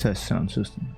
Test sound system.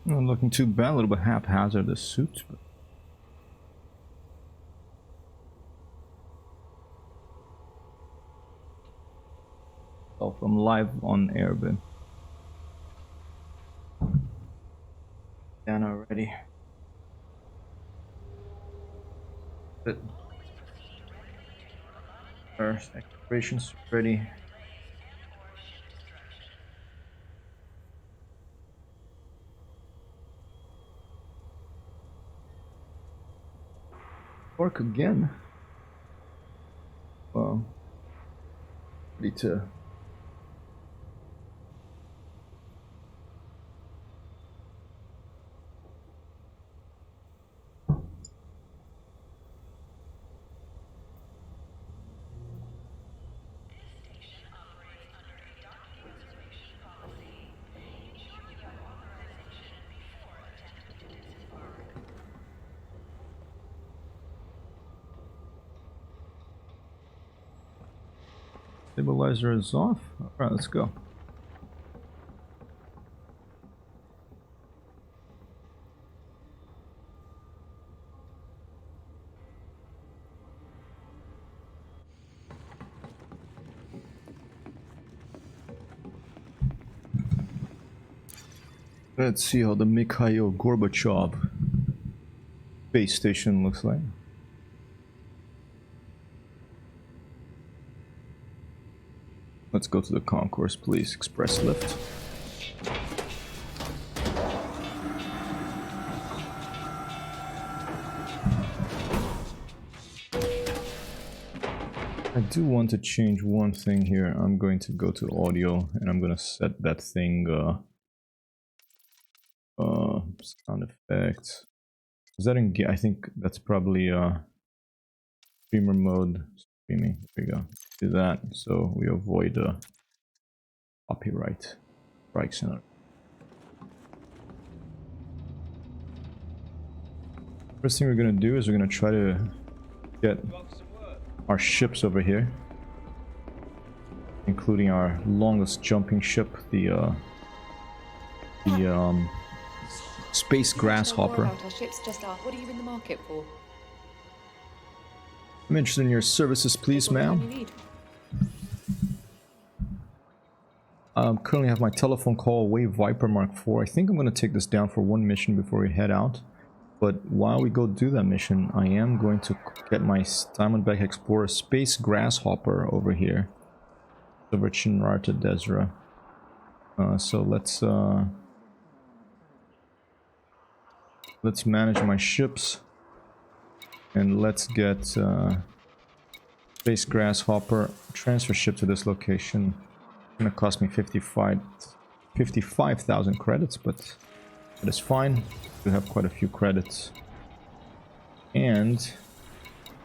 Not looking too bad, a little bit haphazard, the suit. But... oh, I'm live on air, but down already. But Earth activations ready. Work again. Well, ready to. Stabilizer is off. Alright, let's go. Let's see how the Mikhail Gorbachev base station looks like. Let's go to the concourse, please. Express lift. I do want to change one thing here. I'm going to go to audio and I'm going to set that thing sound effects. Is that in? I think that's probably streamer mode. Streaming. There we go. Do that so we avoid copyright strikes in it. First thing we're gonna do is we're gonna try to get our ships over here, including our longest jumping ship, the Space Grasshopper. Our ships just are. What are you in the market for? I'm interested in your services, please, ma'am. Currently have my telephone call away Viper Mark IV. I think I'm going to take this down for one mission before we head out. But while we go do that mission, I am going to get my Diamondback Explorer Space Grasshopper over here. Over Chinrarta Desra. So let's manage my ships. And let's get Space Grasshopper transfer ship to this location. It's gonna cost me 55,000 credits, but that is fine. We have quite a few credits. And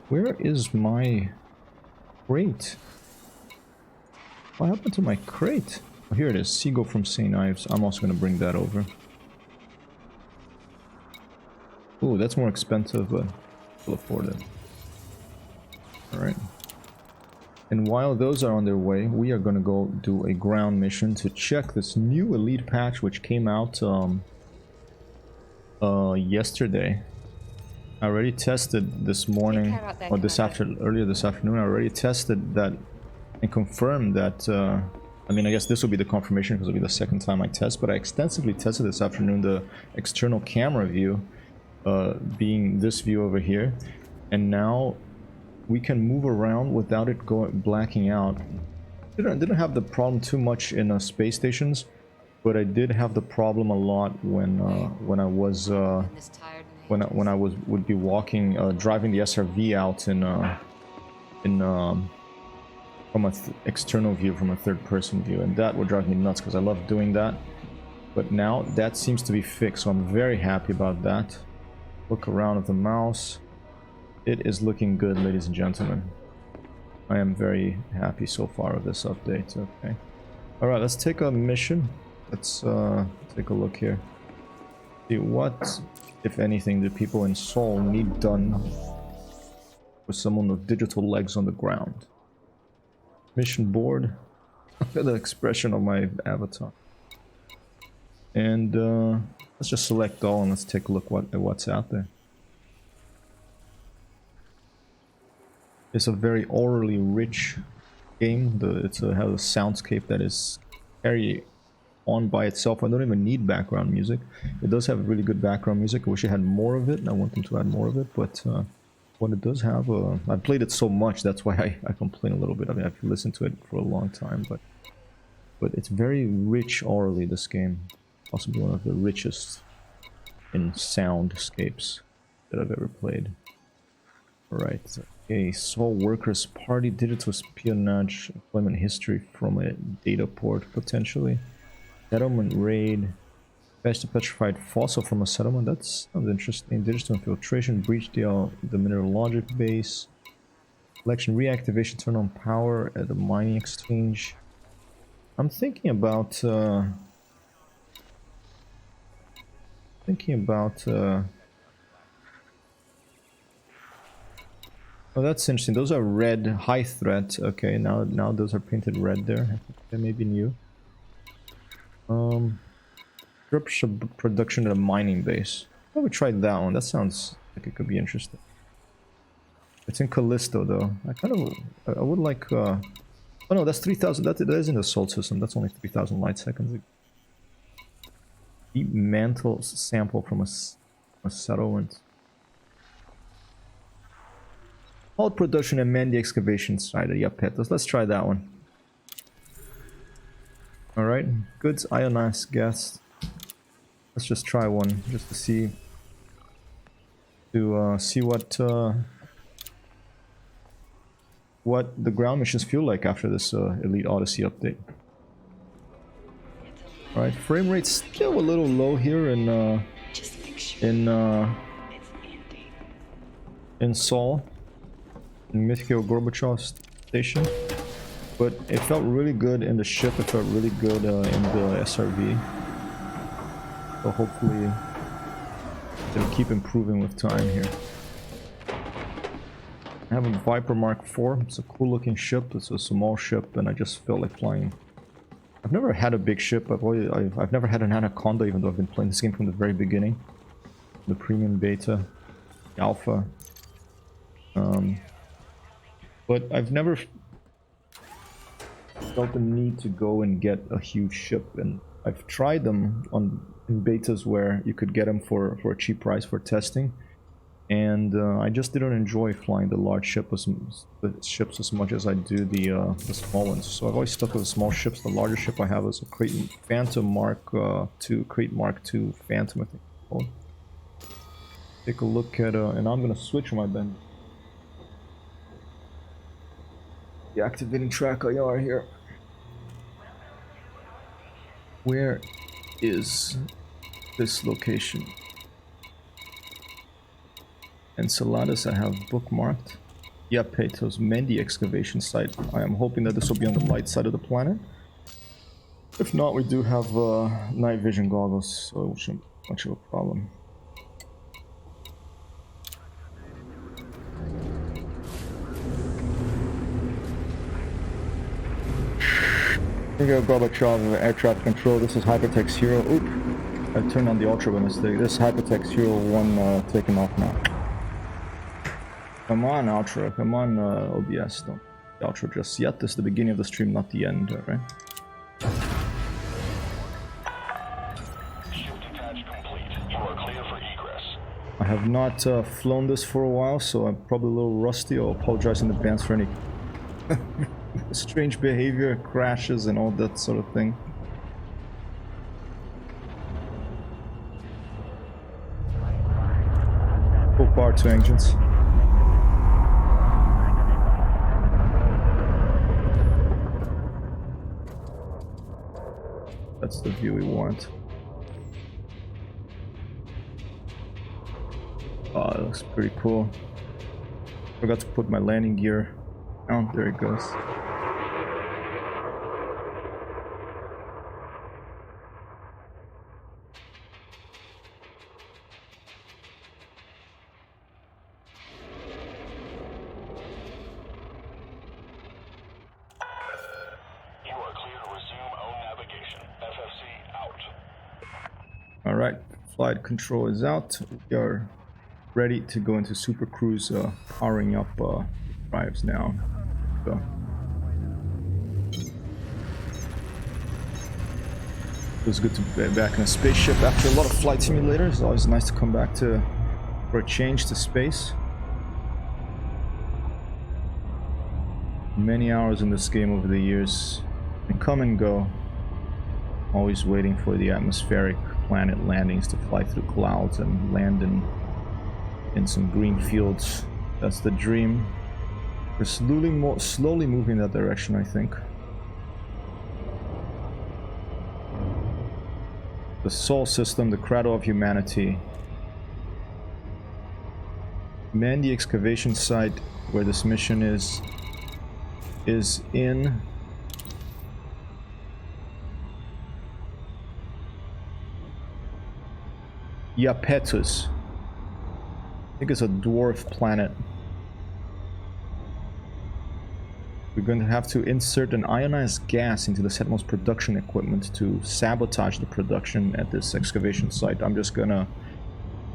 where is my crate? What happened to my crate? Oh, here it is. Seagull from St. Ives. I'm also going to bring that over. Ooh, that's more expensive, but we'll afford it. Alright. And while those are on their way, we are going to go do a ground mission to check this new elite patch which came out yesterday. I already tested this morning, or earlier this afternoon. I already tested that and confirmed that, I mean, I guess this will be the confirmation because it'll be the second time I test, but I extensively tested this afternoon the external camera view, being this view over here, and now we can move around without it blacking out. Didn't have the problem too much in space stations, but I did have the problem a lot when I would be walking, driving the SRV out from an external view, from a third-person view, and that would drive me nuts because I love doing that. But now that seems to be fixed, so I'm very happy about that. Look around with the mouse. It is looking good, ladies and gentlemen. I am very happy so far with this update. Okay. Alright, let's take a mission. Let's take a look here. See what, if anything, do people in Seoul need done with someone with digital legs on the ground. Mission board. Look at the expression of my avatar. And let's just select all and let's take a look at what's out there. It's a very orally rich game. It has a soundscape that is carry on by itself. I don't even need background music. It does have really good background music. I wish it had more of it. I want them to add more of it, but what it does have, I've played it so much, that's why I complain a little bit. I mean, I've listened to it for a long time, but it's very rich orally, this game. Possibly one of the richest in soundscapes that I've ever played. Alright, okay, Seoul Workers Party, digital espionage, employment history from a data port, potentially. Settlement raid, fetch the petrified fossil from a settlement, that sounds interesting. Digital infiltration, breach the mineralogic base. Collection reactivation, turn on power at the mining exchange. I'm thinking about oh, that's interesting. Those are red, high threat. Okay, now those are painted red there. That may be new. Production at a mining base. I would try that one. That sounds like it could be interesting. It's in Callisto though. I would like oh no, that's 3000. That is in the Sol system. That's only 3000 light seconds. Deep mantle sample from a settlement. Halt production and man the excavation site at Yapetos. Let's try that one. Alright, goods ionized gas. Let's just try one, just to see what the ground missions feel like after this Elite Odyssey update. Alright, frame rate's still a little low here in Seoul, in Mikhail Gorbachev station, but it felt really good in the ship. It felt really good in the SRV. So hopefully it'll keep improving with time here. I have a Viper Mark IV. It's a cool looking ship. It's a small ship and I just felt like flying. I've never had a big ship. I've never had an Anaconda, even though I've been playing this game from the very beginning. The premium beta, alpha. But I've never felt the need to go and get a huge ship and I've tried them in betas where you could get them for a cheap price for testing, and I just didn't enjoy flying the large ships as much as I do the small ones. So I've always stuck with the small ships. The larger ship I have is a Crate Phantom Mark II, Crate Mark II Phantom, I think it's called. Take a look at, and I'm gonna switch my bend. The activating track IR here. Where is this location? Enceladus I have bookmarked. Iapetos Mendi excavation site. I am hoping that this will be on the light side of the planet. If not, we do have night vision goggles, so it shouldn't be much of a problem. Here we go, Gorbachev, air traffic control. This is Hypertext Hero. Oop! I turned on the Ultra by mistake. This is Hypertext Hero 1 taking off now. Come on, Ultra. Come on, OBS. Don't the Ultra just yet. This is the beginning of the stream, not the end, alright? Shift attach complete. You are clear for egress. I have not flown this for a while, so I'm probably a little rusty. I'll apologize in advance for any strange behavior, crashes, and all that sort of thing. Full power to engines. That's the view we want. Oh, that looks pretty cool. Forgot to put my landing gear. Oh, there it goes. You are clear to resume own navigation. FFC out. Alright, flight control is out. We are ready to go into Super Cruise, powering up drives now. So. Feels good to be back in a spaceship after a lot of flight simulators. It's always nice to come back to, for a change, to space. Many hours in this game over the years. And come and go. Always waiting for the atmospheric planet landings to fly through clouds and land in some green fields. That's the dream. We're slowly moving in that direction, I think. The Sol system, the cradle of humanity. Man the excavation site where this mission is in Iapetus. I think it's a dwarf planet. We're going to have to insert an ionized gas into the Setmos production equipment to sabotage the production at this excavation site. I'm just gonna...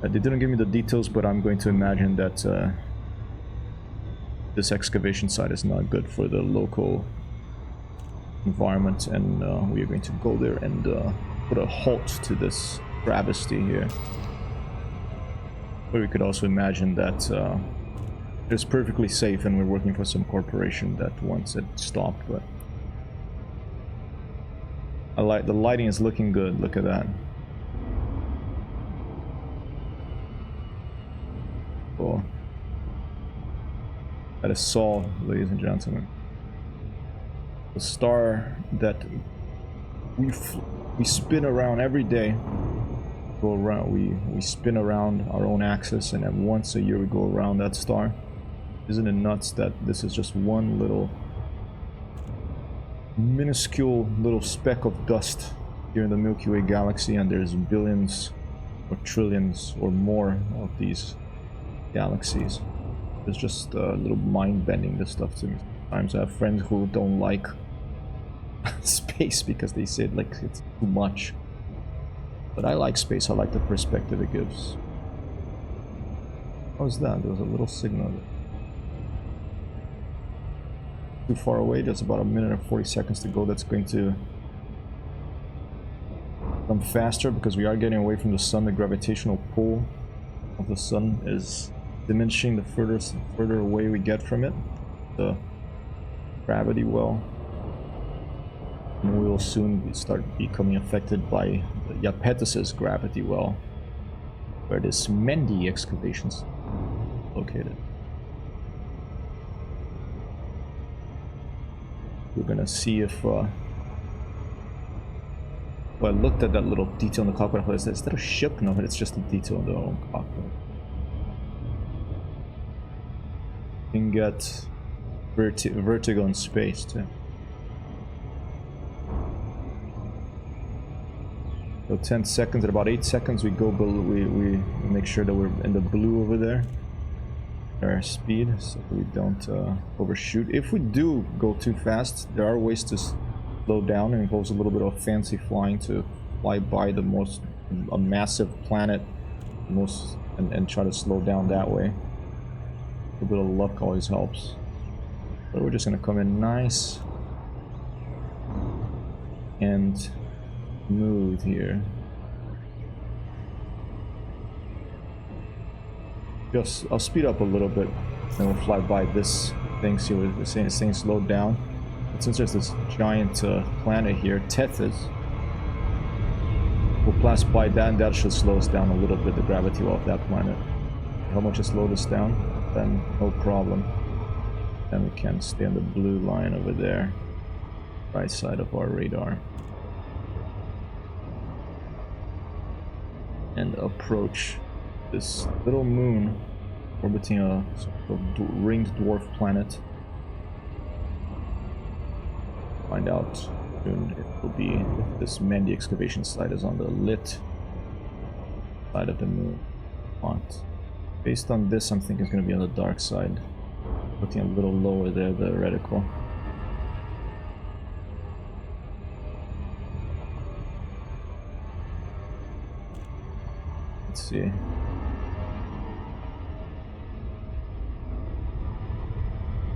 they didn't give me the details, but I'm going to imagine that this excavation site is not good for the local environment, and we are going to go there and put a halt to this travesty here. But we could also imagine that it's perfectly safe and we're working for some corporation that wants it stopped, but I like the lighting is looking good. Look at that. Cool. That is Sol, ladies and gentlemen. The star that we spin around every day. Go around. We spin around our own axis, and then once a year we go around that star. Isn't it nuts that this is just one little minuscule little speck of dust here in the Milky Way galaxy, and there's billions or trillions or more of these galaxies. It's just a little mind-bending, this stuff to me. Sometimes I have friends who don't like space because they say like it's too much. But I like space. I like the perspective it gives. What was that? There was a little signal there. Too far away. There's about a minute and 40 seconds to go. That's going to come faster because we are getting away from the sun. The gravitational pull of the sun is diminishing the further away we get from it. The gravity well. And we will soon start becoming affected by the Iapetus's gravity well, where this Mendy excavation's located. We're gonna see if well, I looked at that little detail in the cockpit. Is that a ship? No, it's just a detail in the own cockpit. You can get vertigo in space too. So 10 seconds, at about 8 seconds we go below, we make sure that we're in the blue over there. Our speed, so we don't overshoot. If we do go too fast, there are ways to slow down. It involves a little bit of fancy flying to fly by a massive planet, and try to slow down that way. A bit of luck always helps. But we're just gonna come in nice and smooth here. I'll speed up a little bit, and we'll fly by this thing. See what it's saying slowed down. But since there's this giant planet here, Tethys, we'll pass by that, and that should slow us down a little bit, the gravity of that planet. How much it slowed us down? Then no problem. Then we can stay on the blue line over there, right side of our radar, and approach this little moon orbiting a sort of ringed dwarf planet. Find out soon if it will be if this Mendy excavation site is on the lit side of the moon. Based on this, I'm thinking it's going to be on the dark side. Looking a little lower there, the reticle. Let's see.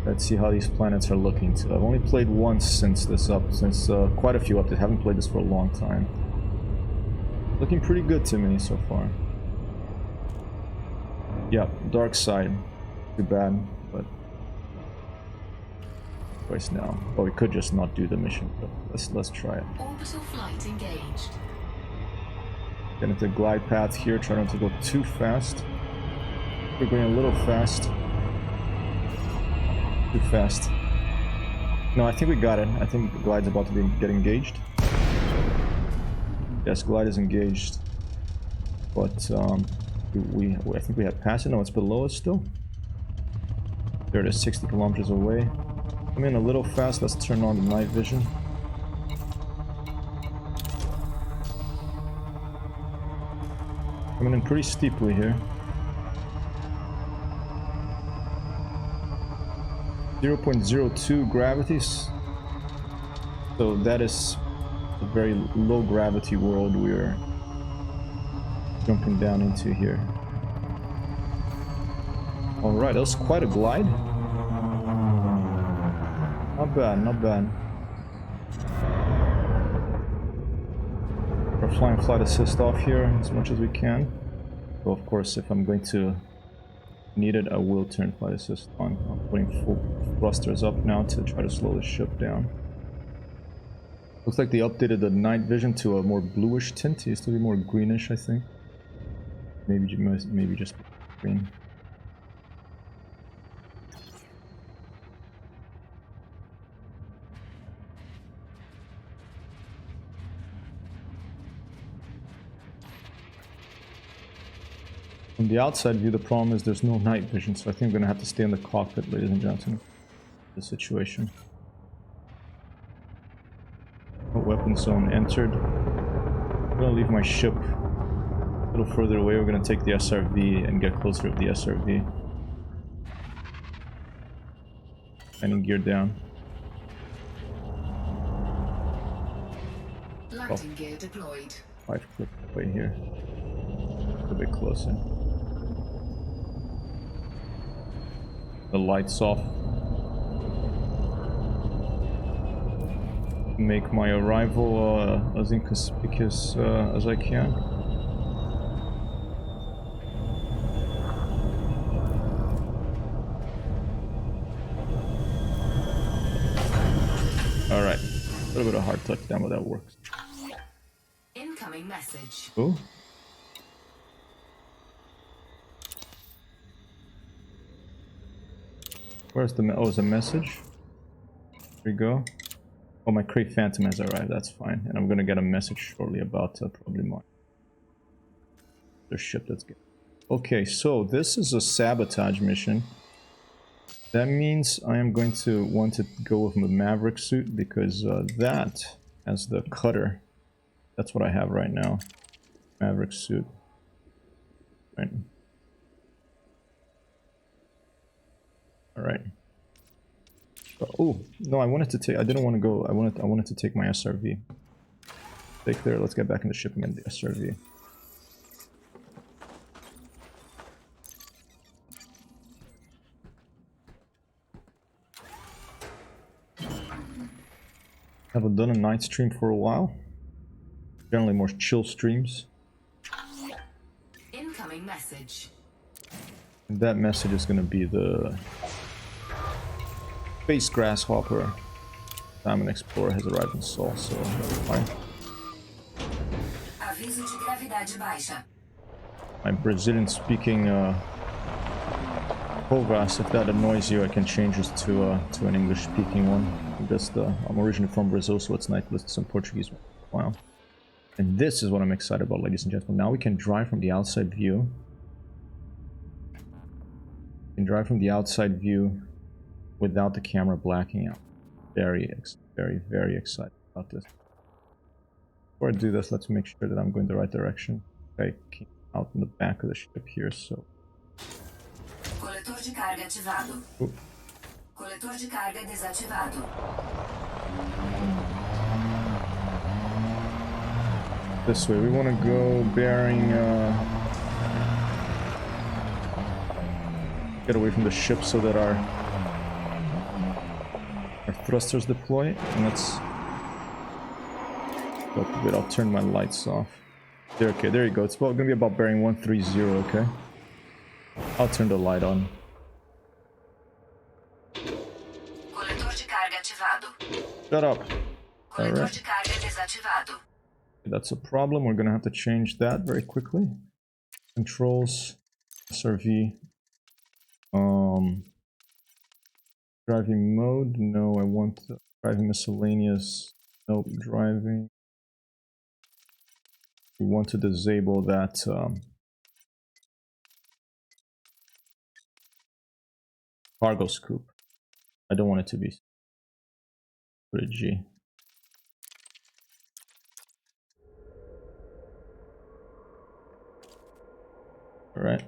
Let's see how these planets are looking too. I've only played once since quite a few updates. Haven't played this for a long time. Looking pretty good to me so far. Yeah, dark side. Too bad, but twice now. Well, we could just not do the mission, but let's try it. Orbital flight engaged. Get into glide path here, try not to go too fast. We're going a little fast. Too fast. No, I think we got it. I think the glide's about to get engaged. Yes, glide is engaged. But I think we had passed it. No, it's below us still. There it is, 60 kilometers away. I'm in a little fast. Let's turn on the night vision. Coming in pretty steeply here. 0.02 gravities. So that is a very low gravity world we're jumping down into here. Alright, that was quite a glide. Not bad, not bad. We're flying flight assist off here as much as we can. So of course, if I'm going to need it, I will turn flight assist on. I'm putting full thrusters up now to try to slow the ship down. Looks like they updated the night vision to a more bluish tint. It used to be more greenish, I think. Maybe just green. From the outside view, the problem is there's no night vision, so I think I'm going to have to stay in the cockpit, ladies and gentlemen. The situation. No weapon zone entered. I'm going to leave my ship a little further away. We're going to take the SRV and get closer to the SRV. Landing gear down. Landing gear deployed. 5 click away here. A bit closer. The lights off. make my arrival as inconspicuous as I can. Alright. A little bit of hard touchdown, but that works. Incoming message. Oh. Where's the oh, it's a message? Here we go. Oh, my Crate Phantom has arrived, that's fine. And I'm gonna get a message shortly about probably more. The ship that's good. Okay, so this is a sabotage mission. That means I am going to want to go with the Maverick suit because that has the cutter. That's what I have right now. Maverick suit. Right. Alright. Oh, no, I wanted to take... I didn't want to go... I wanted to take my SRV. Take there, let's get back in the ship and get the SRV. Haven't done a night stream for a while. Generally more chill streams. Incoming message. And that message is gonna be the Space Grasshopper. Diamond Explorer has arrived in Sol, so that's fine. Aviso de gravidade baixa. My Brazilian speaking Povas, if that annoys you, I can change this to an English speaking one. I'm originally from Brazil, so it's nice to listen to some Portuguese. Wow. And this is what I'm excited about, ladies and gentlemen. Now we can drive from the outside view. We can drive from the outside view without the camera blacking out. Very, very excited about this. Before I do this, let's make sure that I'm going the right direction. I came out in the back of the ship here, so... Coletor de carga ativado. Coletor de carga desativado. This way, we want to go bearing... get away from the ship so that our thrusters deploy, and let's... Wait, I'll turn my lights off. There, okay, there you go. It's gonna be about bearing 130, okay? I'll turn the light on. Coletor de carga ativado. Shut up. Coletor Alright. de carga desativado. That's a problem. We're gonna have to change that very quickly. Controls, SRV. Driving mode. No, I want driving miscellaneous. Nope, driving. We want to disable that. Cargo scoop. I don't want it to be. Put a G. Alright.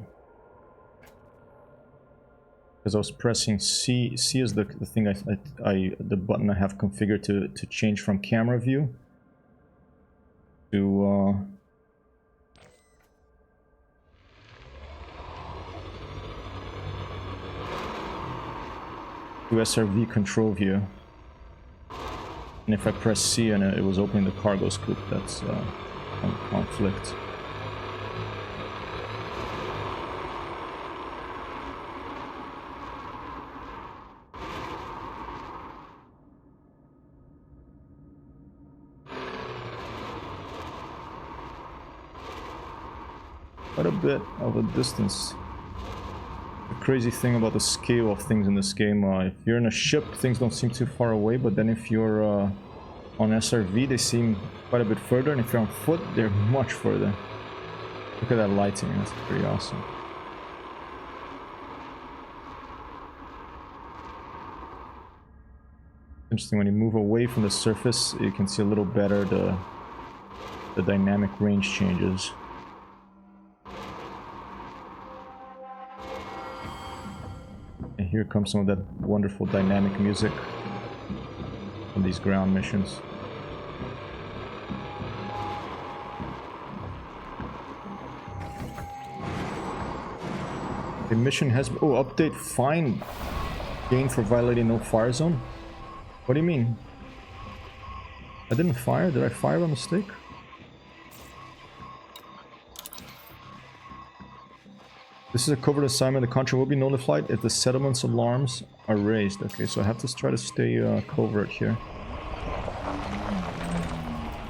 Because I was pressing C. C is the thing the button I have configured to change from camera view to SRV control view. And if I press C and it was opening the cargo scoop, that's on conflict. Quite a bit of a distance. The crazy thing about the scale of things in this game, if you're in a ship, things don't seem too far away, but then if you're on SRV, they seem quite a bit further, and if you're on foot, they're much further. Look at that lighting, that's pretty awesome. Interesting, when you move away from the surface, you can see a little better the dynamic range changes. And here comes some of that wonderful dynamic music from these ground missions. The mission has... Oh, update fine gain for violating no fire zone? What do you mean? I didn't fire? Did I fire by mistake? This is a covert assignment. The country will be notified if the settlement's alarms are raised. Okay, so I have to try to stay covert here.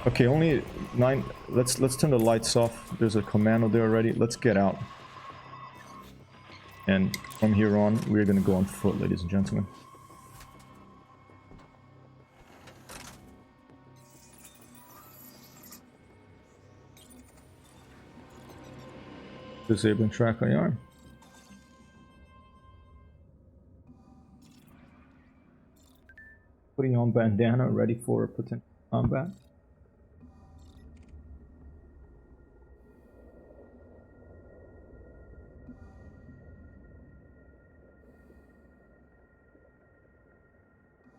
Okay, only 9. Let's turn the lights off. There's a commando there already. Let's get out. And from here on, we're gonna go on foot, ladies and gentlemen. Disabling track IR. Putting on bandana, ready for potential combat.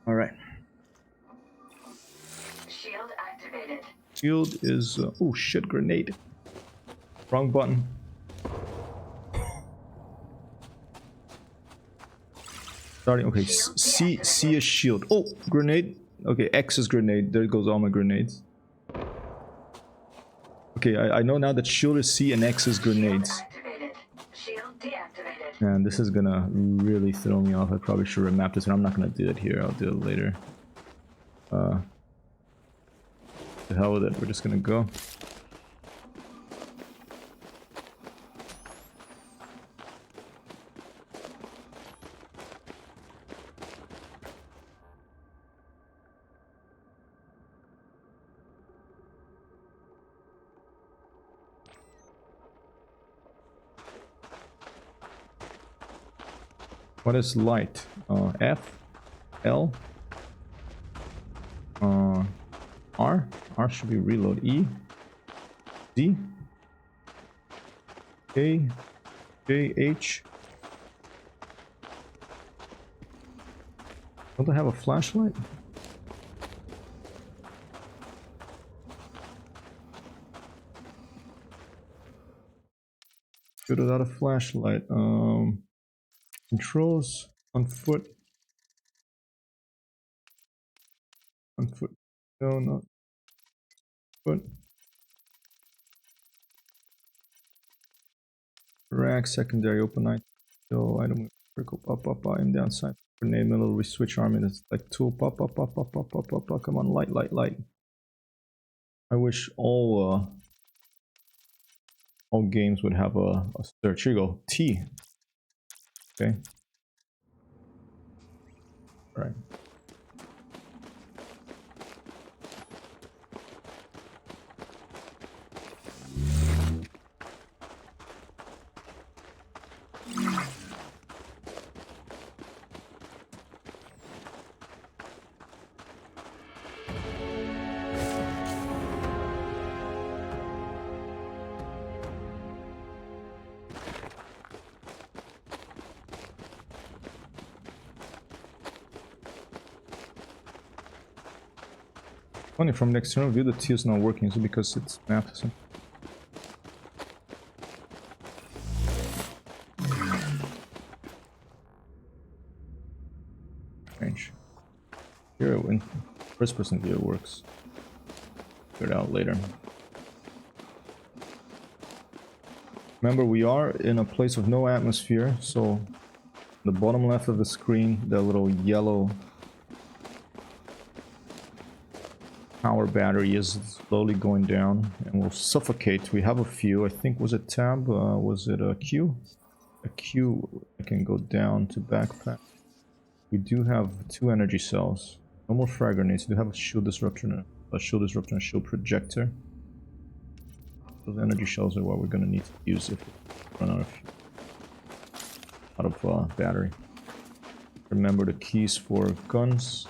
All right. Shield activated. Shield is oh shit, grenade. Wrong button. Starting. Okay, C is shield. Oh, grenade. Okay, X is grenade. There goes all my grenades. Okay, I know now that shield is C and X is grenades. Shield activated. Shield deactivated. Man, this is gonna really throw me off. I probably should remap this, and I'm not gonna do it here. I'll do it later. The hell with it. We're just gonna go. What is light? F, L, R. R should be reload. E, D, K, J, H. Don't I have a flashlight? Good without a flashlight. Controls on foot. On foot. No, not foot. Rack, secondary, open night. So item critical pop up, aim downside. Grenade middle, we switch army. That's like tool pop up, pop up, pop up, pop up. Come on, light, light, light. I wish all games would have a search. Here you go. T. Okay. All right. Funny, from the external view the T is not working. Is it because it's mapped or something? Strange. Here, in first person view works. Figure it out later. Remember, we are in a place with no atmosphere, so the bottom left of the screen, the little yellow power battery is slowly going down and will suffocate. We have a few. I think, was it tab? Was it a Q? A Q. I can go down to backpack. We do have 2 energy cells. No more frag grenades. We do have a shield disruptor, and a shield projector. Those energy shells are what we're gonna need to use if we run out of battery. Remember the keys for guns.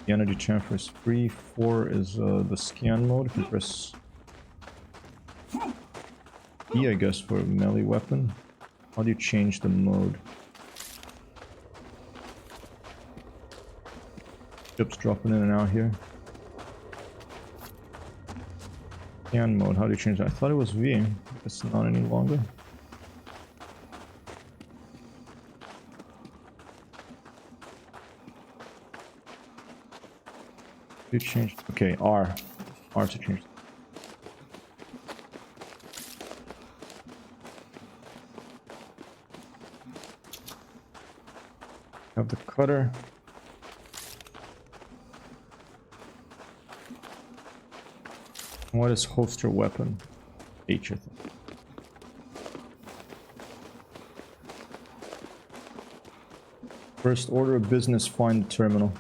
The energy transfer is free. 4 is the scan mode. If you press E, I guess, for melee weapon. How do you change the mode? Ships dropping in and out here. Scan mode. How do you change that? I thought it was V. It's not any longer. You change. Okay, R. R to change. Have the cutter. What is holster weapon? H, I think. First order of business, find the terminal.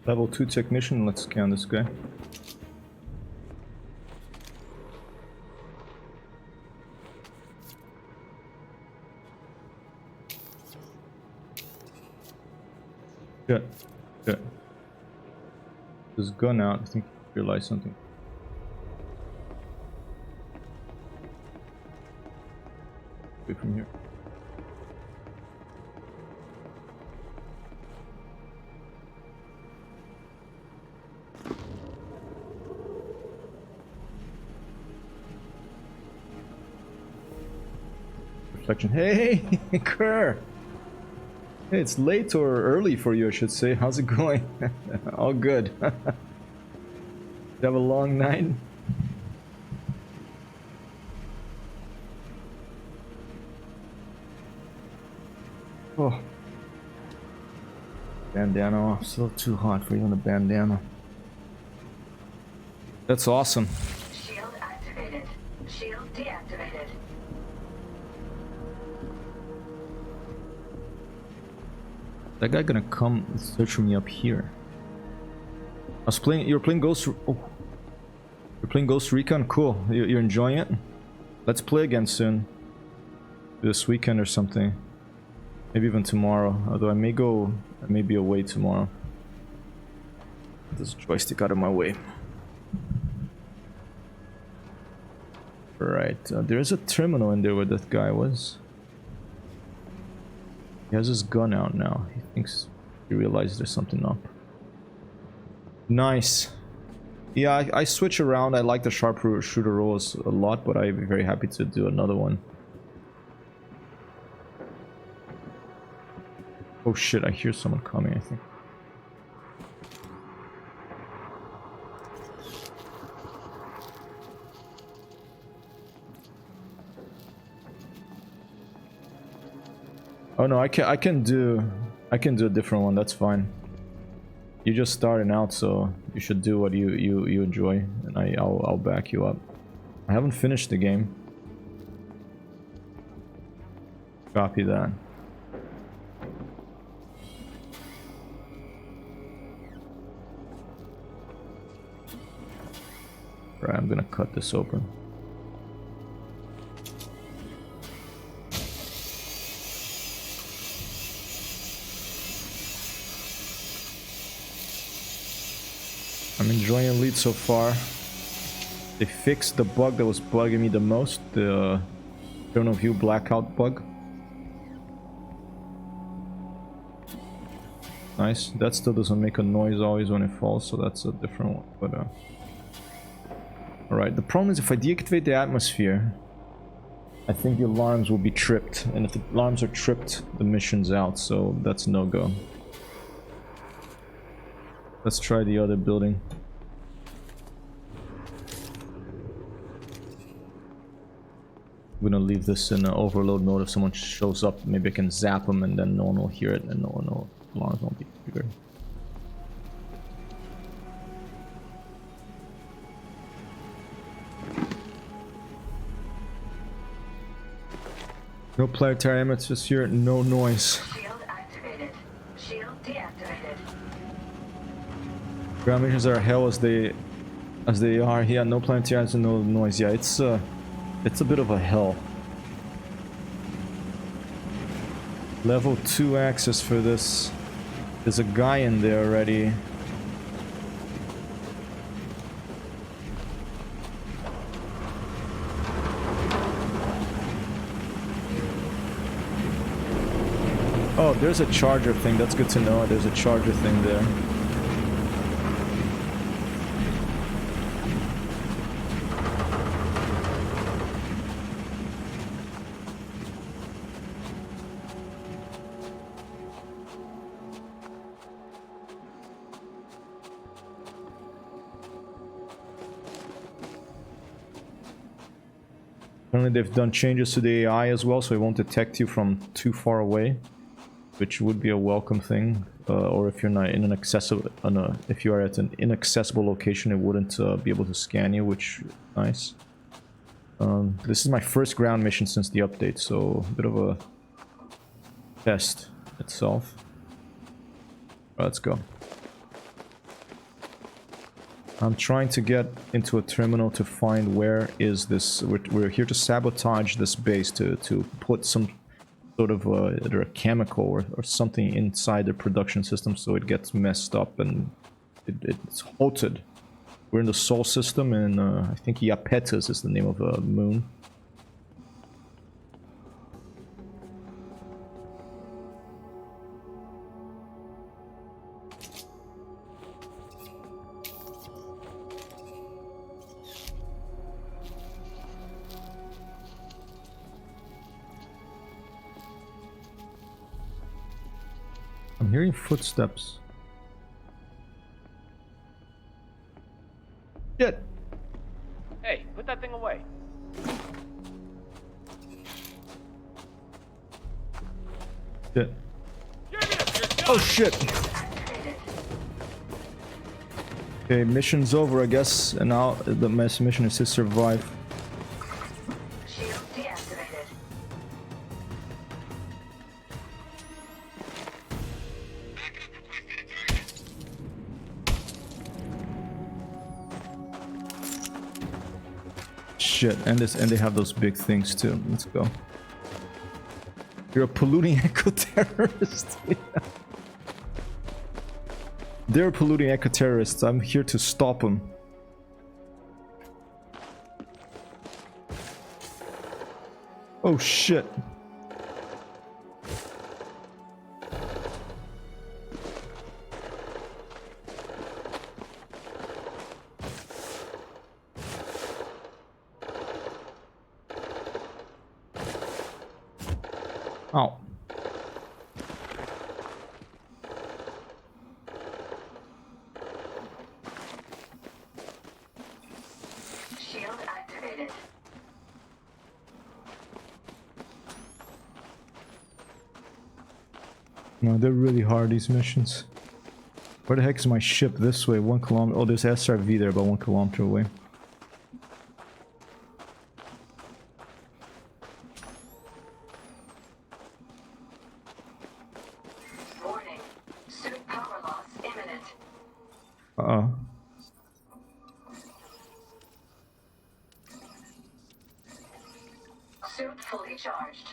Level 2 technician, let's scan this guy. Good. Good. His gun out, I think he realized something. Away from here. Reflection. Hey, Kerr! Hey, it's late or early for you, I should say. How's it going? All good. You have a long night? Oh. Bandana off. Still too hot for you on a bandana. That's awesome. Shield activated. Shield deactivated. That guy gonna come search for me up here. I was playing. You're playing Ghost. Oh, you're playing Ghost Recon. Cool. You're enjoying it. Let's play again soon. This weekend or something. Maybe even tomorrow. Although I may be away tomorrow. Get this joystick out of my way. Right. There's a terminal in there where that guy was. He has his gun out now. He thinks he realized there's something up. Nice. Yeah, I switch around. I like the sharpshooter roles a lot, but I'd be very happy to do another one. Oh shit, I hear someone coming, I think. Oh no, I can do a different one. That's fine. You're just starting out, so you should do what you enjoy, and I'll back you up. I haven't finished the game. Copy that. Right, I'm gonna cut this open. I'm enjoying Elite so far. They fixed the bug that was bugging me the most, the Zone of View blackout bug. Nice. That still doesn't make a noise always when it falls, so that's a different one. But alright, the problem is if I deactivate the atmosphere, I think the alarms will be tripped. And if the alarms are tripped, the mission's out, so that's no-go. Let's try the other building. I'm gonna leave this in overload mode. If someone shows up, maybe I can zap them and then no one will hear it and no one will, alarms won't be triggered. No planetary atmosphere, no noise. Shield activated. Shield deactivated. Ground missions are hell as they are. Yeah, no planetary atmosphere, no noise. Yeah, it's a bit of a hell. Level 2 access for this. There's a guy in there already. Oh, there's a charger thing. That's good to know. There's a charger thing there. Apparently they've done changes to the AI as well, so it won't detect you from too far away, which would be a welcome thing. Or if you're not in an accessible, if you are at an inaccessible location, it wouldn't be able to scan you, which is nice. This is my first ground mission since the update, so a bit of a test itself. Let's go. I'm trying to get into a terminal to find where is this. We're here to sabotage this base to put some sort of either a chemical or something inside the production system so it gets messed up and it's halted. We're in the Sol system and I think Iapetus is the name of a moon. I'm hearing footsteps. Shit! Hey, put that thing away. Shit. Oh shit! Okay, mission's over, I guess, and now the mission is to survive. Shield deactivated. Shit, and they have those big things too. Let's go. You're a polluting eco-terrorist. They're polluting eco-terrorists. I'm here to stop them. Oh shit. Oh. Shield activated. No, they're really hard, these missions. Where the heck is my ship? This way, 1 kilometer. Oh, there's SRV there, about 1 kilometer away. Warning. Suit power loss imminent. Uh-oh. Suit fully charged.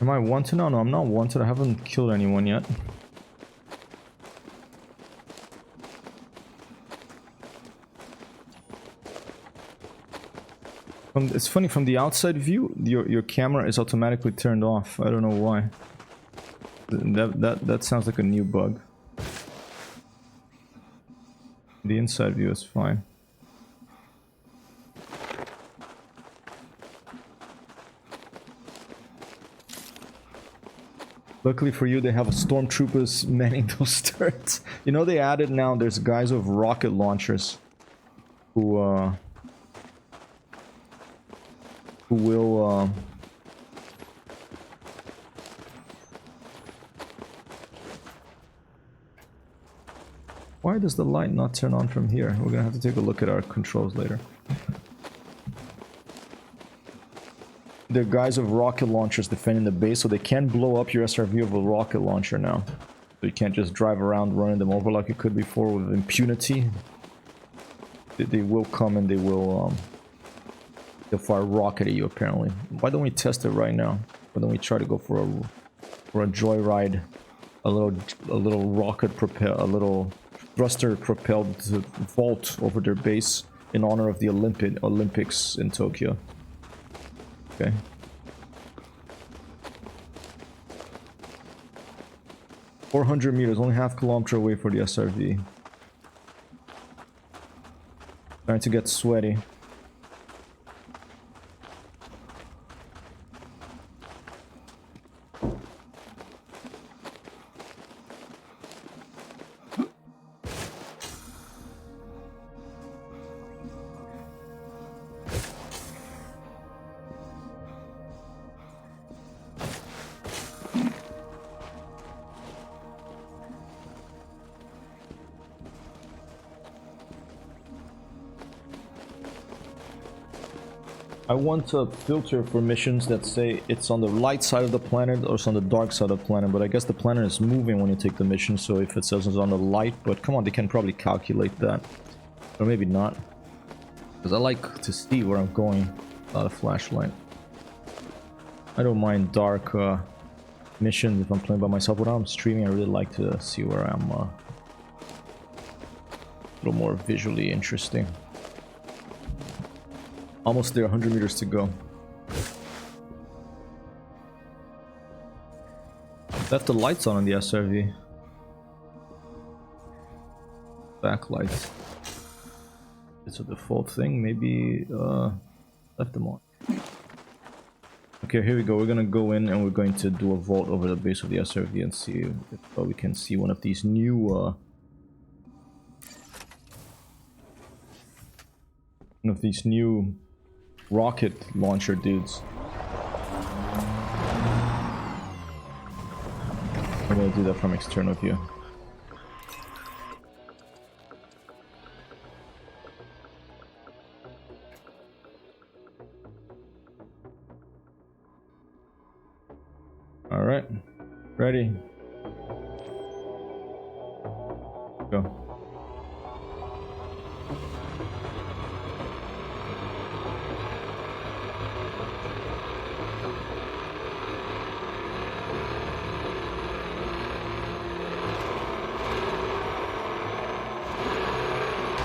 Am I wanted? No, I'm not wanted. I haven't killed anyone yet. It's funny, from the outside view, your camera is automatically turned off. I don't know why. That sounds like a new bug. The inside view is fine. Luckily for you, they have stormtroopers manning those turrets. You know, they added now, there's guys with rocket launchers who will why does the light not turn on from here? We're gonna have to take a look at our controls later. They're guys with rocket launchers defending the base, so they can blow up your SRV with a rocket launcher now. So you can't just drive around running them over like you could before with impunity. They will come and they'll fire a rocket at you apparently. Why don't we test it right now? Why don't we try to go for a joyride? A little rocket propel, a little thruster propelled vault over their base in honor of the Olympics in Tokyo. Okay. "400 meters, only half kilometer away for the SRV. Starting to get sweaty. I want a filter for missions that say it's on the light side of the planet or it's on the dark side of the planet, but I guess the planet is moving when you take the mission, so if it says it's on the light, but come on, they can probably calculate that. Or maybe not. Because I like to see where I'm going without a flashlight. I don't mind dark missions if I'm playing by myself. When I'm streaming, I really like to see where I'm a little more visually interesting. Almost there, 100 meters to go. Left the lights on the SRV. Backlights. It's a default thing, maybe left them on. Okay, here we go. We're gonna go in and we're going to do a vault over the base of the SRV and see if we can see one of these new rocket launcher dudes. I'm gonna do that from external view. All right, ready. Go.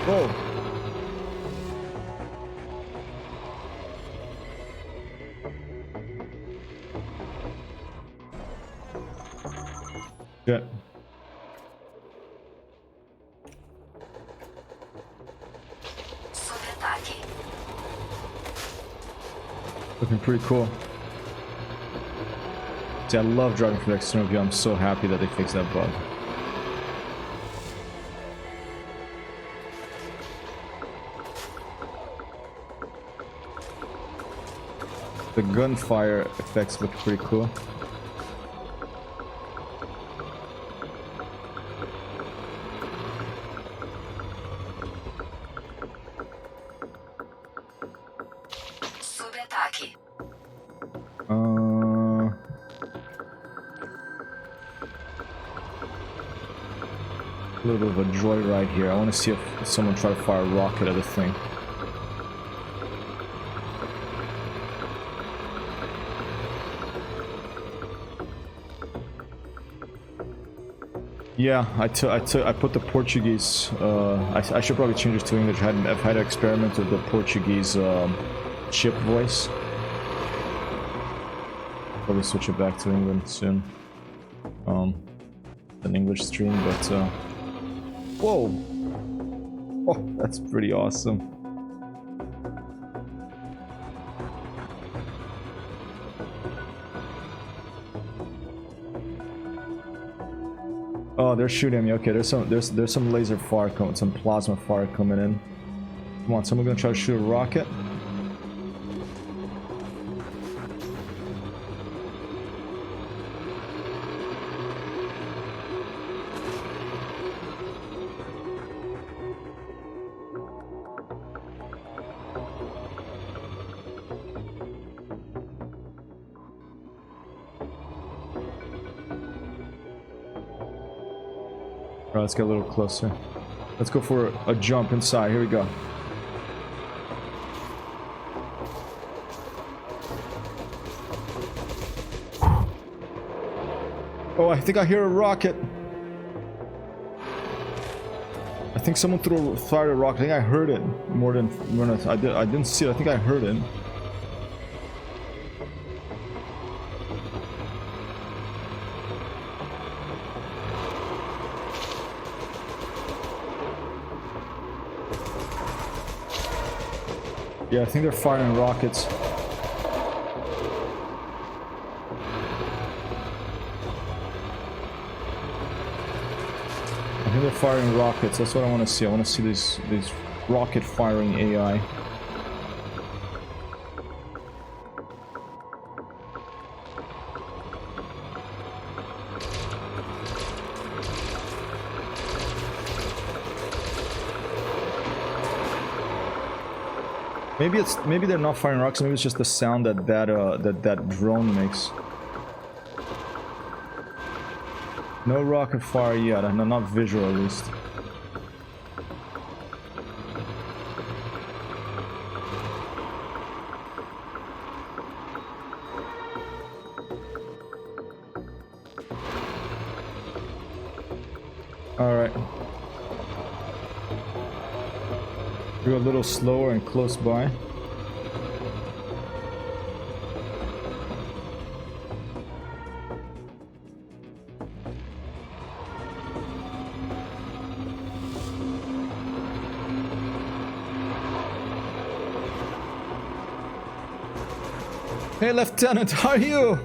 Whoa. Shit. Looking pretty cool. See, I love driving from external view. I'm so happy that they fixed that bug. The gunfire effects look pretty cool. A little bit of a joyride here. I want to see if someone try to fire a rocket at the thing. Yeah, I put the Portuguese. I should probably change it to English. I've had an experiment with the Portuguese ship voice. Probably switch it back to England soon. An English stream, but whoa! Oh, that's pretty awesome. Oh, they're shooting me. Okay, there's some laser fire coming, some plasma fire coming in. Come on, someone gonna try to shoot a rocket. Alright, let's get a little closer. Let's go for a jump inside. Here we go. Oh, I think I hear a rocket. I think someone fired a rocket. I think I heard it more than I didn't see it. I think I heard it. Yeah, I think they're firing rockets. I think they're firing rockets. That's what I want to see. I want to see these rocket firing AI. Maybe they're not firing rockets. Maybe it's just the sound that drone makes. No rocket fire yet. No, not visual at least. All right. Go a little slower and close by. Hey, Lieutenant, how are you?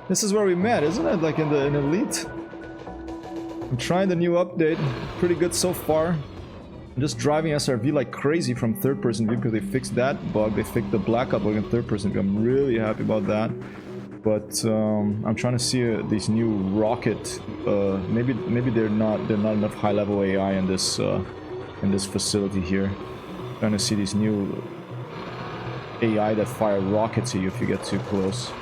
This is where we met, isn't it? Like in Elite. I'm trying the new update. Pretty good so far. I'm just driving SRV like crazy from third-person view because they fixed that bug. They fixed the blackout bug in third-person view. I'm really happy about that. But I'm trying to see these new rocket. Maybe they're not enough high-level AI in this facility here. Trying to see these new AI that fire rockets at you if you get too close.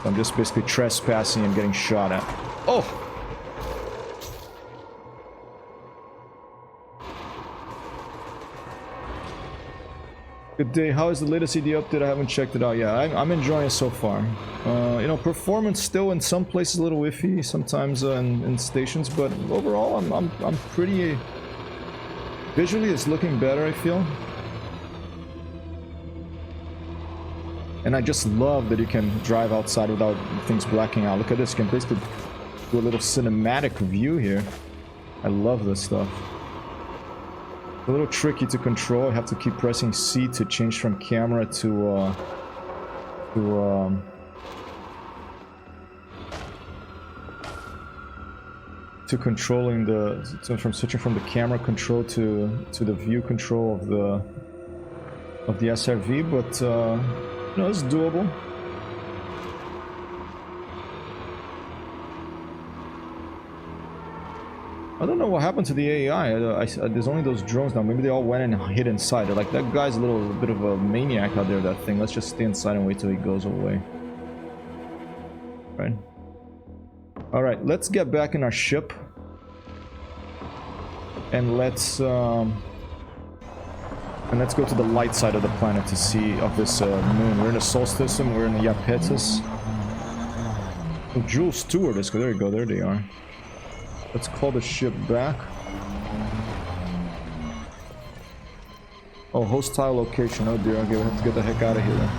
So I'm just basically trespassing and getting shot at. Oh! Good day. How is the latest CD update? I haven't checked it out yet. I'm enjoying it so far. You know, performance still in some places a little iffy, sometimes in stations, but overall I'm pretty. Visually, it's looking better, I feel. And I just love that you can drive outside without things blacking out. Look at this. You can basically do a little cinematic view here. I love this stuff. A little tricky to control. I have to keep pressing C to change from camera to controlling from switching from the camera control to the view control of the SRV, but you know, it's doable. I don't know what happened to the AI. There's only those drones now. Maybe they all went and hid inside. They're like, that guy's a little bit of a maniac out there, that thing. Let's just stay inside and wait till he goes away. Right. Alright, let's get back in our ship. And let's go to the light side of the planet to see of this moon. We're in the solstice system. We're in the Iapetus. Oh, Jules Stewart is. There you go. There they are. Let's call the ship back. Oh, hostile location. Oh dear, okay, we have to get the heck out of here then.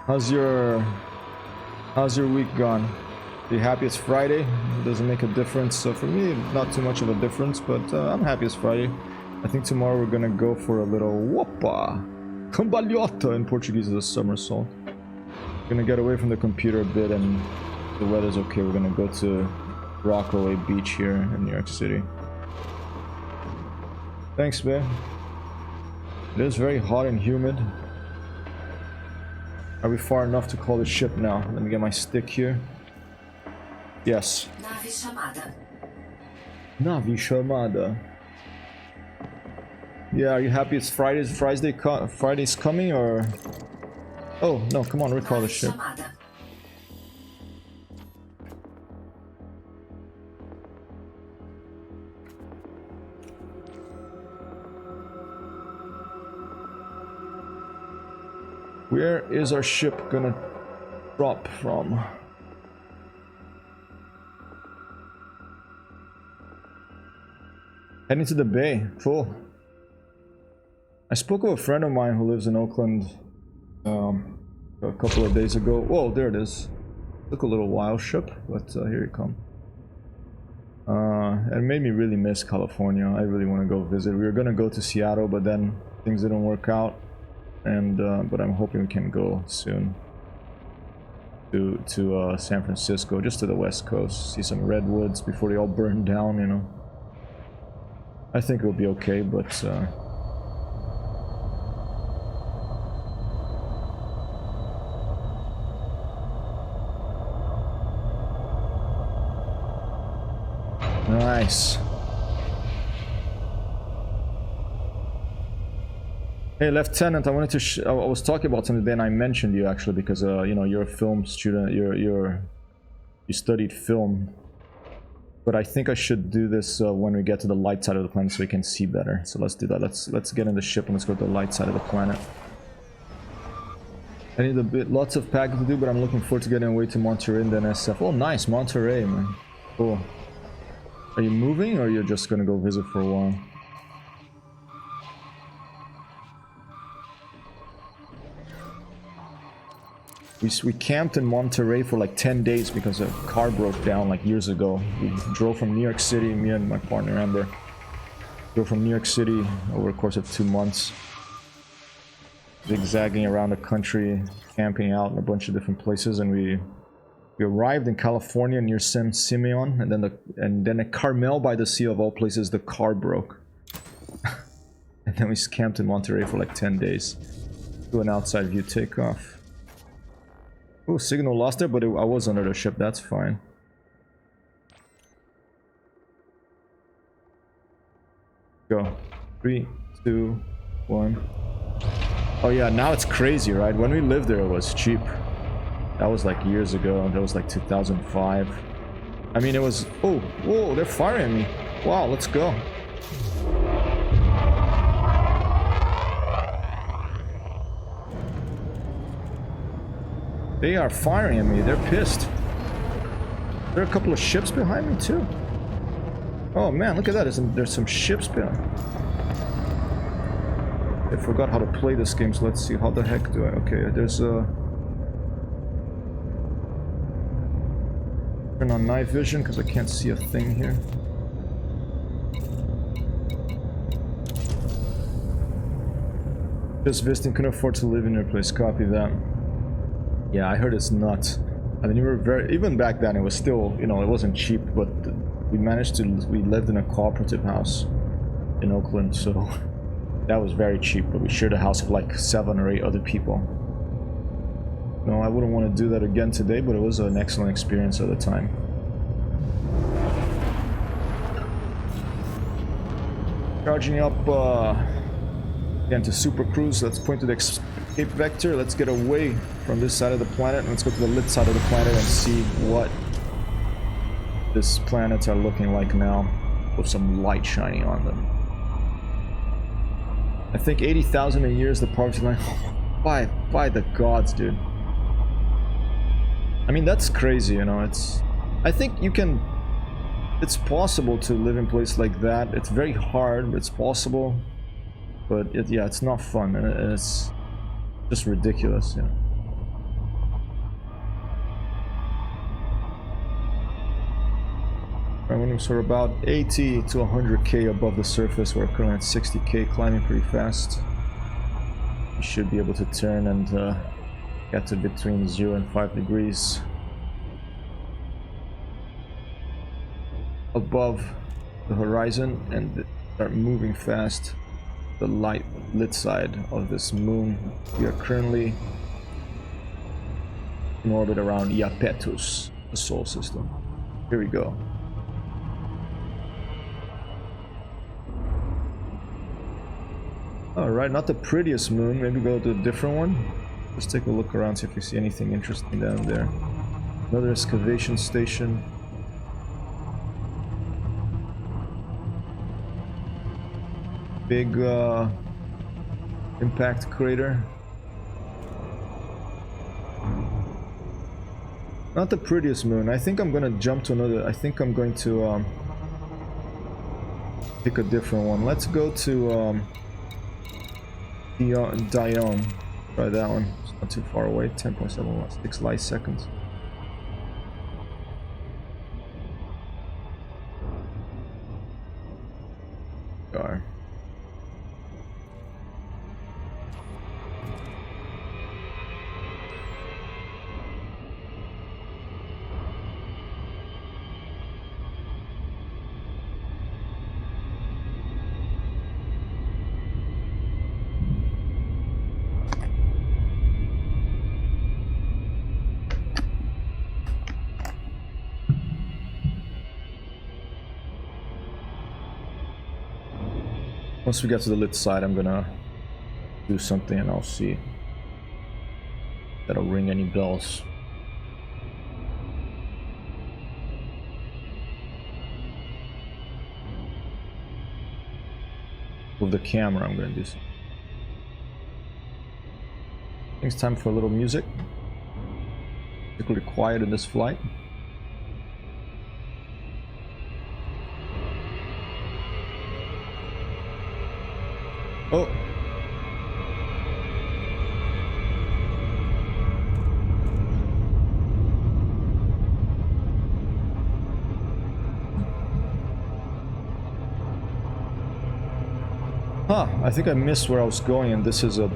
How's your week gone? Are you happy it's Friday? It doesn't make a difference. So for me, not too much of a difference, but I'm happy it's Friday. I think tomorrow we're gonna go for a little whoopah. Cambalhota in Portuguese is a somersault. Gonna get away from the computer a bit, and the weather's okay. We're gonna go to Rockaway Beach here in New York City. Thanks, man. It is very hot and humid. Are we far enough to call the ship now? Let me get my stick here. Yes. Navi chamada. Yeah, are you happy it's Friday's coming, or... Oh, no, come on, recall the ship. Where is our ship gonna drop from? Heading to the bay. Cool. I spoke with a friend of mine who lives in Oakland a couple of days ago. Whoa, there it is. Took a little while, ship, but here you come. It made me really miss California. I really want to go visit. We were gonna go to Seattle, but then things didn't work out. And but I'm hoping we can go soon to San Francisco, just to the west coast, see some redwoods before they all burn down, you know. I think it'll be okay, but nice. Hey, Lieutenant, I wanted to I was talking about something today and I mentioned you actually because you know, you're a film student, you studied film. But I think I should do this when we get to the light side of the planet so we can see better. So let's do that. Let's get in the ship and let's go to the light side of the planet. I need lots of packing to do, but I'm looking forward to getting away to Monterey and then SF. Oh, nice, Monterey, man. Cool. Are you moving or you're just gonna go visit for a while? We camped in Monterey for like 10 days because a car broke down like years ago. We drove from New York City, me and my partner Amber. Drove from New York City over the course of 2 months. Zigzagging around the country, camping out in a bunch of different places, and we arrived in California near San Simeon, and then at Carmel by the Sea of all places, the car broke. And then we camped in Monterey for like 10 days. Do an outside view takeoff. Oh, signal lost there, but I was under the ship, that's fine. Go. 3, 2, 1. Oh yeah, now it's crazy, right? When we lived there, it was cheap. That was like years ago. That was like 2005. I mean, it was... Oh, whoa, they're firing at me. Wow, let's go. They are firing at me. They're pissed. There are a couple of ships behind me too. Oh man, look at that. There's some ships behind. I forgot how to play this game, so let's see. How the heck do I... Okay, there's a... Turn on night vision because I can't see a thing here. Just visiting, couldn't afford to live in your place. Copy that. Yeah, I heard it's nuts. I mean, you were very... Even back then, it was still, you know, it wasn't cheap, but we managed to... We lived in a cooperative house in Oakland, so that was very cheap, but we shared a house with like 7 or 8 other people. No, I wouldn't want to do that again today, but it was an excellent experience at the time. Charging up again to Super Cruise. Let's point to the Cape Vector, let's get away from this side of the planet. Let's go to the lit side of the planet and see what these planets are looking like now, with some light shining on them. I think 80,000 a year is the poverty line. By the gods, dude. I mean, that's crazy, you know. I think you can... It's possible to live in a place like that. It's very hard, but it's possible. But yeah, it's not fun, and it's just ridiculous, you know. We're about 80 to 100k above the surface. We're currently at 60k, climbing pretty fast. We should be able to turn and get to between 0 and 5 degrees above the horizon and start moving fast the lit side of this moon. We are currently in orbit around Iapetus, the Sol system. Here we go. Alright, not the prettiest moon. Maybe go to a different one. Just take a look around, see if you see anything interesting down there. Another excavation station. Big impact crater. Not the prettiest moon. I think I'm gonna jump to another. I think I'm going to pick a different one. Let's go to Dione. Try that one. It's not too far away. 10.76 light seconds. Are. Once we get to the lit side, I'm gonna do something and I'll see. That'll ring any bells. With the camera, I'm gonna do something. I think it's time for a little music. Particularly quiet in this flight. Oh. Huh, I think I missed where I was going, and this is not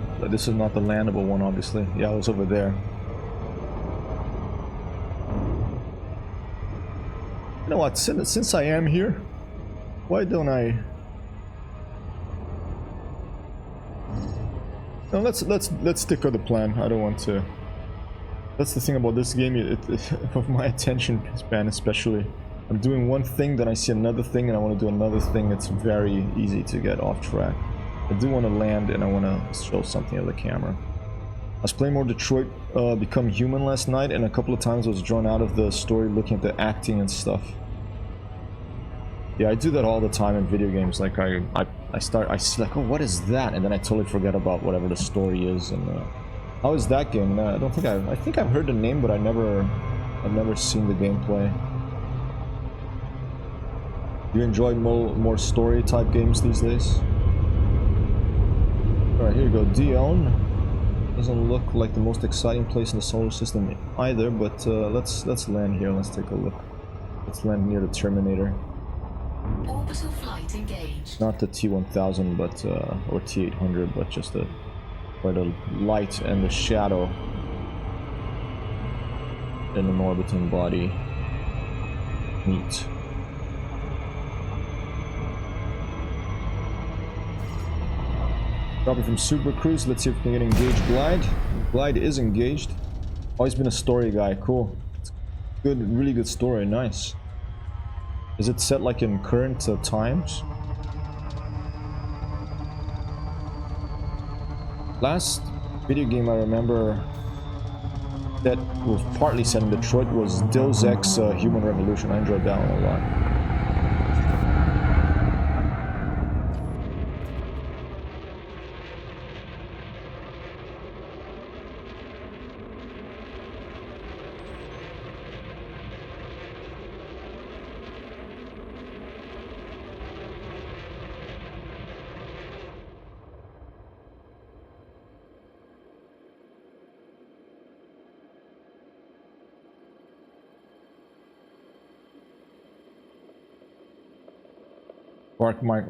the landable one, obviously. Yeah, I was over there. You know what, since I am here, why don't I... No, let's stick with the plan. I don't want to... That's the thing about this game, of my attention span especially. I'm doing one thing, then I see another thing, and I want to do another thing. It's very easy to get off track. I do want to land, and I want to show something on the camera. I was playing more Detroit Become Human last night, and a couple of times I was drawn out of the story looking at the acting and stuff. Yeah, I do that all the time in video games. Like I see like, oh, what is that? And then I totally forget about whatever the story is. And how is that game? I don't think I think I've heard the name, but I've never seen the gameplay. Do you enjoy more story type games these days? All right, here you go. Dione doesn't look like the most exciting place in the solar system either, but let's land here. Let's take a look. Let's land near the Terminator. Orbital flight engaged. Not the T-1000, but or T-800, but just where the light and the shadow in an orbiting body meet. Dropping from Super Cruise. Let's see if we can get engaged. Glide. Glide is engaged. Always been a story guy. Cool. It's good, really good story. Nice. Is it set like in current times? video game I remember that was partly set in Detroit was Deus Ex Human Revolution. I enjoyed that one a lot.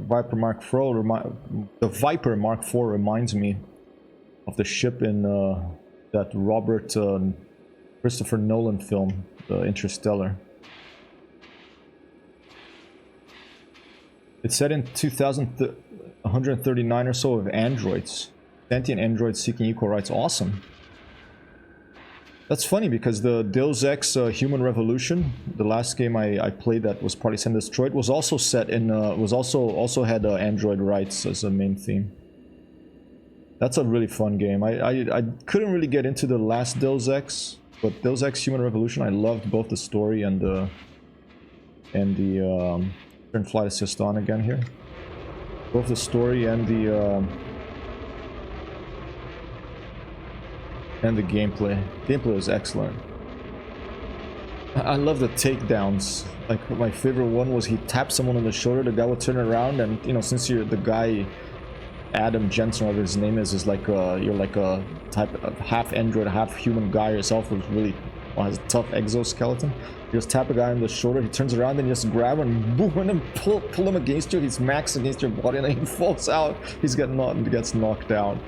Viper Mark IV, the Viper Mark IV reminds me of the ship in that Robert Christopher Nolan film, Interstellar. It's set in 139 or so of androids, sentient androids seeking equal rights. Awesome. That's funny because the Deus Ex Human Revolution, the last game I played that was partly set in Detroit, was also set in was also had android rights as a main theme. That's a really fun game. I couldn't really get into the last Deus Ex, but Deus Ex Human Revolution, I loved both the story and the turn flight assist on again here. Both the story and the gameplay. Gameplay is excellent. I love the takedowns. Like, my favorite one was he tapped someone on the shoulder, the guy would turn around, and, you know, since you're the guy, Adam Jensen, whatever his name is like you're like a type of half android, half human guy yourself, who's really has a tough exoskeleton. You just tap a guy on the shoulder, he turns around, then you just grab him and boom, and then pull him against you. He's maxed against your body, and then he falls out. He gets knocked out.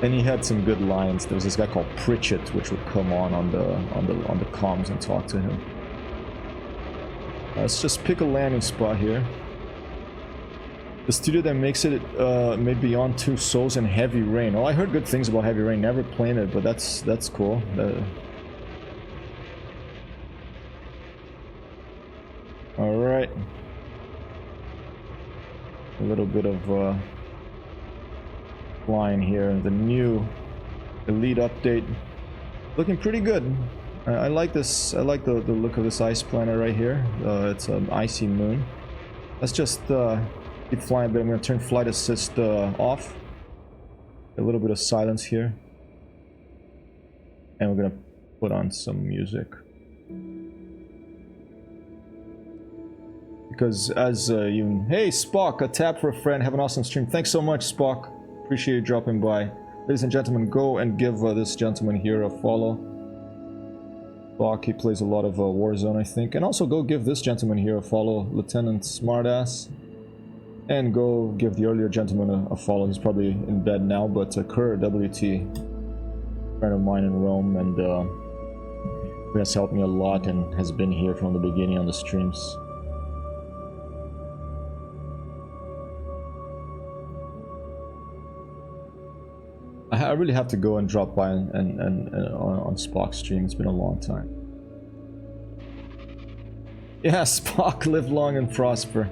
And he had some good lines. There was this guy called Pritchett, which would come on the comms and talk to him. Let's just pick a landing spot here. The studio that makes it made Beyond Two Souls and Heavy Rain. Oh, I heard good things about Heavy Rain. Never played it, but that's cool. All right. A little bit of flying here. The new Elite update, looking pretty good. I like this. I like the look of this ice planet right here. It's an icy moon. Let's just keep flying, but I'm going to turn flight assist off. A little bit of silence here. And we're going to put on some music. Because as hey Spock, a tap for a friend. Have an awesome stream. Thanks so much, Spock. Appreciate you dropping by. Ladies and gentlemen, go and give this gentleman here a follow. Spock, he plays a lot of Warzone, I think. And also go give this gentleman here a follow, Lieutenant Smartass. And go give the earlier gentleman a follow. He's probably in bed now, but Kerr WT, friend of mine in Rome, and who has helped me a lot and has been here from the beginning on the streams. I really have to go and drop by and on Spock's stream. It's been a long time. Yeah, Spock, live long and prosper.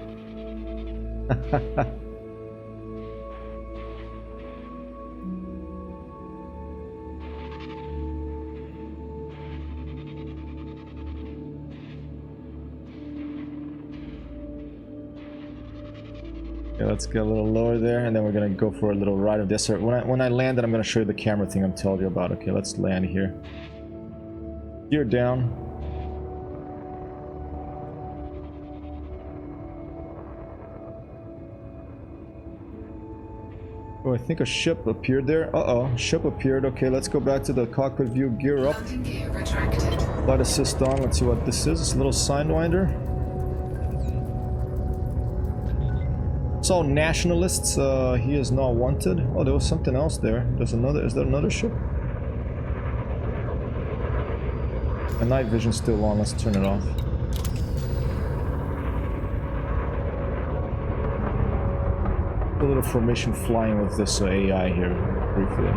Okay, let's get a little lower there, and then we're gonna go for a little ride of this. When I landed, I'm gonna show you the camera thing I'm telling you about. Okay, let's land here. Gear down. Oh, I think a ship appeared there. Uh-oh, ship appeared. Okay, let's go back to the cockpit view. Gear up. Flight assist on. Let's see what this is. It's a little Sidewinder. It's all nationalists. He is not wanted. Oh, there was something else there. There's another. Is there another ship? The night vision's still on. Let's turn it off. A little formation flying with this AI here, briefly.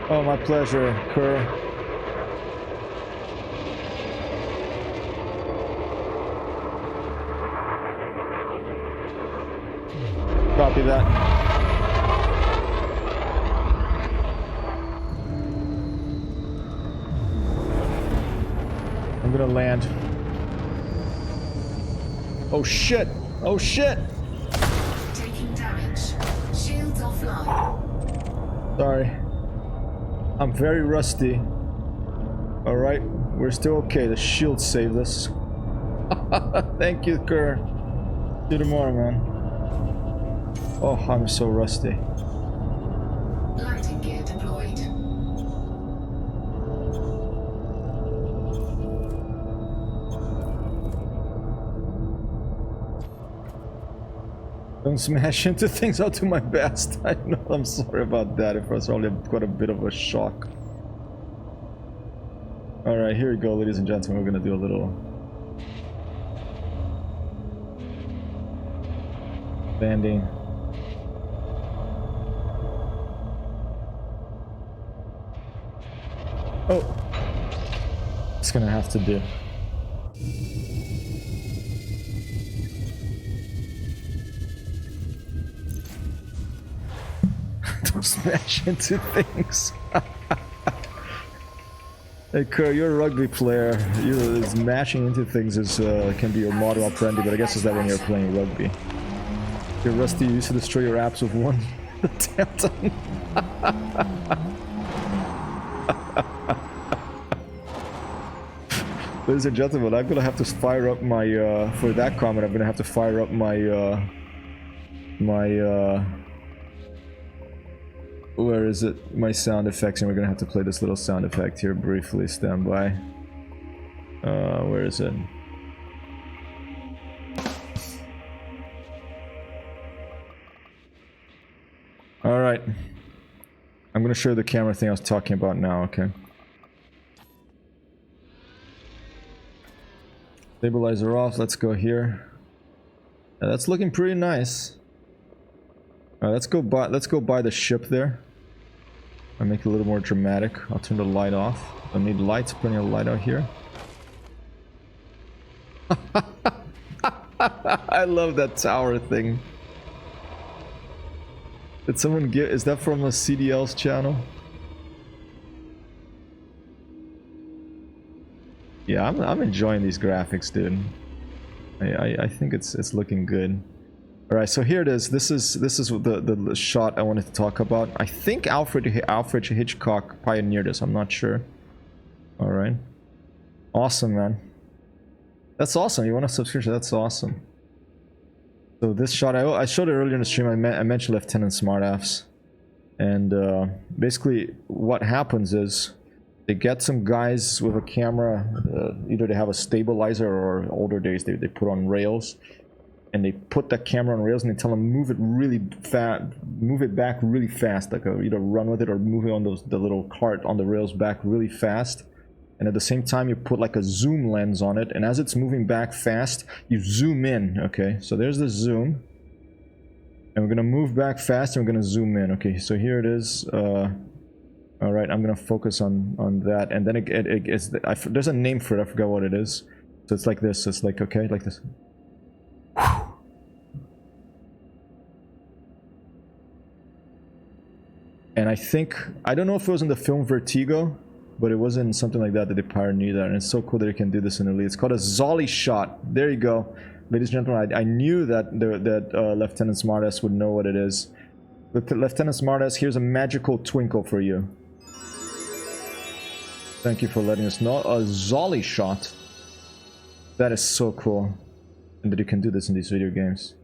Oh, my pleasure, Kerr. Copy that. I'm gonna land. Oh shit! Oh shit! Taking damage. Shields offline. Sorry. I'm very rusty. Alright, we're still okay. The shield saved us. Thank you, Kerr. See you tomorrow, man. Oh, I'm so rusty. Lighting gear deployed. Don't smash into things. I'll do my best. I know. I'm sorry about that. If I was only got a bit of a shock. Alright, here we go, ladies and gentlemen. We're gonna do a little landing. Oh, it's gonna have to do. Don't smash into things. Hey Kerr, you're a rugby player. Smashing into things is can be your model operandi, but I guess it's that when you're playing rugby. You're rusty. You used to destroy your apps with one attempt on. Ladies and gentlemen, I'm gonna have to fire up my for that comment. I'm gonna have to fire up my where is it? My sound effects, and we're gonna have to play this little sound effect here briefly. Stand by. Where is it? All right. I'm gonna show you the camera thing I was talking about now. Okay. Stabilizer off. Let's go here. That's looking pretty nice. Let's go buy the ship there. I'll make it a little more dramatic. I'll turn the light off. I need lights. Putting a light out here. I love that tower thing. Did someone get? Is that from a CDL's channel? Yeah, I'm enjoying these graphics, dude. I think it's looking good. All right, so here it is. This is the shot I wanted to talk about. I think Alfred Hitchcock pioneered this. I'm not sure. All right, awesome, man. That's awesome. You want a subscription? That's awesome. So this shot, I showed it earlier in the stream. I mentioned Lieutenant Smartass, and basically what happens is they get some guys with a camera. Either they have a stabilizer, or older days they put on rails. And they put that camera on rails and they tell them move it really fast, move it back really fast, like either run with it or move it on the little cart on the rails back really fast. And at the same time you put like a zoom lens on it, and as it's moving back fast you zoom in. Okay, so there's the zoom, and we're gonna move back fast and we're gonna zoom in. Okay, so here it is. All right, I'm gonna focus on that, and then there's a name for it. I forgot what it is. So it's like this. It's like, okay, like this. And I don't know if it was in the film Vertigo, but it was in something like that they pioneered that, and it's so cool that you can do this in Elite. It's called a Zolly shot. There you go, ladies and gentlemen. I knew that Lieutenant Smartass would know what it is. Lieutenant Smartass, here's a magical twinkle for you. Thank you for letting us know. A Zolly shot. That is so cool, and that you can do this in these video games.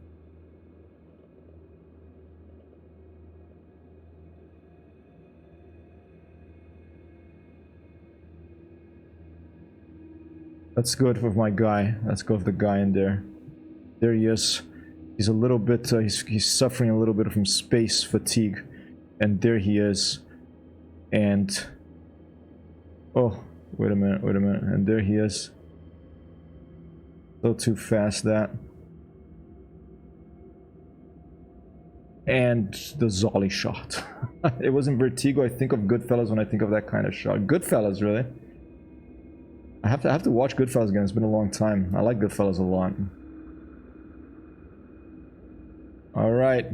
Let's go with my guy. Let's go with the guy in there. There he is. He's a little bit, he's suffering a little bit from space fatigue. And there he is. And... oh, wait a minute. And there he is. A little too fast, that. And the Zolly shot. It wasn't Vertigo. I think of Goodfellas when I think of that kind of shot. Goodfellas, really? I have to watch Goodfellas again. It's been a long time. I like Goodfellas a lot. All right.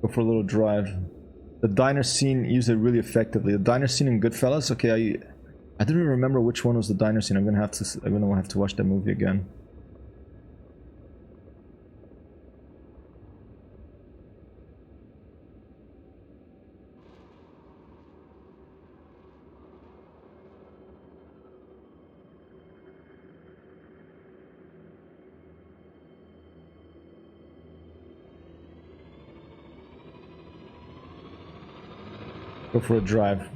Go for a little drive. The diner scene used it really effectively. The diner scene in Goodfellas. Okay, I didn't even remember which one was the diner scene. I'm gonna have to watch that movie again. Go for a drive.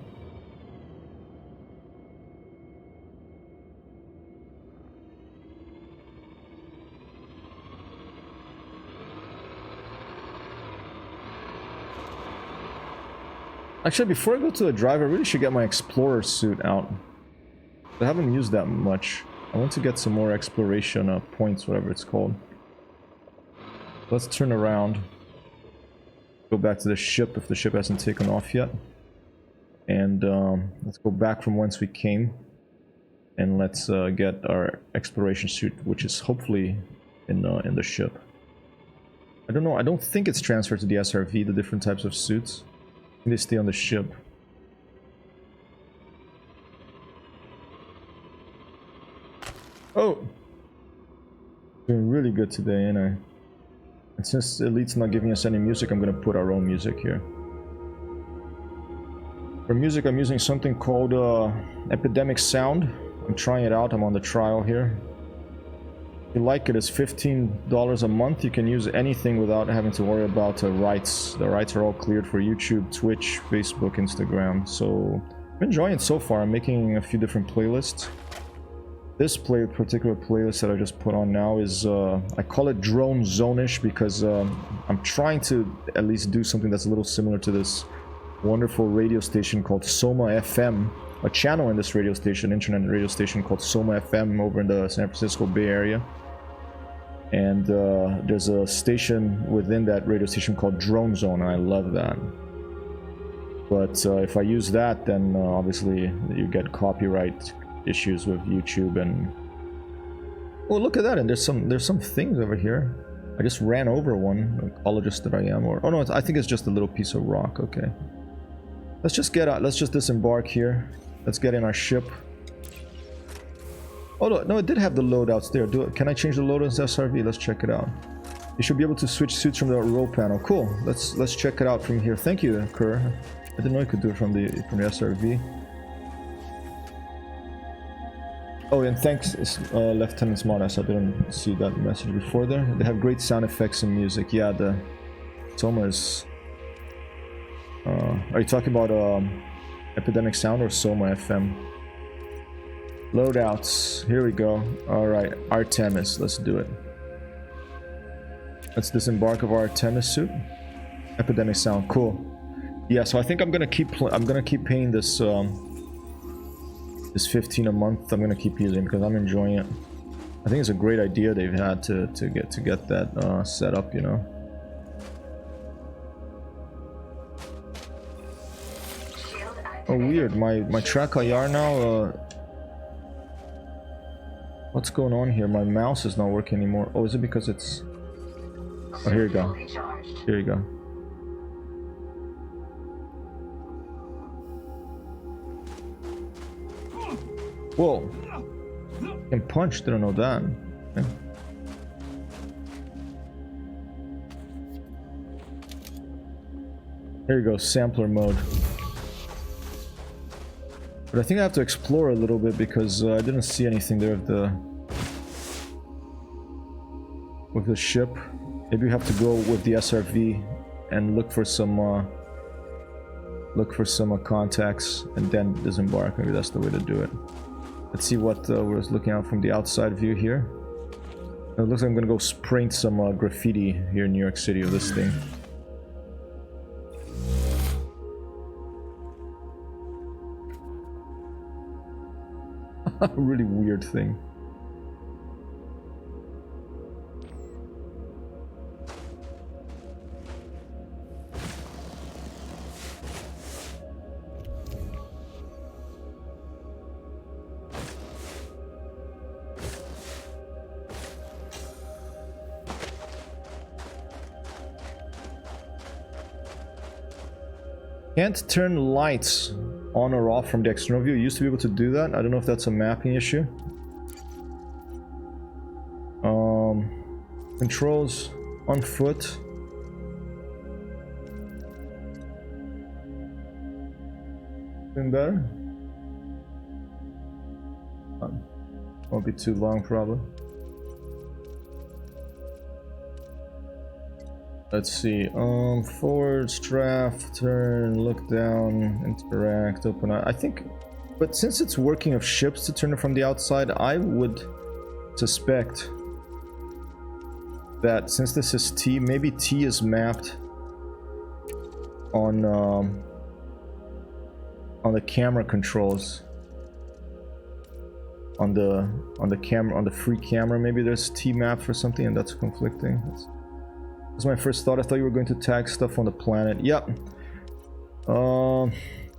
Actually, before I go to the drive, I really should get my Explorer suit out. I haven't used that much. I want to get some more exploration points, whatever it's called. Let's turn around. Go back to the ship if the ship hasn't taken off yet. And let's go back from whence we came. And let's get our exploration suit, which is hopefully in the ship. I don't know. I don't think it's transferred to the SRV, the different types of suits. I think they stay on the ship. Oh! Doing really good today, ain't I? And since Elite's not giving us any music, I'm gonna put our own music here. For music, I'm using something called Epidemic Sound. I'm trying it out. I'm on the trial here. If you like it, it's $15 a month. You can use anything without having to worry about rights. The rights are all cleared for YouTube, Twitch, Facebook, Instagram. So I'm enjoying it so far. I'm making a few different playlists. This particular playlist that I just put on now is, I call it Drone Zone-ish because I'm trying to at least do something that's a little similar to this wonderful radio station called Soma FM, a channel in this radio station, internet radio station called Soma FM over in the San Francisco Bay Area. And there's a station within that radio station called Drone Zone, and I love that. But if I use that, then obviously you get copyright issues with YouTube and... Oh, look at that, and there's some things over here. I just ran over one, ecologist that I am, or... Oh no, I think it's just a little piece of rock, okay. Let's just get out, let's just disembark here. Let's get in our ship. Oh no, it did have the loadouts there. Can I change the loadouts to SRV? Let's check it out. You should be able to switch suits from the roll panel. Cool. Let's check it out from here. Thank you, Kerr. I didn't know you could do it from the SRV. Oh, and thanks, Lieutenant Smartass. I didn't see that message before there. They have great sound effects and music. Yeah, the Soma is... are you talking about Epidemic Sound or Soma FM? Loadouts. Here we go. Alright, Artemis. Let's do it. Let's disembark of our Artemis suit. Epidemic Sound. Cool. Yeah, so I think I'm gonna keep paying this this 15 a month. I'm gonna keep using because I'm enjoying it. I think it's a great idea they've had to get that set up, you know. Oh, weird. My track IR now. What's going on here? My mouse is not working anymore. Oh, is it because it's... Oh, here you go. Here you go. Whoa. Can punch, didn't know that. Okay. Here you go, sampler mode. But I think I have to explore a little bit because I didn't see anything there with the ship. Maybe we have to go with the SRV and look for some contacts and then disembark. Maybe that's the way to do it. Let's see what we're looking at from the outside view here. It looks like I'm gonna go sprint some graffiti here in New York City of this thing. A really weird thing. Can't turn lights on or off from the external view. You used to be able to do that. I don't know if that's a mapping issue. Controls on foot. Doing better? Won't be too long, probably. Let's see. Forward, strafe, turn, look down, interact, open up. I think, but since it's working of ships to turn it from the outside, I would suspect that since this is T, maybe T is mapped on the camera controls. On the camera, on the free camera, maybe there's T map for something, and that's conflicting. That's my first thought. I thought you were going to tag stuff on the planet. Yep. Oh,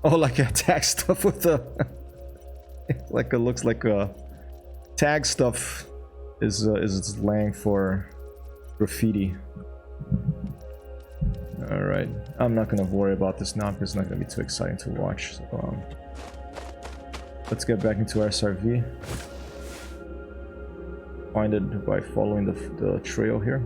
like a tag stuff with the like it looks like a tag stuff is slang for graffiti. All right, I'm not gonna worry about this now because it's not gonna be too exciting to watch. So, let's get back into our SRV. Find it by following the trail here.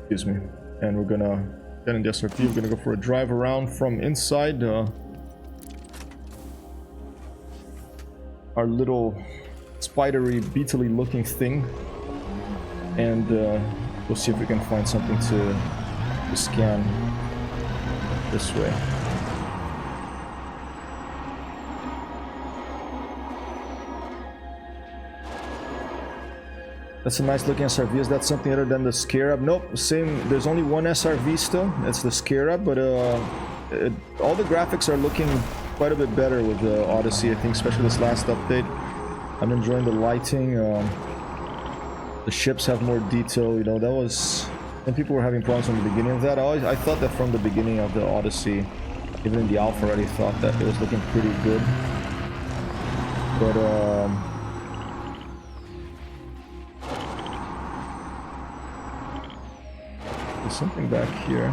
Excuse me. And we're gonna get in the SRV. We're gonna go for a drive around from inside our little spidery, beetly looking thing, and we'll see if we can find something to scan this way. That's a nice looking SRV. Is that something other than the Scarab? Nope, same. There's only one SRV still. It's the Scarab, but all the graphics are looking quite a bit better with the Odyssey, I think, especially this last update. I'm enjoying the lighting. The ships have more detail, you know. That was... And people were having problems from the beginning of that. I thought that from the beginning of the Odyssey, even in the alpha, I already thought that it was looking pretty good. But there's something back here.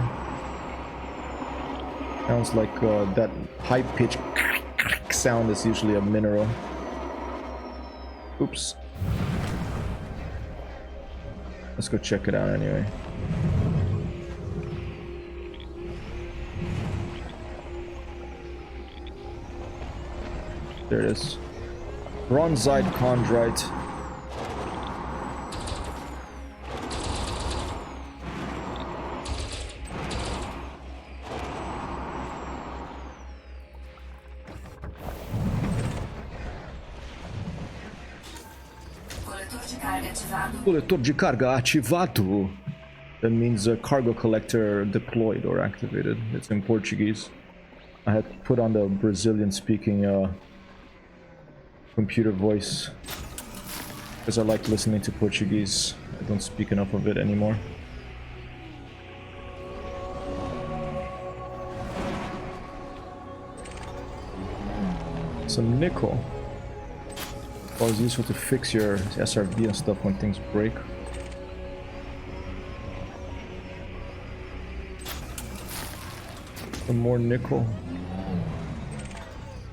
Sounds like that high-pitched sound is usually a mineral. Oops. Let's go check it out anyway. There it is. Bronzite chondrite. Coletor de carga ativado. That means a cargo collector deployed or activated. It's in Portuguese. I had put on the Brazilian speaking computer voice because I like listening to Portuguese. I don't speak enough of it anymore. Some nickel. Always useful to fix your SRV and stuff when things break. Some more nickel.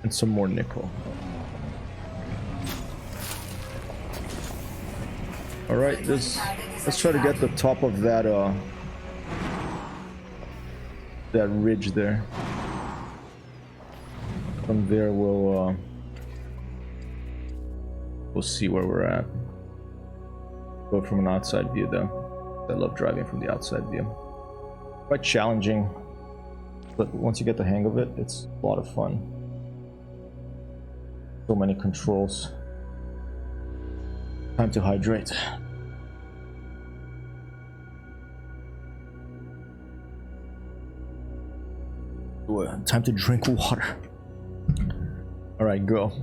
And some more nickel. Alright, let's try to get the top of that that ridge there. From there we'll see where we're at. Go from an outside view though. I love driving from the outside view. Quite challenging, but once you get the hang of it, it's a lot of fun. So many controls. Time to hydrate. Time to drink water. Alright, go.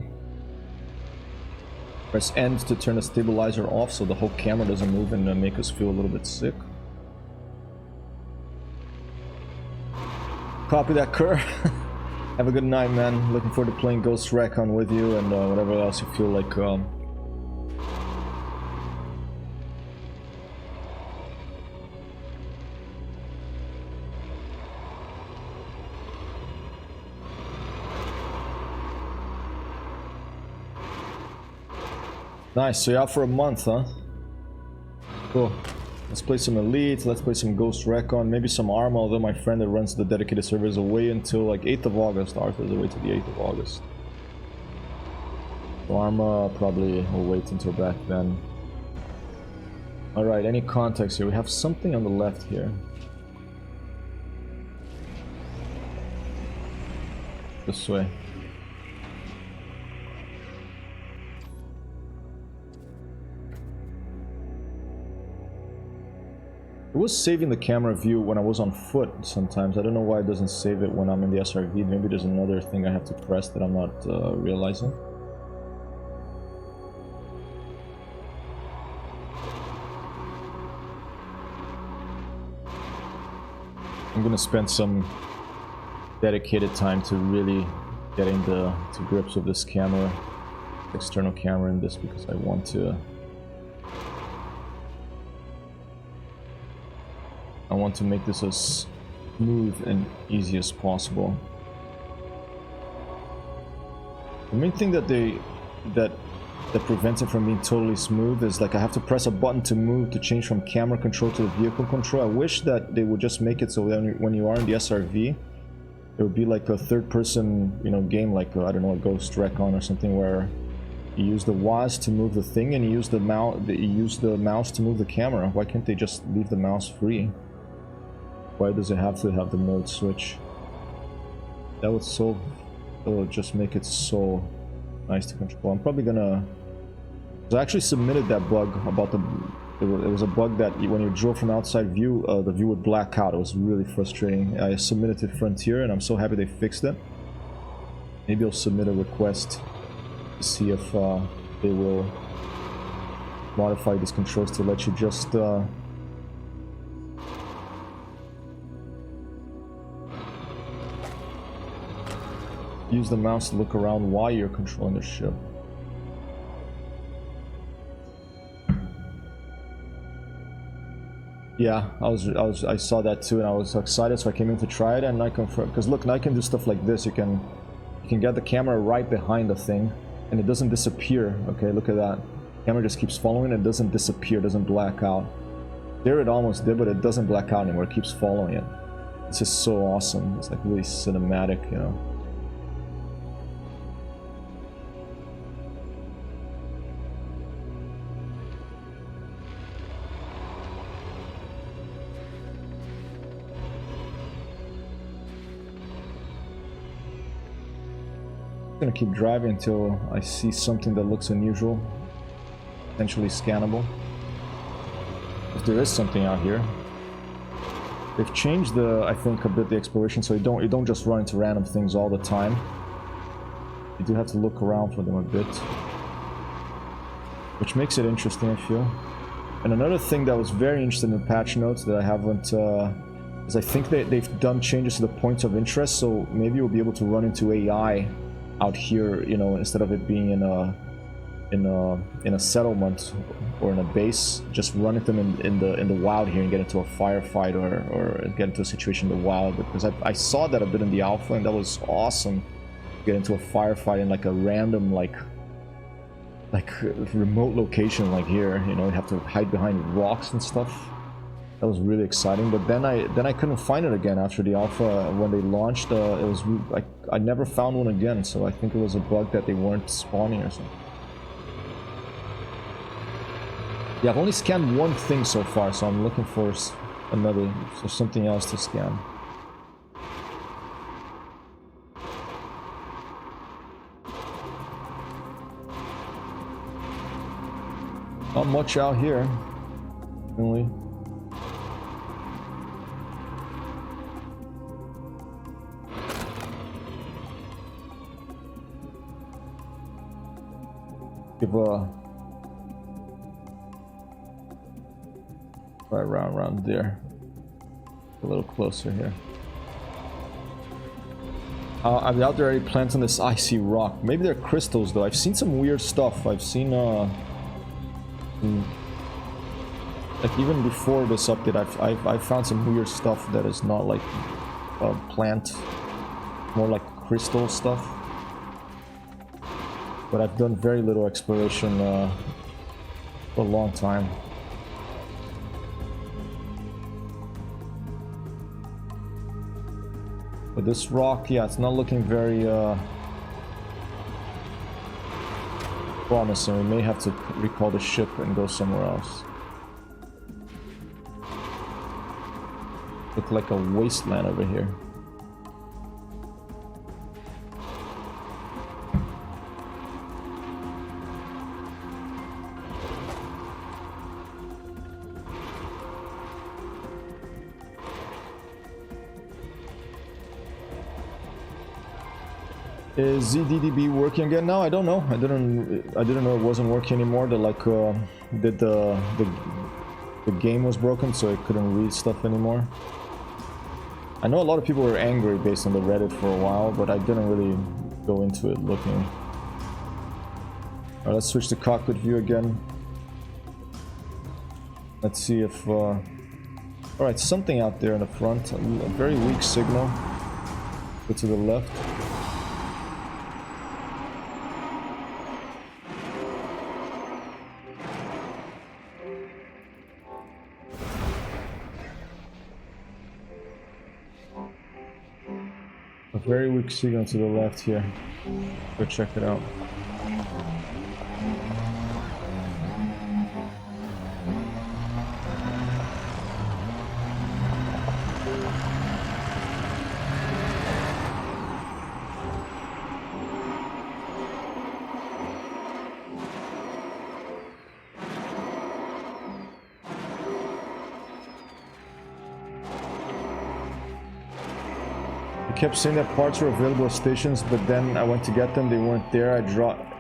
Press N to turn the stabilizer off so the whole camera doesn't move and make us feel a little bit sick. Copy that, Kerr. Have a good night, man. Looking forward to playing Ghost Recon with you and whatever else you feel like Nice, so you're out for a month, huh? Cool. Let's play some Elite, let's play some Ghost Recon, maybe some Arma, although my friend that runs the dedicated server is away until like 8th of August. Arthur's away to the 8th of August. So Arma probably will wait until back then. Alright, any context here? We have something on the left here. This way. It was saving the camera view when I was on foot sometimes. I don't know why it doesn't save it when I'm in the SRV. Maybe there's another thing I have to press that I'm not realizing. I'm gonna spend some dedicated time to really getting to grips with this camera, external camera in this, because I want to make this as smooth and easy as possible. The main thing that prevents it from being totally smooth is like I have to press a button to move, to change from camera control to the vehicle control. I wish that they would just make it so that when you are in the SRV, it would be like a third-person, you know, game, like I don't know, a Ghost Recon or something, where you use the WAS to move the thing and you use the mouse to move the camera. Why can't they just leave the mouse free? Why does it have to have the mode switch? That would just make it so nice to control. I'm probably gonna... I actually submitted that bug about it was a bug that when you drove from outside view, the view would black out. It was really frustrating. I submitted to Frontier and I'm so happy they fixed it. Maybe I'll submit a request to see if they will modify these controls to let you just use the mouse to look around while you're controlling the ship. Yeah, I saw that too, and I was excited, so I came in to try it, and I confirmed. Because look, now I can do stuff like this. You can get the camera right behind the thing, and it doesn't disappear. Okay, look at that. Camera just keeps following. It doesn't disappear. Doesn't black out. There it almost did, but it doesn't black out anymore. It keeps following it. It's just so awesome. It's like really cinematic, you know. I'm gonna keep driving until I see something that looks unusual, potentially scannable. If there is something out here. They've changed I think a bit the exploration, so you don't just run into random things all the time. You do have to look around for them a bit, which makes it interesting, I feel. And another thing that was very interesting in the patch notes that I haven't, is I think they've done changes to the points of interest, so maybe you'll be able to run into AI out here, you know, instead of it being in a settlement or in a base, just run into them in the wild here and get into a firefight or get into a situation in the wild, because I saw that a bit in the alpha, and that was awesome. Get into a firefight in like a random like remote location like here, you know, you have to hide behind rocks and stuff. That was really exciting, but then I couldn't find it again after the alpha. When they launched, it was like I never found one again, so I think it was a bug that they weren't spawning or something. Yeah, I've only scanned one thing so far, so I'm looking for something else to scan. Not much out here, really. Give right around there, a little closer here. I'm out there already planting this icy rock. Maybe they're crystals though. I've seen some weird stuff. I've seen like even before this update, I've found some weird stuff that is not like plant, more like crystal stuff. But I've done very little exploration for a long time. But this rock, yeah, it's not looking very promising. We may have to recall the ship and go somewhere else. Look like a wasteland over here. Is ZDDB working again now? I don't know. I didn't know it wasn't working anymore. That like that the game was broken, so it couldn't read stuff anymore. I know a lot of people were angry based on the Reddit for a while, but I didn't really go into it looking. Alright, let's switch to cockpit view again. Let's see if alright, something out there in the front. A very weak signal. Go to the left. Very weak signal to the left here. Go check it out. Kept saying that parts were available at stations, but then I went to get them, they weren't there.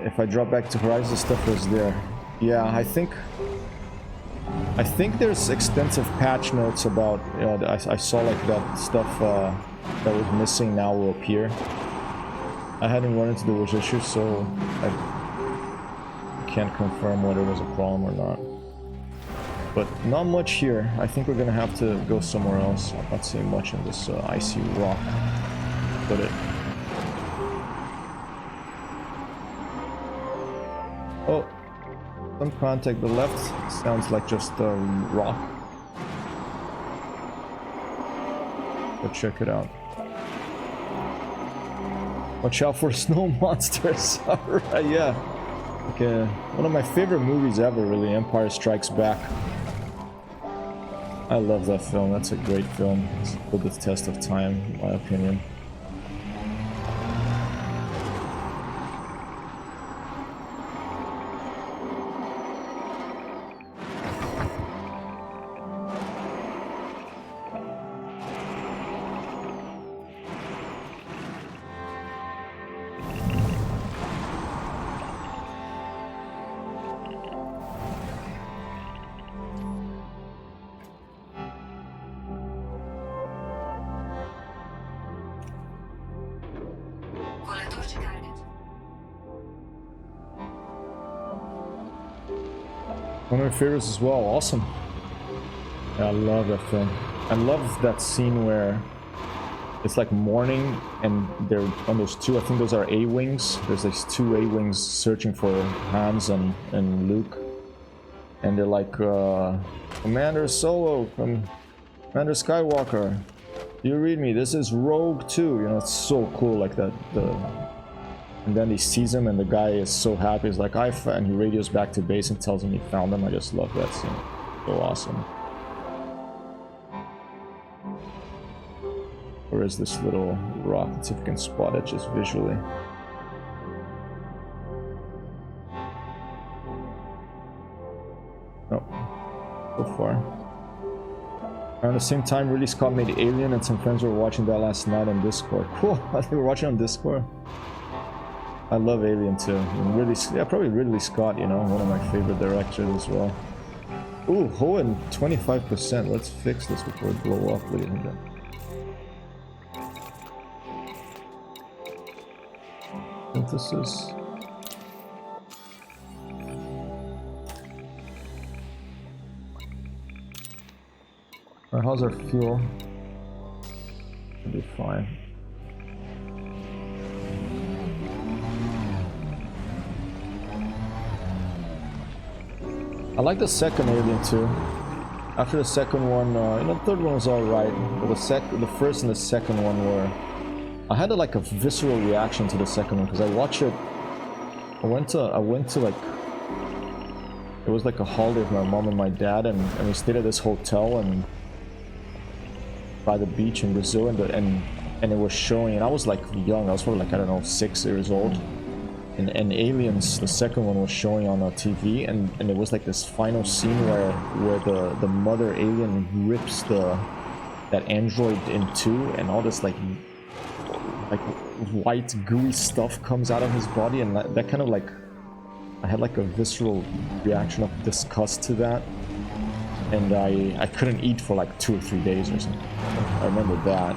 If I dropped back to Horizon, the stuff was there. Yeah, I think there's extensive patch notes about, I saw like that stuff that was missing now will appear. I hadn't run into those issues, so I can't confirm whether it was a problem or not. But not much here. I think we're gonna have to go somewhere else. I'm not seeing much in this icy rock. Put it. Oh, some contact. The left sounds like just a rock. Go check it out. Watch out for snow monsters. Alright, yeah. Okay, one of my favorite movies ever, really. Empire Strikes Back. I love that film. That's a great film. It's stood the test of time, in my opinion. One of my favorites as well. Awesome. Yeah, I love that film. I love that scene where it's like morning and they're on those two, I think those are A-Wings. There's these two A-Wings searching for Hans and Luke. And they're like, Commander Solo, Commander Skywalker, do you read me? This is Rogue 2. You know, it's so cool like that. And then he sees him and the guy is so happy. He's like, and he radios back to base and tells him he found him. I just love that scene. So awesome. Where is this little rock? Let's see if we can spot it just visually. No. So far. Around the same time, Ridley Scott made Alien and some friends were watching that last night on Discord. Cool. They were watching on Discord. I love Alien too. And probably Ridley Scott, you know, one of my favorite directors as well. Ooh, Hoenn 25%. Let's fix this before it blow up, ladies and gentlemen. Synthesis. Alright, how's our fuel? Should be fine. I like the second Alien too. After the second one, the third one was alright, but the first and the second one were... I had like a visceral reaction to the second one because I watched it. I went to like... It was like a holiday with my mom and my dad, and we stayed at this hotel and by the beach in Brazil, and it was showing, and I was like young. I was probably like, I don't know, 6 years old. And Aliens, the second one, was showing on TV, and it was like this final scene where the mother alien rips that android in two, and all this like white gooey stuff comes out of his body, and that kind of like, I had like a visceral reaction of disgust to that, and I couldn't eat for like 2 or 3 days or something. I remember that.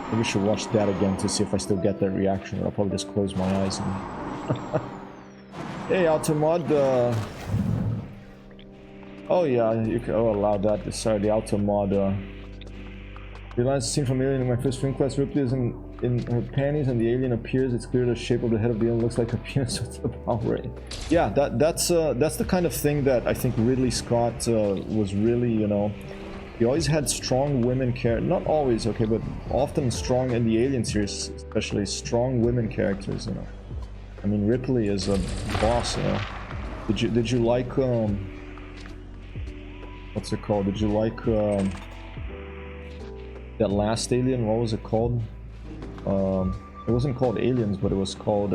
Maybe we should watch that again to see if I still get that reaction, or I'll probably just close my eyes and... Hey, Automod, oh yeah, you can allow that. Sorry, the Automod, realized the scene from Alien in my first film class. Ripley is in her panties and the alien appears. It's clear the shape of the head of the alien looks like a penis with a power ray. Yeah, that's the kind of thing that I think Ridley Scott was really, you know... He always had strong women characters, not always, okay, but often strong in the Alien series, especially strong women characters, you know. I mean, Ripley is a boss, you know. Did you like, what's it called? Did you like, that last Alien? What was it called? It wasn't called Aliens, but it was called,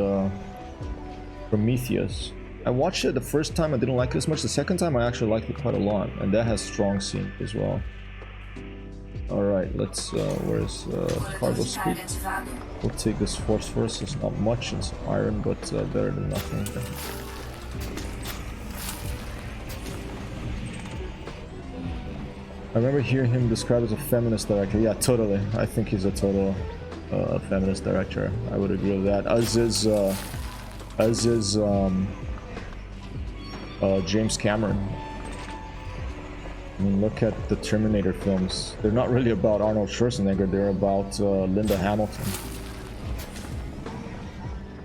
Prometheus. I watched it the first time, I didn't like it as much. The second time, I actually liked it quite a lot, and that has strong scenes as well. Alright, let's, where's cargo speed? We'll take this force first. It's not much, it's iron, but better than nothing. I remember hearing him described as a feminist director. Yeah, totally. I think he's a total feminist director. I would agree with that. As is James Cameron. I mean, look at the Terminator films. They're not really about Arnold Schwarzenegger, they're about Linda Hamilton.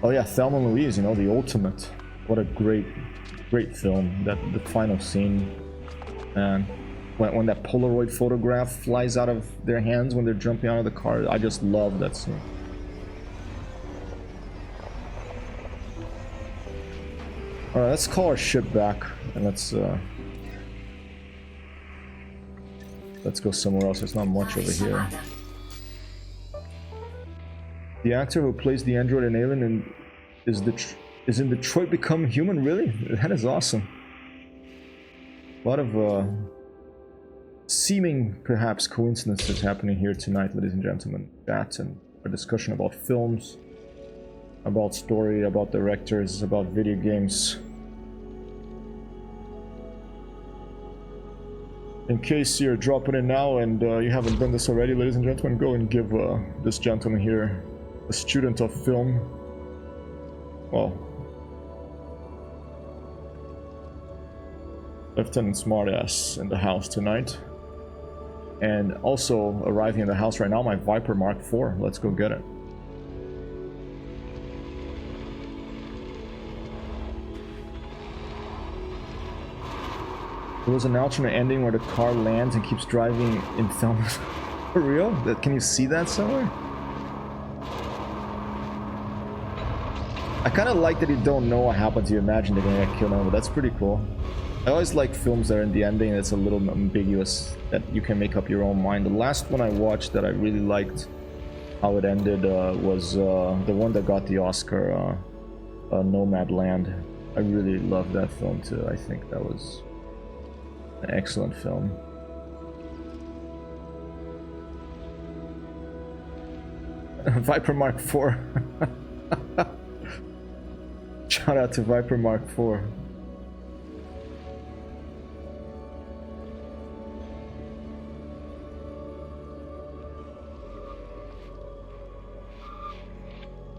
Oh yeah, Thelma and Louise, you know, the ultimate. What a great film. The final scene. And when that Polaroid photograph flies out of their hands when they're jumping out of the car, I just love that scene. Alright, let's call our ship back and let's go somewhere else. There's not much over here. The actor who plays the android in Alien is in Detroit Become Human. Really? That is awesome. A lot of seeming perhaps coincidences happening here tonight, ladies and gentlemen. That and a discussion about films, about story, about directors, about video games. In case you're dropping in now and you haven't done this already, ladies and gentlemen, go and give this gentleman here, a student of film, well, Lieutenant Smartass in the house tonight. And also arriving in the house right now, my Viper Mark IV. Let's go get it. There was an alternate ending where the car lands and keeps driving in Thelma. For real? Can you see that somewhere? I kind of like that you don't know what happens. You imagine they're gonna get killed over. That's pretty cool. I always like films that are in the ending that's a little ambiguous, that you can make up your own mind. The last one I watched that I really liked how it ended was the one that got the Oscar, Nomadland. I really loved that film too. I think that was an excellent film. Viper Mark IV. Shout out to Viper Mark IV.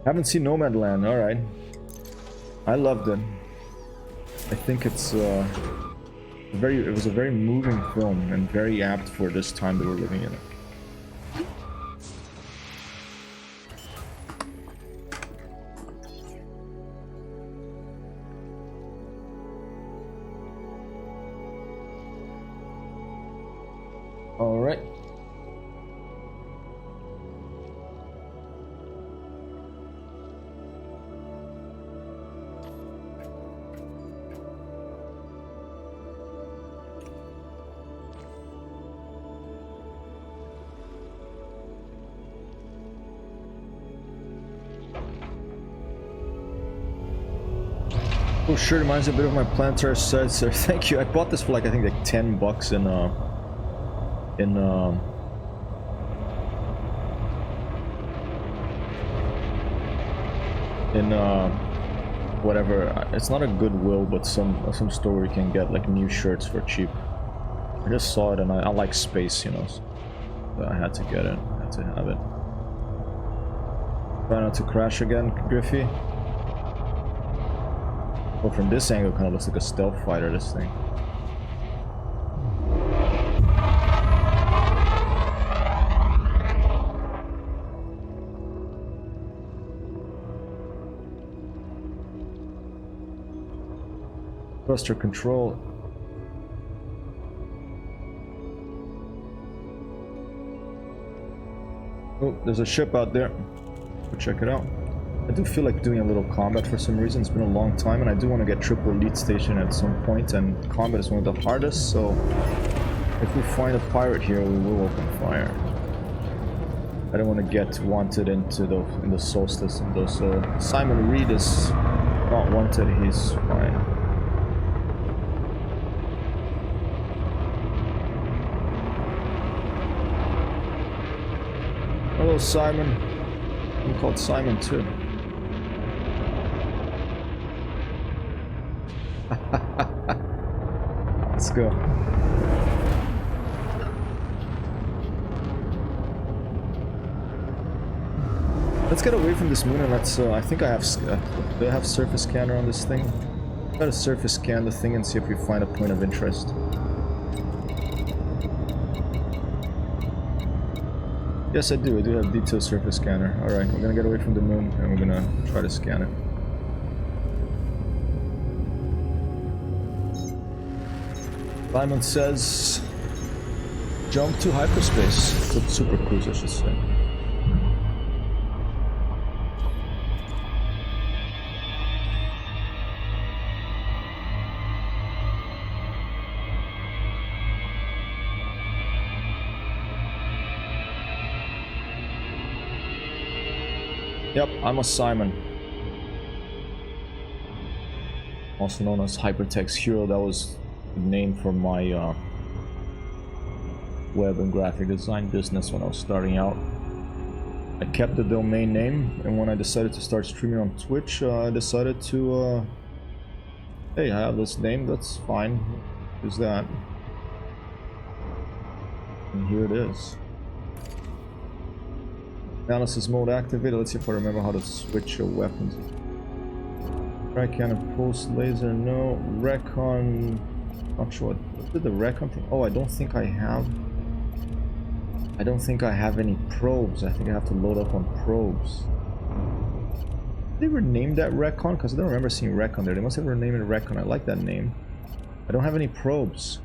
Haven't seen Nomadland. All right, I loved it. I think it's it was a very moving film and very apt for this time that we're living in. All right. Oh, sure reminds me a bit of my planetary set, sir. Thank you. I bought this for like I think like $10 in whatever. It's not a Goodwill, but some store where you can get like new shirts for cheap. I just saw it and I like space, you know. So I had to get it. I had to have it. Try not to crash again, Griffey. Well, from this angle, it kind of looks like a stealth fighter, this thing. Thruster control. Oh, there's a ship out there. Go check it out. I do feel like doing a little combat for some reason. It's been a long time and I do want to get triple elite station at some point, and combat is one of the hardest, so if we find a pirate here we will open fire. I don't want to get wanted into the solstice and those, so Simon Reed is not wanted, he's fine. Hello Simon. I'm called Simon too. Let's go. Let's get away from this moon and let's, I think I have, do I have surface scanner on this thing? Try to surface scan the thing and see if we find a point of interest. Yes, I do have detailed surface scanner. Alright, we're gonna get away from the moon and we're gonna try to scan it. Simon says, jump to hyperspace. To super cruise, I should say. Yep, I'm a Simon. Also known as Hypertext Hero. That was the name for my web and graphic design business when I was starting out. I kept the domain name, and when I decided to start streaming on Twitch, I decided to, hey, I have this name, that's fine. Use that. And here it is. Analysis mode activated. Let's see if I remember how to switch your weapons. Right cannon, pulse laser, no. Recon. Not sure what did the recon thing. Oh, I don't think I have any probes. I think I have to load up on probes. Did they rename that recon? Because I don't remember seeing recon there. They must have renamed it recon. I like that name. I don't have any probes.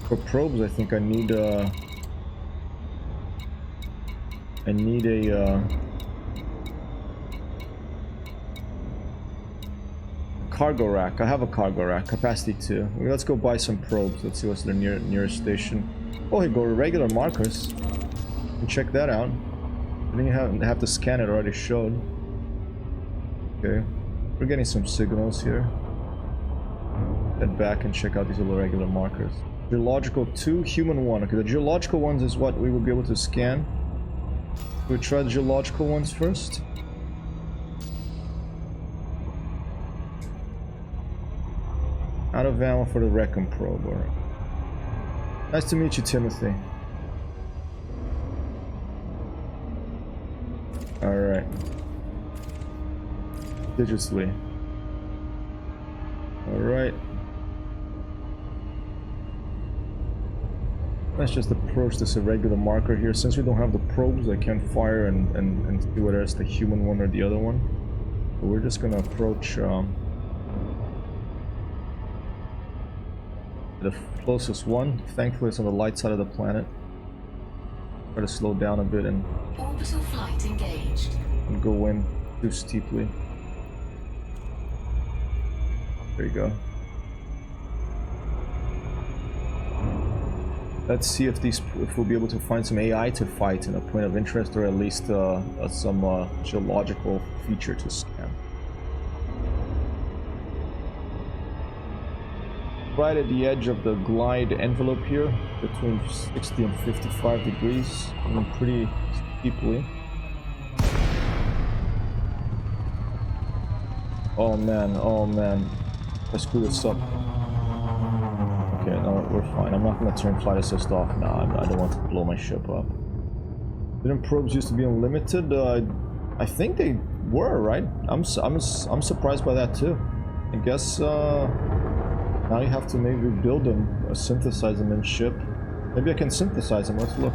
For probes, I think I need a cargo rack. I have a cargo rack, capacity 2. Let's go buy some probes. Let's see what's the nearest station. Oh, here go regular markers. And check that out. I think you have to scan it, already showed. Okay, we're getting some signals here. Head back and check out these little regular markers. Geological 2, human 1. Okay, the geological ones is what we will be able to scan. We'll try the geological ones first. Out of ammo for the Recon probe. Alright. Nice to meet you, Timothy. Alright. Digitally. Alright. Let's just approach this irregular marker here. Since we don't have the probes, I can't fire and see whether it's the human one or the other one. So we're just gonna approach it the closest one. Thankfully, it's on the light side of the planet. Try to slow down a bit and Orbital flight engaged. go in too steeply. There you go. Let's see if we'll be able to find some AI to fight in a point of interest, or at least some geological feature to scan. Right at the edge of the glide envelope here, between 60 and 55 degrees, coming pretty steeply. Oh man, I screwed this up. Okay, no, we're fine. I'm not gonna turn flight assist off now. I don't want to blow my ship up. Didn't probes used to be unlimited? I think they were, right? I'm surprised by that too. I guess now you have to maybe build them, synthesize them in ship. Maybe I can synthesize them. Let's look.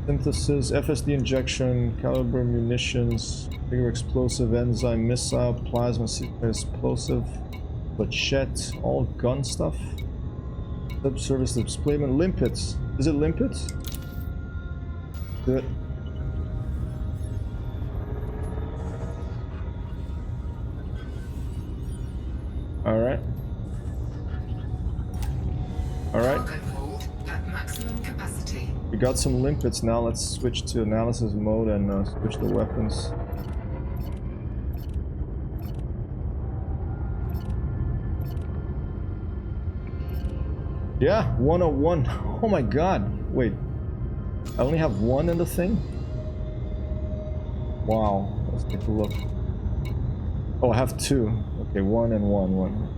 Synthesis, FSD injection, caliber munitions, bigger explosive, enzyme, missile, plasma, explosive, machete, all gun stuff. Subservice displacement, limpets. Is it limpets? Good. Alright. Alright. At maximum capacity. We got some limpets now. Let's switch to analysis mode and switch the weapons. Yeah, 101. Oh my god. Wait. I only have one in the thing? Wow. Let's take a look. Oh, I have two. Okay, one and one.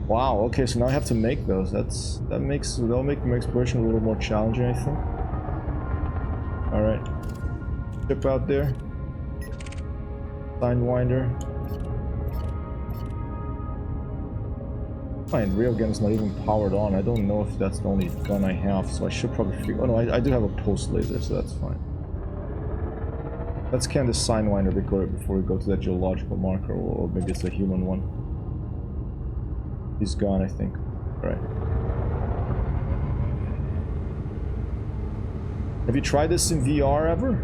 Wow, okay, so now I have to make those. That'll make my exploration a little more challenging, I think. Alright. Ship out there. Sidewinder. My railgun is not even powered on. I don't know if that's the only gun I have, so I should probably figure... Oh no, I do have a pulse laser, so that's fine. Let's scan this Sidewinder before we go to that geological marker, or maybe it's a human one. He's gone, I think. Alright. Have you tried this in VR ever?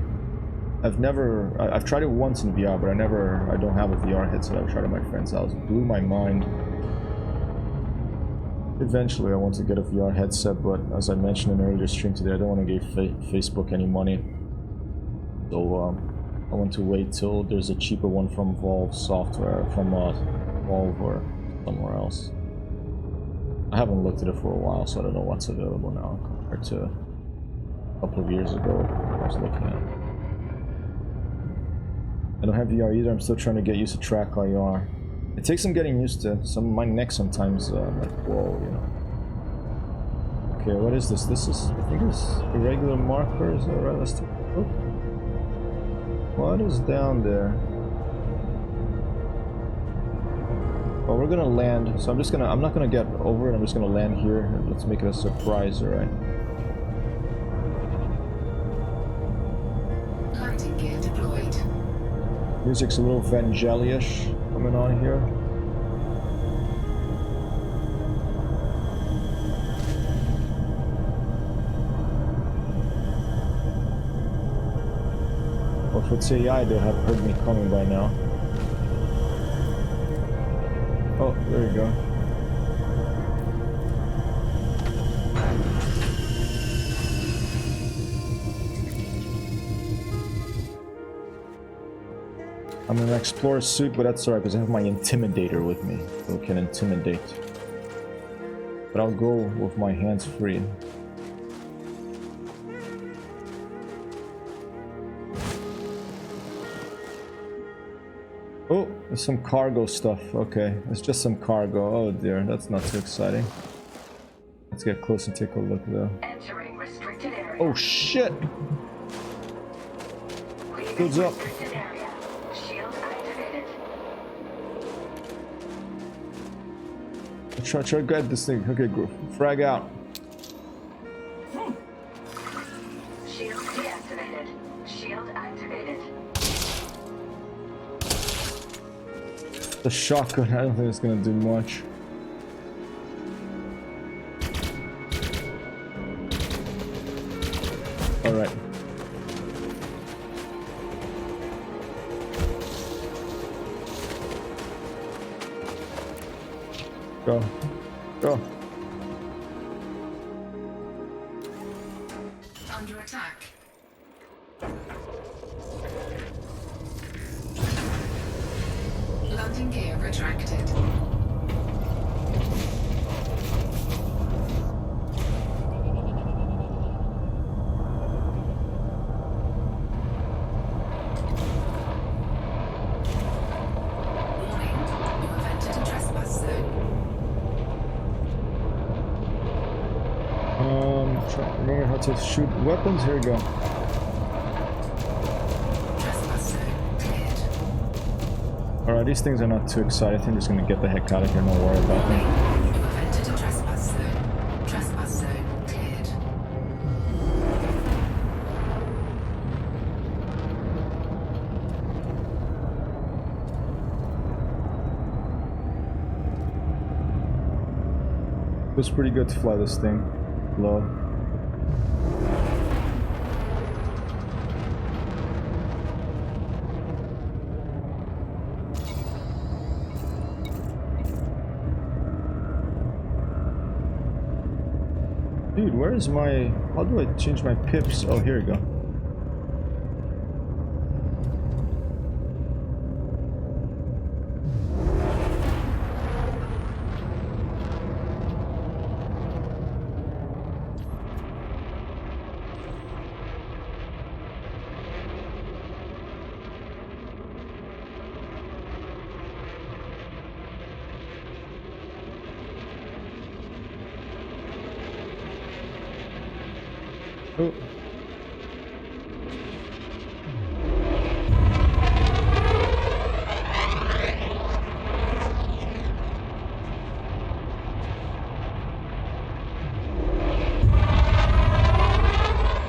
I've tried it once in VR, but I don't have a VR headset. I've tried it at my friend's house. It blew my mind. Eventually I want to get a VR headset, but as I mentioned in an earlier stream today, I don't want to give Facebook any money. So I want to wait till there's a cheaper one from Valve Software, from Valve or somewhere else. I haven't looked at it for a while, so I don't know what's available now compared to a couple of years ago I was looking at it. I don't have VR either. I'm still trying to get used to track IR. It takes some getting used to. My neck sometimes like, whoa, you know. Okay, what is this? This is, I think it's irregular markers. Alright, let's take a look. What is down there? Well, we're gonna land, so I'm not gonna get over it, I'm just gonna land here. Let's make it a surprise, alright? Landing gear deployed. Music's a little Vangelia-ish coming on here. Well, if it's AI, they'll have heard me coming by now. Oh, there you go. I'm in an explorer suit, but that's alright because I have my intimidator with me, so it can intimidate. But I'll go with my hands free. Oh, there's some cargo stuff. Okay, it's just some cargo. Oh dear, that's not too exciting. Let's get close and take a look though. Entering restricted area. Oh shit! Shields up. Restricted area. Shield activated. Try to get this thing. Okay, frag out. Shield deactivated. Shield activated. The shotgun, I don't think it's gonna do much. Alright. Go. Go. Under attack. Landing gear retracted. Warning, you have entered a trespass zone. Remember how to shoot weapons? Here we go. Trespass zone cleared. Alright, these things are not too exciting. I'm just gonna get the heck out of here, don't worry about Warning, them. you have entered a trespass zone. Trespass zone cleared. Feels pretty good to fly this thing low. Dude, where is my... How do I change my pips? Oh, here we go. Oh.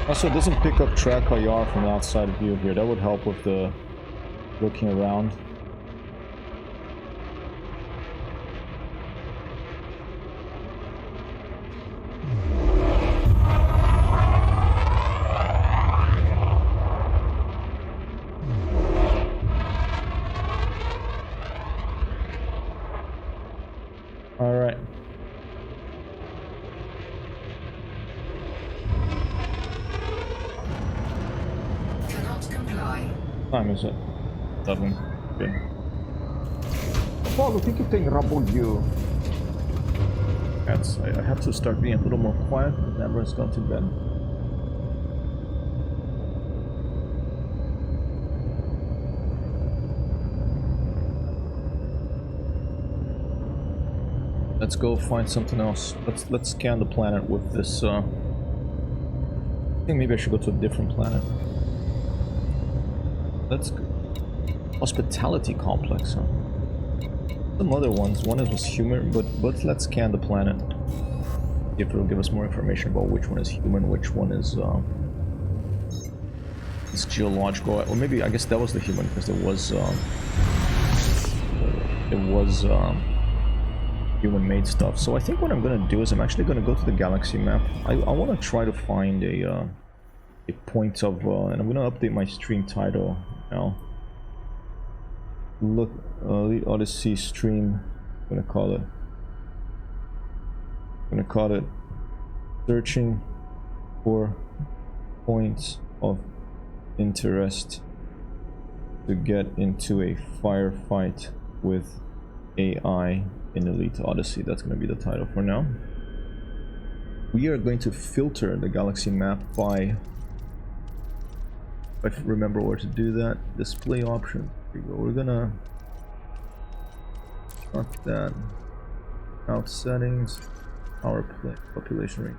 Also, it doesn't pick up track how you are from the outside view here. That would help with the looking around. All right. Cannot comply. Time is it? 7. Okay. Paulo, o que que tem rabulho? That's, I have to start being a little more quiet. Everyone's gone to bed. Let's go find something else. Let's scan the planet with this. I think maybe I should go to a different planet. Let's go. Hospitality complex. Huh? Some other ones. One was human, but let's scan the planet. See if it'll give us more information about which one is human, which one is geological. Or maybe I guess that was the human because there was human-made stuff. So I think what I'm gonna do is I'm actually gonna go to the galaxy map. I want to try to find a point of and I'm gonna update my stream title now. Look, the Odyssey stream. I'm gonna call it searching for points of interest to get into a firefight with AI in Elite Odyssey. That's going to be the title for now. We are going to filter the galaxy map by, if I remember where to do that, display options. Here we go. We're gonna not that out settings, power play, population rate,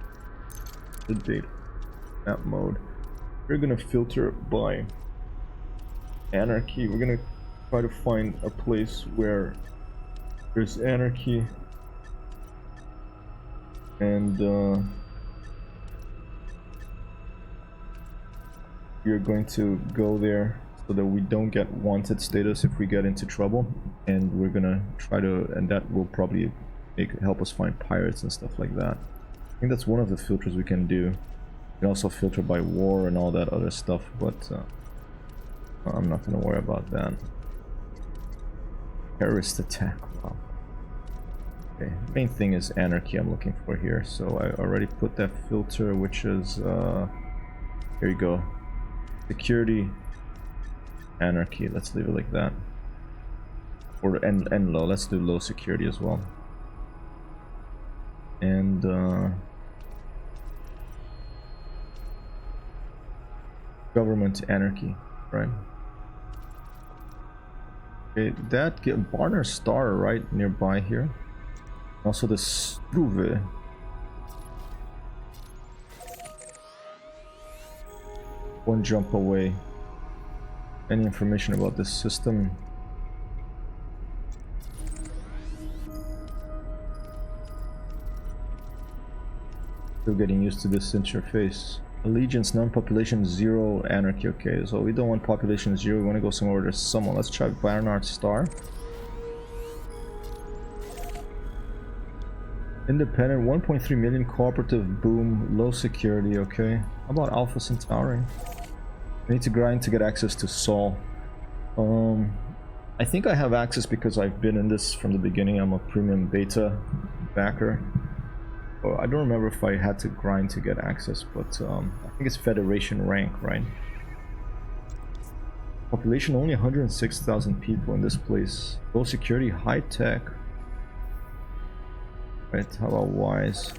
the date, map mode. We're gonna filter by anarchy. We're gonna try to find a place where there's anarchy, and you're going to go there, so that we don't get wanted status if we get into trouble, and we're gonna try to, and that will probably help us find pirates and stuff like that. I think that's one of the filters we can do. We can also filter by war and all that other stuff, but I'm not gonna worry about that. Terrorist attack, wow. Okay, main thing is anarchy I'm looking for here, so I already put that filter, which is, here you go. Security, anarchy, let's leave it like that. Or, and low, let's do low security as well. And, government anarchy, right? Okay, that Barner Star right nearby here. Also the Struve. One jump away. Any information about this system? Still getting used to this interface. Allegiance, non-population, 0, anarchy. Okay, so we don't want population 0, we want to go somewhere where there's someone. Let's try Barnard Star. Independent, 1.3 million, cooperative, boom, low security, okay. How about Alpha Centauri? I need to grind to get access to Sol. I think I have access because I've been in this from the beginning. I'm a premium beta backer. Oh, I don't remember if I had to grind to get access, but I think it's Federation rank, right? Population only 106,000 people in this place. Low security, high tech. Right, how about Wise?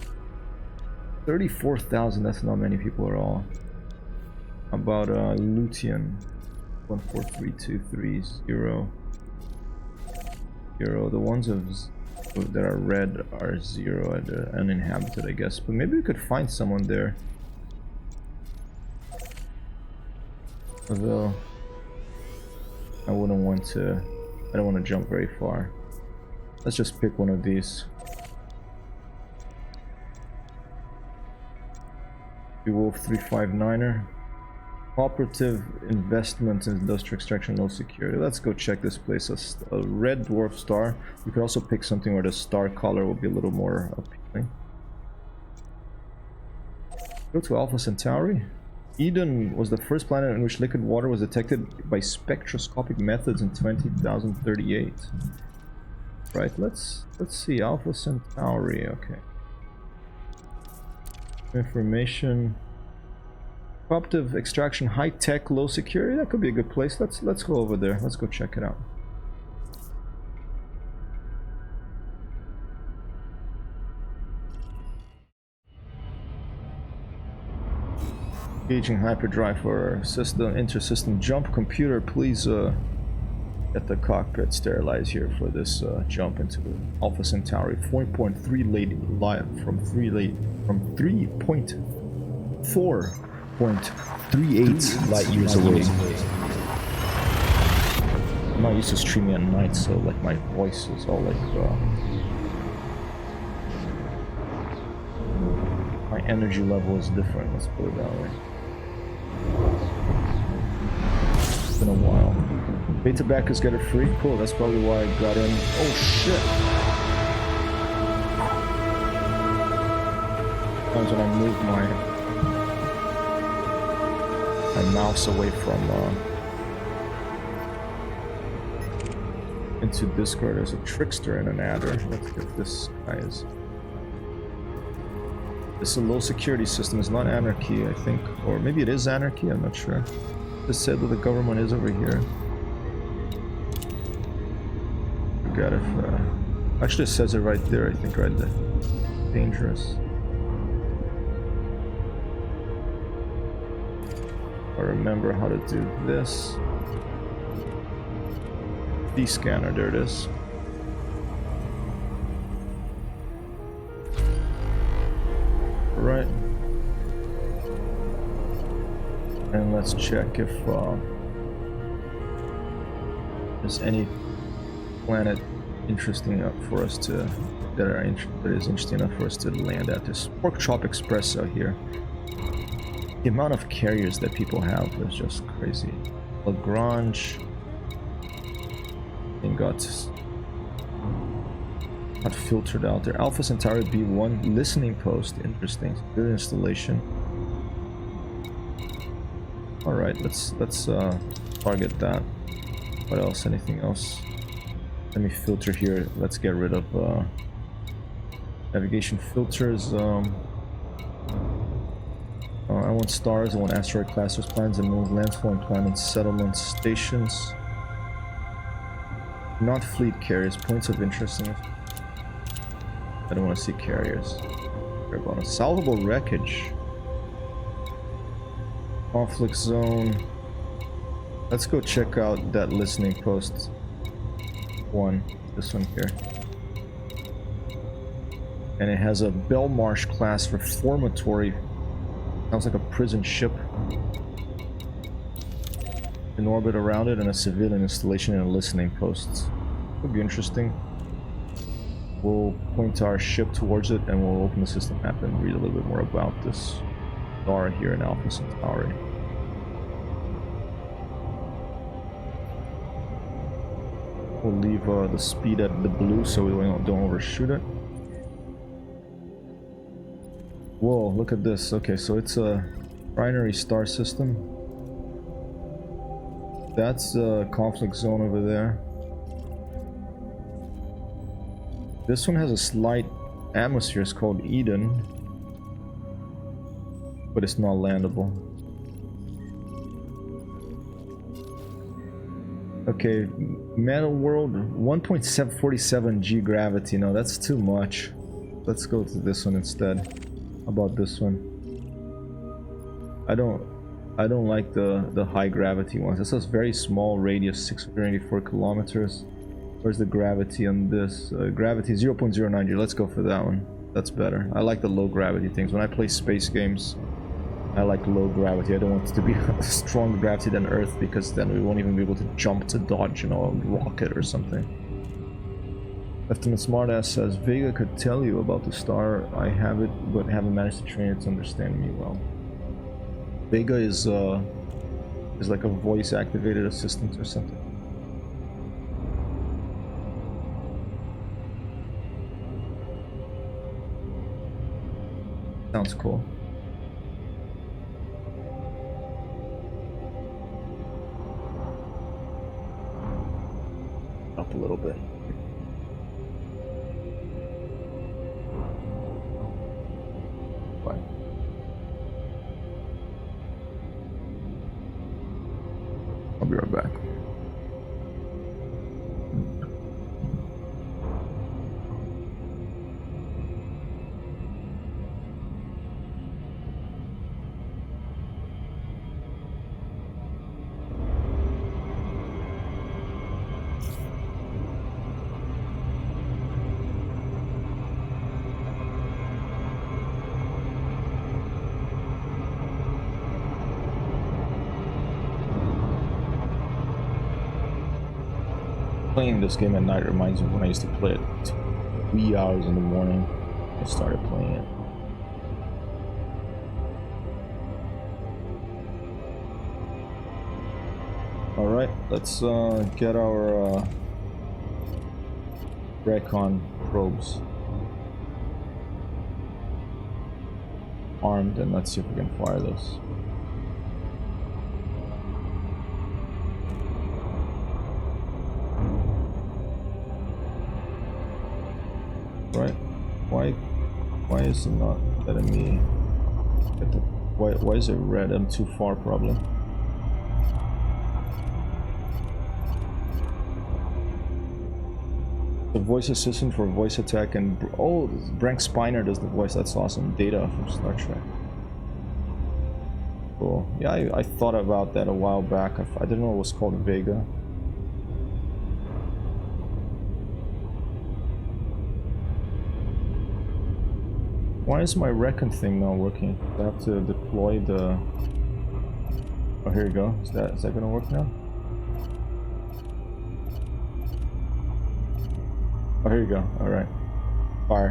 34,000, that's not many people at all. How about Lutean? 143230. 0. The ones that are red are 0 and uninhabited, I guess. But maybe we could find someone there. Although I wouldn't want to. I don't want to jump very far. Let's just pick one of these. Wolf 359er. Cooperative investment in industrial extraction, low security. Let's go check this place. A red dwarf star. You could also pick something where the star color will be a little more appealing. Go to Alpha Centauri. Eden was the first planet in which liquid water was detected by spectroscopic methods in 2038. Right, let's see. Alpha Centauri, okay. Information. Cooperative extraction, high tech, low security. That could be a good place. Let's go over there. Let's go check it out. Engaging hyperdrive for system inter-system jump. Computer, please get the cockpit sterilized here for this jump into Alpha Centauri. 4.3 late live from 3.4.38 light years away. I'm not used to streaming at night, so like my voice is all like my energy level is different, let's put it that way. It's been a while. Beta backers get it free? Cool, that's probably why I got in. Oh shit! Sometimes when I move my mouse away from into Discord, there's a trickster and an adder. Let's see if this guy is. This is a low security system. It's not anarchy, I think, or maybe it is anarchy. I'm not sure. It said that the government is over here. Forgot if actually it says it right there. I think right there. Dangerous. I remember how to do this. D-scanner, there it is. Right. And let's check if there's any planet interesting enough for us to that is interesting enough for us to land at. This Pork Chop Express out here. The amount of carriers that people have is just crazy. Lagrange. And got filtered out there. Alpha Centauri B1 listening post. Interesting. Good installation. All right, let's target that. What else? Anything else? Let me filter here. Let's get rid of navigation filters. I want stars. I want asteroid clusters, planets and moons, landfall and planet settlements, stations. Not fleet carriers. Points of interest. I don't want to see carriers. Salvable wreckage. Conflict zone. Let's go check out that listening post. This one here. And it has a Belmarsh class reformatory. Sounds like a prison ship. In orbit around it, and a civilian installation and a listening post. Could be interesting. We'll point our ship towards it and we'll open the system map and read a little bit more about this star here in Alpha Centauri. We'll leave the speed at the blue so we don't overshoot it. Whoa, look at this. Okay, so it's a binary star system. That's a conflict zone over there. This one has a slight atmosphere. It's called Eden. But it's not landable. Okay, Metal World, 1.747 G gravity. No, that's too much. Let's go to this one instead. How about this one? I don't like the high gravity ones. This has very small radius, 684 kilometers. Where's the gravity on this? Gravity 0.09 G. Let's go for that one. That's better. I like the low gravity things. When I play space games, I like low gravity. I don't want it to be a stronger gravity than Earth, because then we won't even be able to jump to dodge, you know, a rocket or something. Lieutenant Smartass says, Vega could tell you about the star. I have it, but haven't managed to train it to understand me well. Vega is like a voice-activated assistant or something. Sounds cool. Up a little bit. Fine. I'll be right back. Playing this game at night reminds me of when I used to play it wee hours in the morning. I started playing it. Alright, let's get our recon probes armed, and let's see if we can fire this. Right? Why is it not letting me get the... Why is it red? I'm too far, probably. The voice assistant for voice attack and... Oh, Brank Spiner does the voice. That's awesome. Data from Star Trek. Cool. Yeah, I thought about that a while back. I didn't know it was called Vega. Why is my Recon thing not working? I have to deploy the... Oh, here you go. Is that gonna work now? Oh, here you go. Alright. Fire.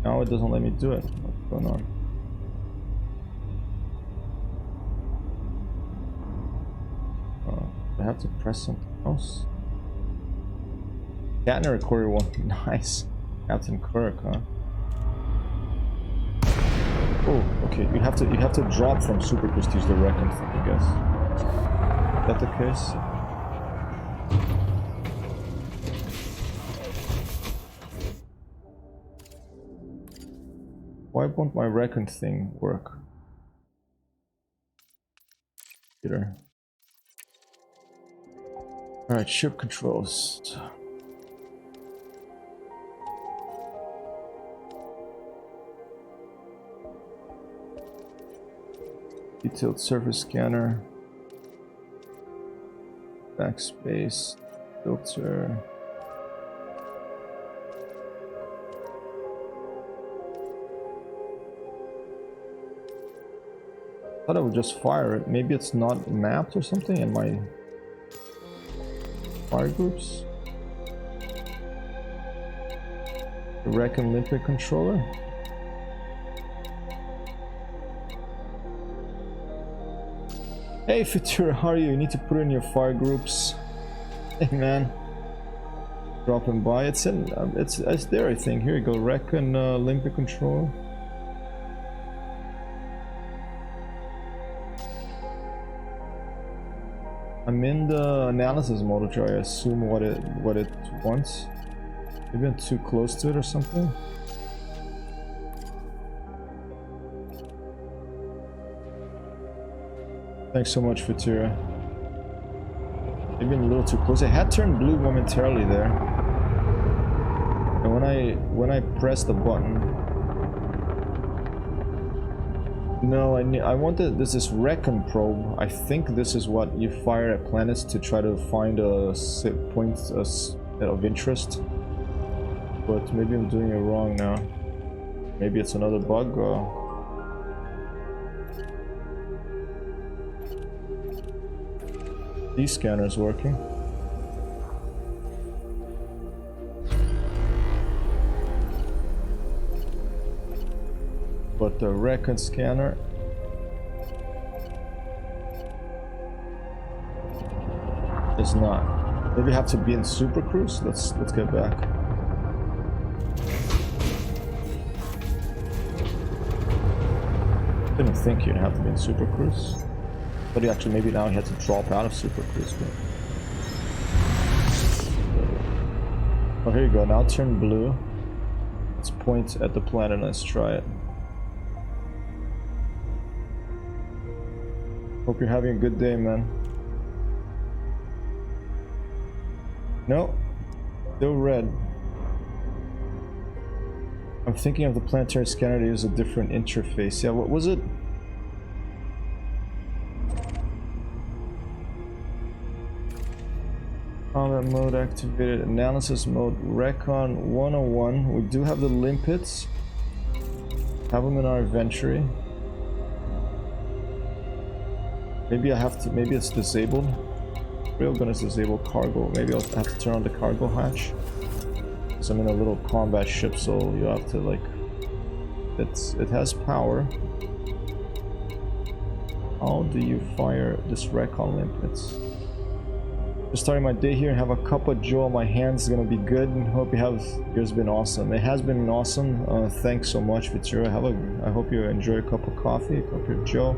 Now it doesn't let me do it. What's going on? have to press something else. Scanner recorder one. Nice. Captain Kirk, huh? Oh, okay. You have to drop from Super Cruise to use the Reckon thing, I guess. Is that the case? Why won't my Reckon thing work? Peter. Alright, ship controls. Detailed surface scanner. Backspace. Filter. I thought I would just fire it. Maybe it's not mapped or something in my fire groups. The Reckon limpet controller. Hey Futura, how are you? You need to put in your fire groups. Hey man. Dropping by. It's in. It's there, I think. Here you go. Reckon limpet controller. I'm in the analysis mode, which I assume what it wants. Maybe I'm too close to it or something. Thanks so much, Futura. Maybe I'm a little too close. It had turned blue momentarily there, and when I press the button. No, I wanted this Reckon probe. I think this is what you fire at planets to try to find a point of interest. But maybe I'm doing it wrong now. Maybe it's another bug. These scanners working. But the Reckon scanner is not. Maybe have to be in Super Cruise. Let's get back. Didn't think you'd have to be in Super Cruise. But actually maybe now he had to drop out of Super Cruise. But... oh, here you go. Now turn blue. Let's point at the planet. Let's try it. Hope you're having a good day, man. No, still red. I'm thinking of the planetary scanner to use a different interface. Yeah, what was it? Combat mode activated. Analysis mode. Reckon 101. We do have the limpets. Have them in our inventory. Maybe I have to. Maybe it's disabled. Railgun is disabled. Cargo. Maybe I'll have to turn on the cargo hatch. Because I'm in a little combat ship, so you have to like. It has power. How do you fire this Reckon limpets? Just starting my day here and have a cup of joe on my hands is gonna be good. And hope you have. Yours been awesome. It has been awesome. Thanks so much, Futura. I hope you enjoy a cup of coffee, a cup of joe.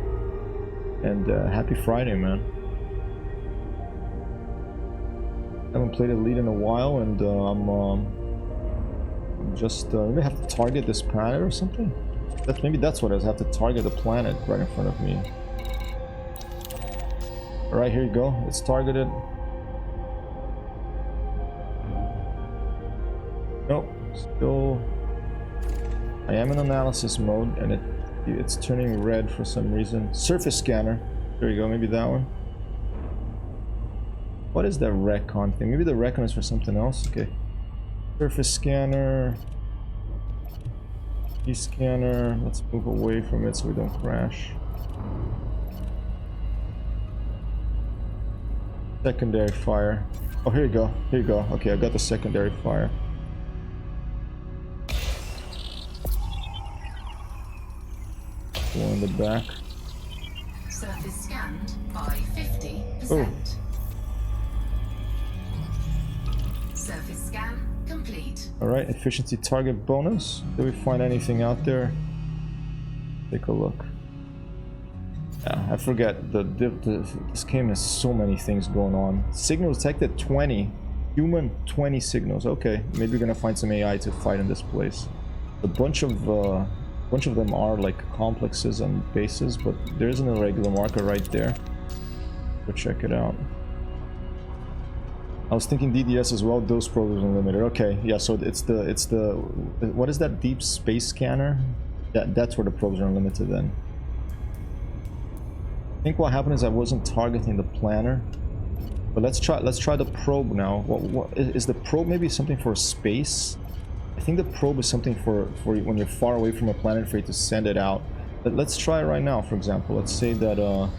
And happy Friday, man. Haven't played Elite in a while, and I'm just maybe have to target this planet or something. Maybe that's what it is. I have to target the planet right in front of me. All right, here you go. It's targeted. Nope. Still, I am in analysis mode, and it's turning red for some reason. Surface scanner. There you go. Maybe that one. What is that Reckon thing? Maybe the Reckon is for something else. Okay. Surface scanner. Scanner. Let's move away from it so we don't crash. Secondary fire. Oh, here you go. Here you go. Okay, I got the secondary fire. One in the back. Surface scanned by 50%. Oh. Surface scan complete. Alright, efficiency target bonus. Did we find anything out there? Take a look. Yeah, I forget. This game has so many things going on. Signal detected 20. Human 20 signals. Okay, maybe we're gonna find some AI to fight in this place. A bunch of them are like complexes and bases, but there isn't a regular marker right there. Go check it out. I was thinking DDS as well. Dose probes unlimited. Okay, yeah. So it's the what is that deep space scanner? That's where the probes are unlimited then. I think what happened is I wasn't targeting the planner, but let's try the probe now. What is the probe? Maybe something for space. I think the probe is something for when you're far away from a planet for you to send it out. But let's try it right now. For example, let's say that I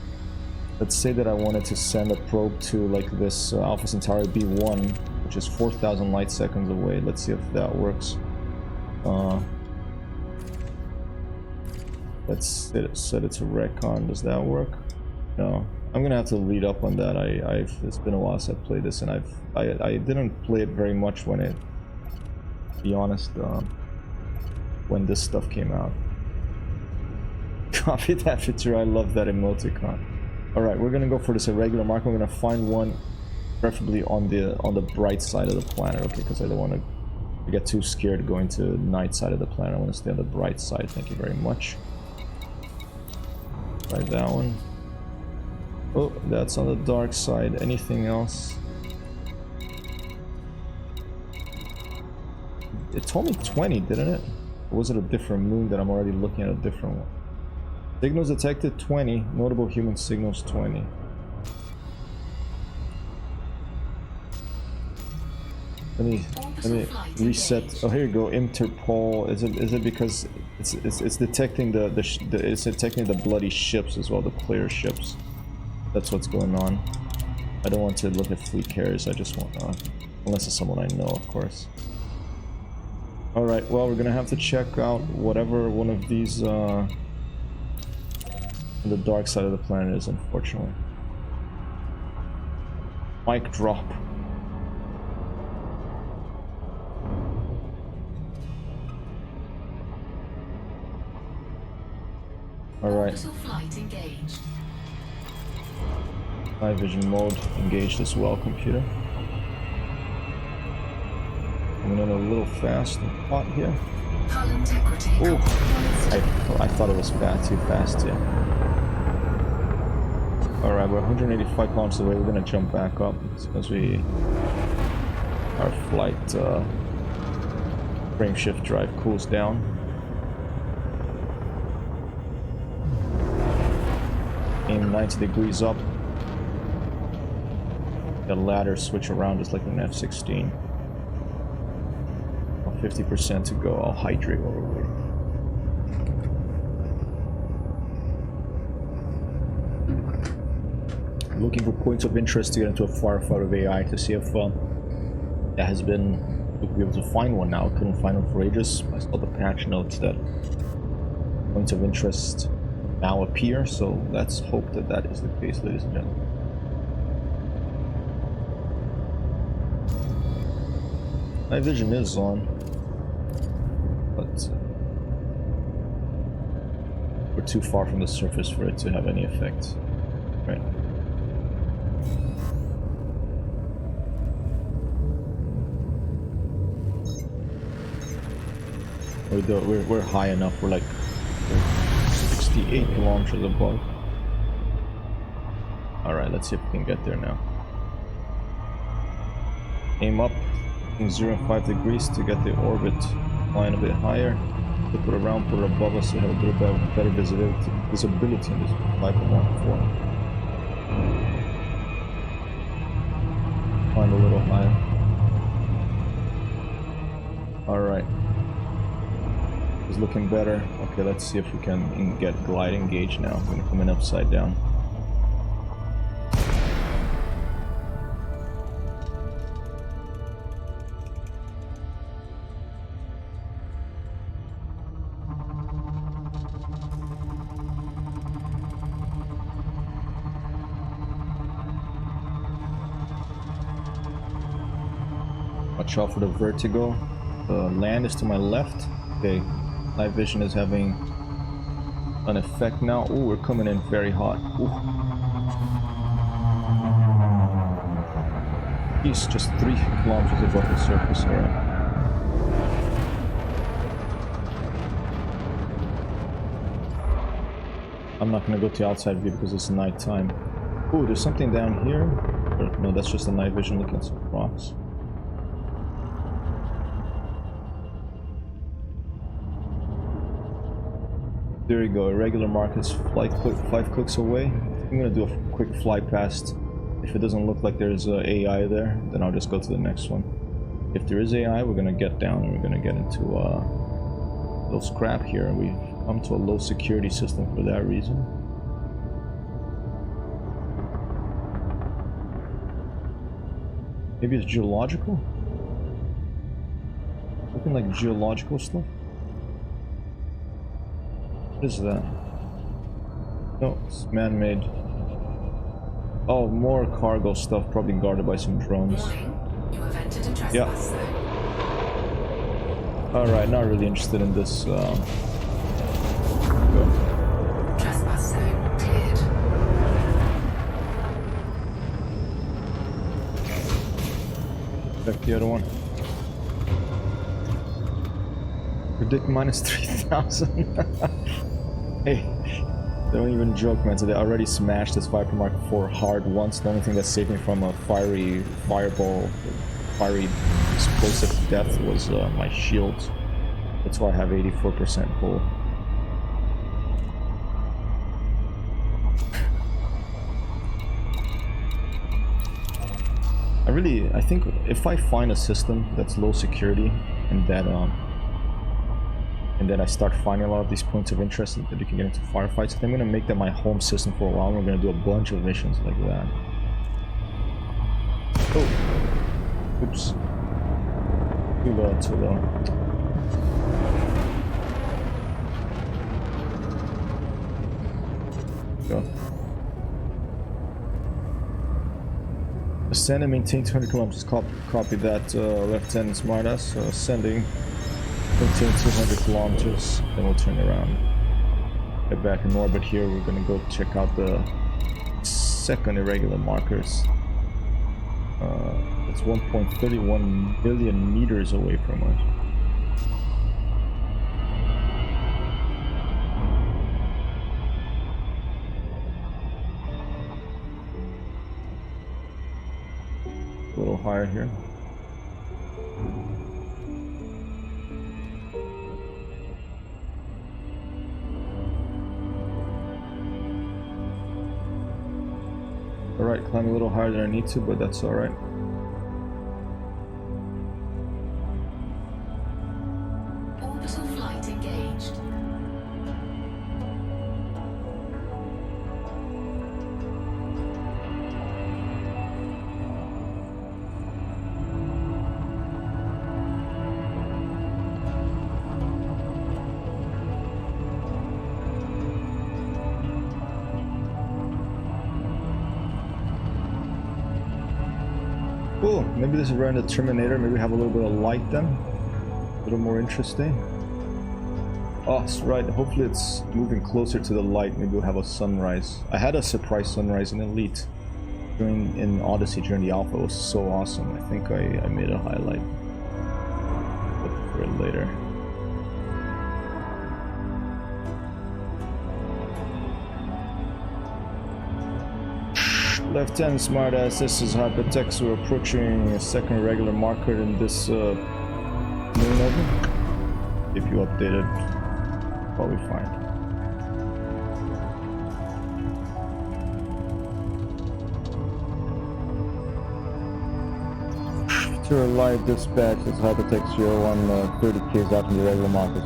wanted to send a probe to like this Alpha Centauri B1, which is 4,000 light seconds away. Let's see if that works. Let's set it to recon. Does that work? No. I'm gonna have to read up on that. It's been a while since I played this, and I didn't play it very much when it, to be honest, when this stuff came out. Copy that picture. I love that emoticon. All right, we're gonna go for this irregular marker. We're gonna find one, preferably on the bright side of the planet. Okay, because I don't want to get too scared going to the night side of the planet. I want to stay on the bright side. Thank you very much. Try that one. Oh, that's on the dark side. Anything else? It told me 20, didn't it? Or was it a different moon that I'm already looking at a different one? Signals detected 20. Notable human signals 20. Let me reset. Oh, here you go. Interpol. Is it because it's detecting it's detecting the bloody ships as well, the clear ships. That's what's going on. I don't want to look at fleet carriers. I just want unless it's someone I know, of course. All right. Well, we're gonna have to check out whatever one of these on the dark side of the planet is, unfortunately. Mic drop. Alright. Night vision mode engaged as well, computer. Coming in a little fast and hot here. Oh, I thought it was too fast, yeah. Alright, we're 185 kilometers away. We're gonna jump back up as soon as our flight frame shift drive cools down. Aim 90 degrees up. The ladder switch around is like an F-16. 50% to go. I'll hydrate while we're waiting. Looking for points of interest to get into a firefight of AI to see if that has been. We'll be able to find one now. Couldn't find one for ages. I saw the patch notes that points of interest now appear, so let's hope that that is the case, ladies and gentlemen. My vision is on, but we're too far from the surface for it to have any effect. Right. We're high enough. We're like 68 kilometers above. Alright, let's see if we can get there now. Aim up in 0 and 5 degrees to get the orbit line a bit higher. Flip it around, put it above us to have a little bit better visibility in this 5.14. Climb a little higher. Alright. It's looking better. Okay, let's see if we can get glide engaged now. I'm gonna come in upside down. Watch out for the vertigo. The land is to my left. Okay, night vision is having an effect now. Ooh, we're coming in very hot. Ooh. He's just 3 kilometers above the surface. Alright. I'm not gonna go to the outside view because it's nighttime. Ooh, there's something down here. Or, no, that's just a night vision looking at some rocks. There you go, irregular markers, 5 clicks away. I'm gonna do a quick fly past. If it doesn't look like there's AI there, then I'll just go to the next one. If there is AI, we're gonna get down and we're gonna get into a little scrap here. We've come to a low security system for that reason. Maybe it's geological? Looking like geological stuff? What is that? No, it's man-made. Oh, more cargo stuff, probably guarded by some drones. You have entered a trespass zone. Alright, not really interested in this. Go. Trespass zone cleared. Check the other one. Predict minus 3,000. Hey, don't even joke, man. So they already smashed this Viper Mark IV hard once. The only thing that saved me from a fiery explosive death was my shields. That's why I have 84% hull. I think if I find a system that's low security and then I start finding a lot of these points of interest that you can get into firefights, I'm gonna make that my home system for a while. We're gonna do a bunch of missions like that. Oh, oops, too low, too low. Go. Ascend and maintain 200 kilometers. Copy that, Lieutenant Smartass. Ascending, maintain 200 kilometers. Then we'll turn around. Get back in orbit here. We're gonna go check out the second irregular markers. It's 1.31 billion meters away from us. A little higher here. Alright, climb a little higher than I need to, but that's alright. Orbital flight engaged. Cool, maybe this is around the Terminator, maybe we have a little bit of light then. A little more interesting. Oh, that's right, hopefully it's moving closer to the light, maybe we'll have a sunrise. I had a surprise sunrise in Elite in Odyssey during the alpha. It was so awesome. I think I made a highlight. Look for it later. Lieutenant Smartass, this is Hypertex. We're approaching a second regular marker in this moon orbit. If you updated, probably fine. Sure, live dispatch. This is Hypertex 01, 30 Ks out from the regular markers.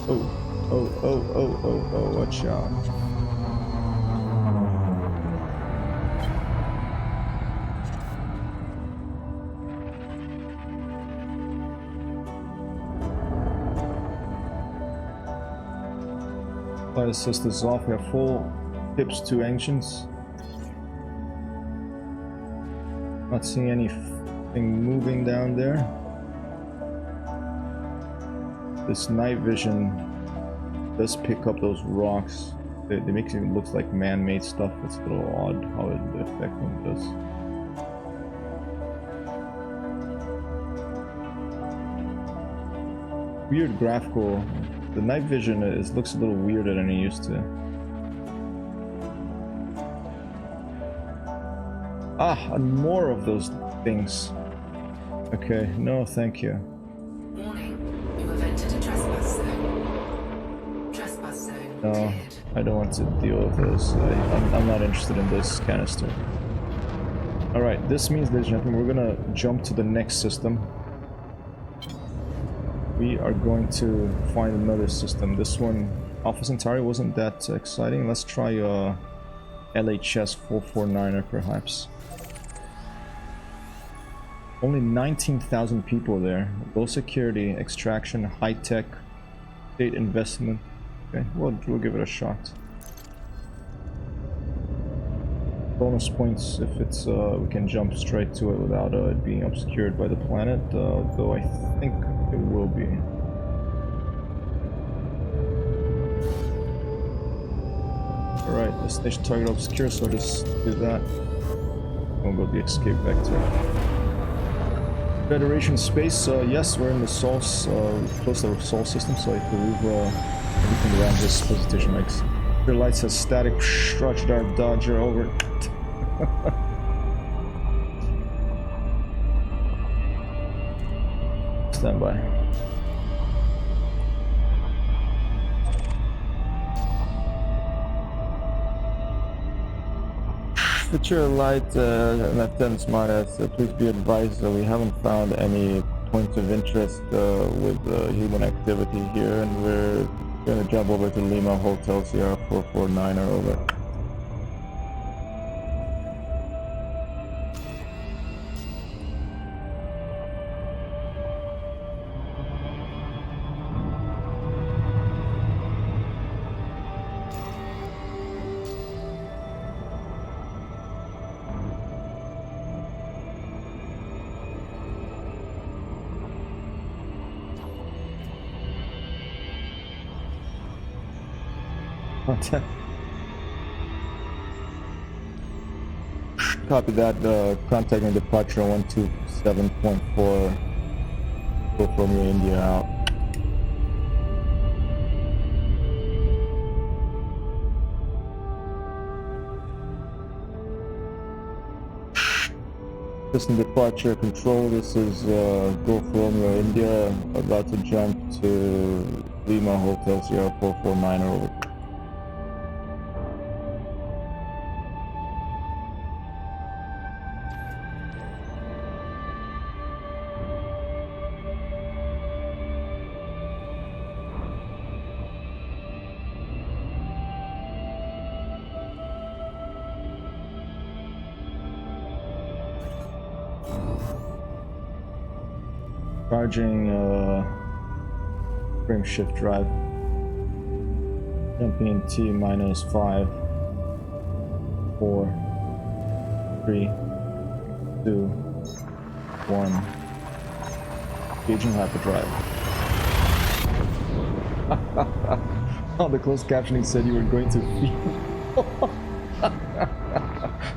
Over. Oh, watch out. Flight assist is off. We have full tips to engines. Not seeing anything moving down there. This night vision does pick up those rocks. They make it look like man-made stuff. It's a little odd how it affects when it does. Weird graphical. The night vision looks a little weirder than it used to. Ah, and more of those things. Okay, no, thank you. Warning, you have entered a trespass zone. Trespass zone No, cleared. I don't want to deal with those. I'm not interested in this canister. Alright, this means, ladies and gentlemen, we're gonna jump to the next system. We are going to find another system. This one, Alpha Centauri, wasn't that exciting. Let's try LHS 449er perhaps. Only 19,000 people there. Low security, extraction, high tech, state investment. Okay, we'll give it a shot. Bonus points if it's we can jump straight to it without it being obscured by the planet, though I think it will be. Alright, destination target obscure, so I'll just do that. We'll go the escape vector. Federation space, yes, we're in the Sol, close to the Sol system, so I believe everything around this presentation makes. Your lights has static, stretch dart dodger over. Stand by. Future light, Lieutenant Smartass, please be advised that we haven't found any points of interest with human activity here, and we're gonna jump over to Lima Hotel Sierra 449er over. Copy that, contacting departure 127.4, go from your India out. System departure control, this is Go Romeo India, about to jump to Lima Hotel Sierra 449 over. Charging frame shift drive. Jumping in T minus 5, 4, 3, 2, 1. Engaging hyperdrive. Oh, the closed captioning said you were going to feed.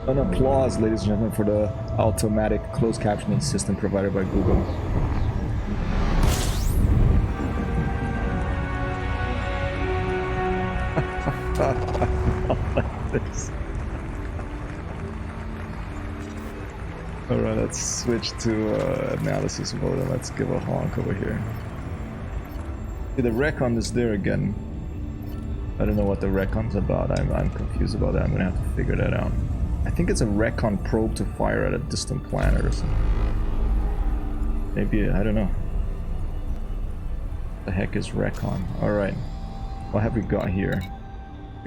An applause, ladies and gentlemen, for the automatic closed captioning system provided by Google. Alright, let's switch to analysis mode and let's give a honk over here. See, the recon is there again. I don't know what the recon's about. I'm confused about that. I'm gonna have to figure that out. I think it's a recon probe to fire at a distant planet or something. Maybe, I don't know. The heck is recon? Alright. What have we got here?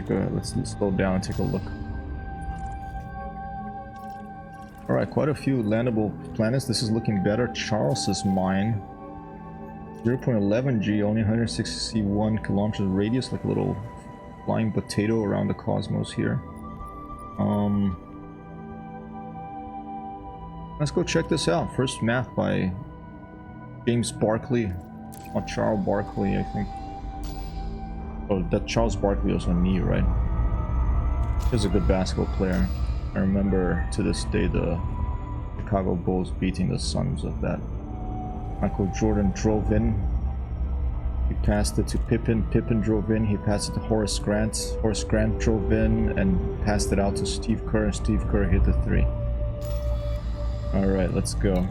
Let's slow down and take a look. Alright, quite a few landable planets. This is looking better. Charles's mine. 0.11 G, only 161 kilometers radius, like a little flying potato around the cosmos here. Let's go check this out. First map by James Barkley, or Charles Barkley, I think. Oh, that Charles Barkley was on knee, right? He's a good basketball player. I remember to this day the Chicago Bulls beating the Suns of that. Michael Jordan drove in. He passed it to Pippen. Pippen drove in. He passed it to Horace Grant. Horace Grant drove in and passed it out to Steve Kerr, and Steve Kerr hit the three. Alright, let's go.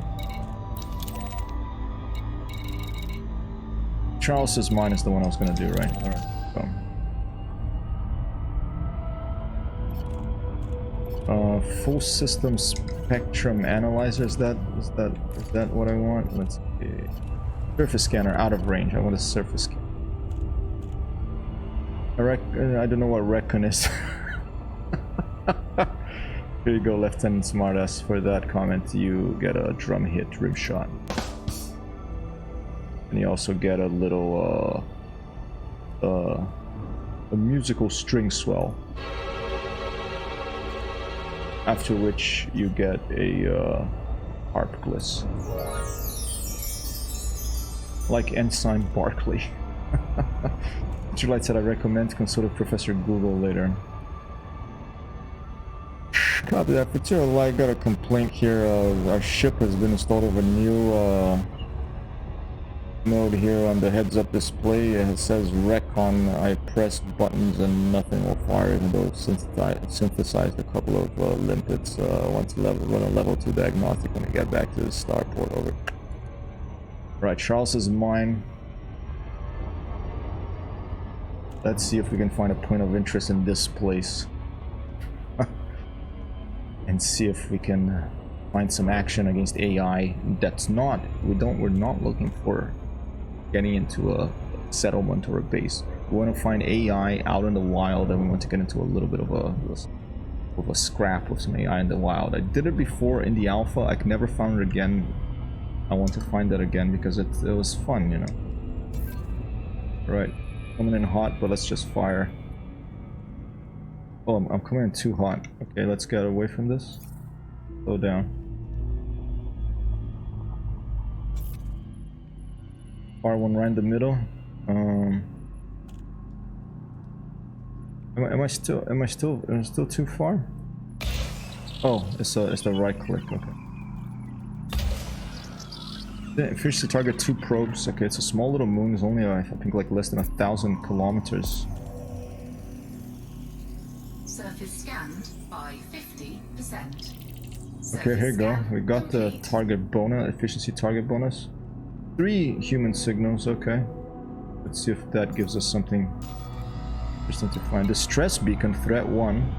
Charles's mine is the one I was gonna do, right? Alright, go. Full system spectrum analyzer, is that what I want? Let's see. Surface scanner, out of range. I want a surface scanner. I don't know what recon is. Here you go, Lieutenant Smartass. For that comment, you get a drum hit rib shot. And you also get a little a musical string swell. After which you get a harp gliss. Like Ensign Barkley. Juliet said I recommend consult Professor Google later. Copy that. For Tira Light, got a complaint here. Our ship has been installed over a new node here on the heads-up display. It says Recon. I pressed buttons and nothing will fire, even though it synthesized a couple of limpets. Want to run a level 2 diagnostic when we get back to the starport. Over. Right, Charles is mine. Let's see if we can find a point of interest in this place. And see if we can find some action against AI. That's not, we're not looking for getting into a settlement or a base. We want to find AI out in the wild, and we want to get into a little bit of a scrap with some AI in the wild. I did it before in the alpha. I never found it again. I want to find that again because it was fun, you know. Right, coming in hot, but let's just fire. Oh, I'm coming in too hot. Okay, let's get away from this. Slow down. Fire one right in the middle. Am I still too far? Oh, it's the right click. Okay. Yeah, efficiency target 2 probes. Okay, it's a small little moon. It's only I think like less than 1,000 kilometers. Surface scanned by 50%. Okay, here you go. We got the target bonus, efficiency target bonus. 3 human signals, okay. Let's see if that gives us something interesting to find. Distress beacon, threat 1.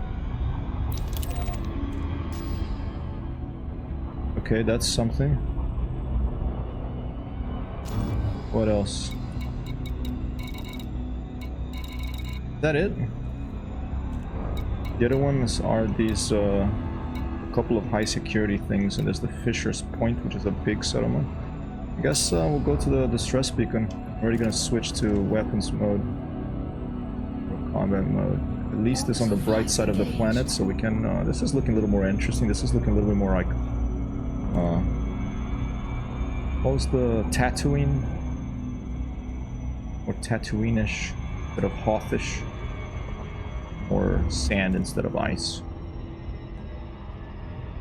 Okay, that's something. What else? Is that it? The other ones are these a couple of high security things, and there's the Fisher's Point, which is a big settlement. I guess we'll go to the distress beacon. I'm already gonna switch to weapons mode or combat mode. At least it's on the bright side of the planet, so we can. This is looking a little more interesting. This is looking a little bit more like. What was the Tatooine? Or Tatooine-ish instead of Hothish. Or sand instead of ice.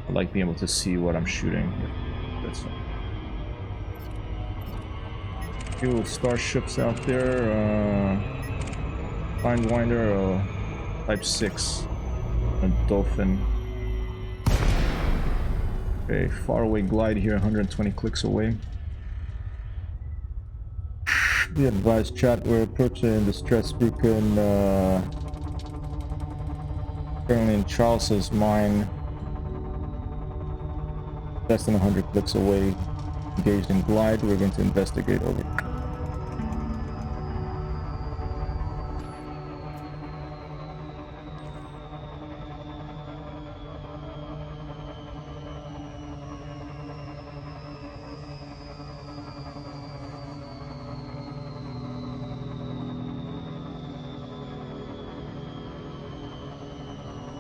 I like being able to see what I'm shooting. That's few starships out there. Findwinder, Type 6, a Dolphin. Okay, faraway glide here, 120 clicks away. Be advised, chat, we're approaching the distress beacon. Currently in Charles's mine. Less than 100 clicks away. Engaged in glide. We're going to investigate. Over.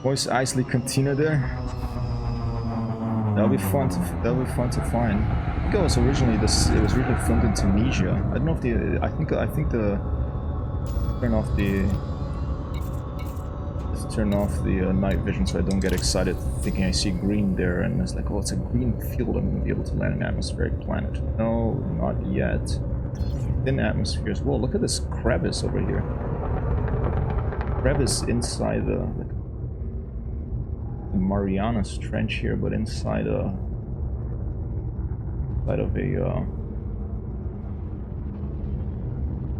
Voice Isley Cantina there. That'll be fun to find. I think it was originally filmed in Tunisia. I don't know if I think the turn off the night vision so I don't get excited thinking I see green there and it's like, oh, it's a green field, I'm gonna be able to land an atmospheric planet. No, not yet. Thin atmospheres. Whoa, look at this crevice over here. Crevice inside the Marianas Trench here, but inside of a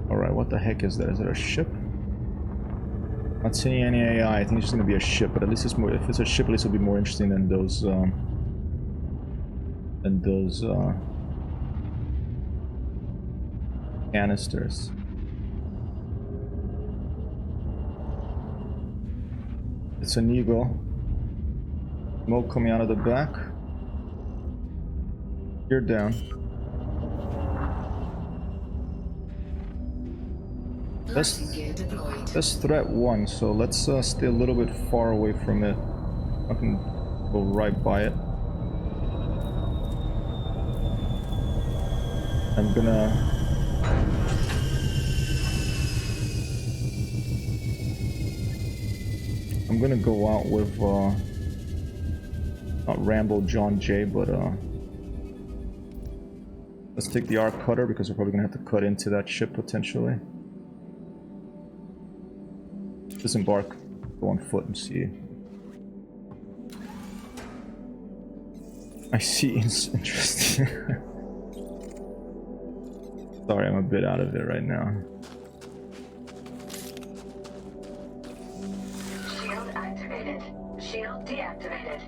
alright, what the heck is that? Is it a ship? Not seeing any AI. I think it's just gonna be a ship, but at least it's more, if it's a ship, at least it'll be more interesting than those canisters. It's an eagle. Smoke coming out of the back. You're down. That's threat 1, so let's stay a little bit far away from it. I can go right by it. I'm gonna go out with not Rambo John Jay, but let's take the arc cutter because we're probably gonna have to cut into that ship potentially. Disembark, go on foot and see. I see, it's interesting. Sorry, I'm a bit out of it right now. Shield activated. Shield deactivated.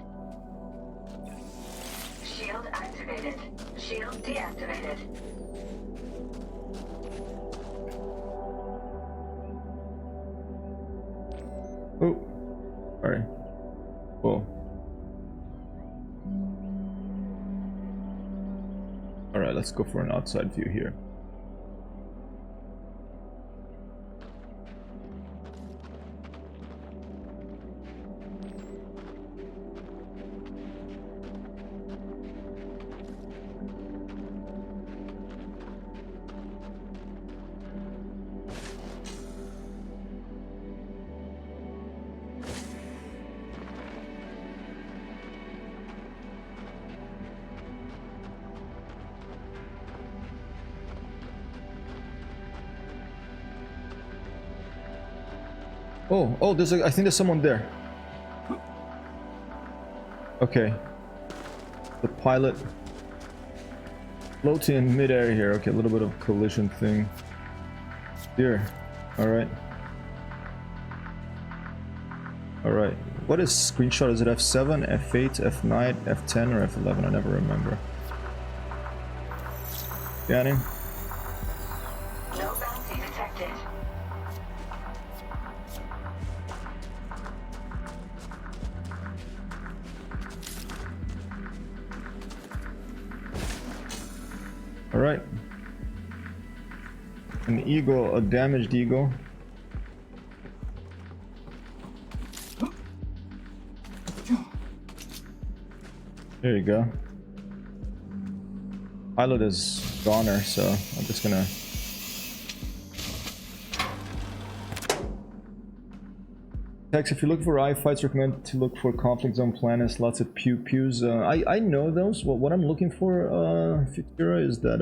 Shield activated. Shield deactivated. Oh, sorry. Whoa. Alright, let's go for an outside view here. Oh, I think there's someone there. Okay. The pilot floating in midair here. Okay, a little bit of collision thing. Here. Alright. Alright. What is screenshot? Is it F7, F8, F9, F10, or F11? I never remember. Scanning. No bounty detected. Alright. An eagle, a damaged eagle. There you go. Pilot is goner, so I'm just gonna... Text, if you look for eye fights, recommend to look for conflict zone planets, lots of pew-pews. I know those. What I'm looking for, Futura, is that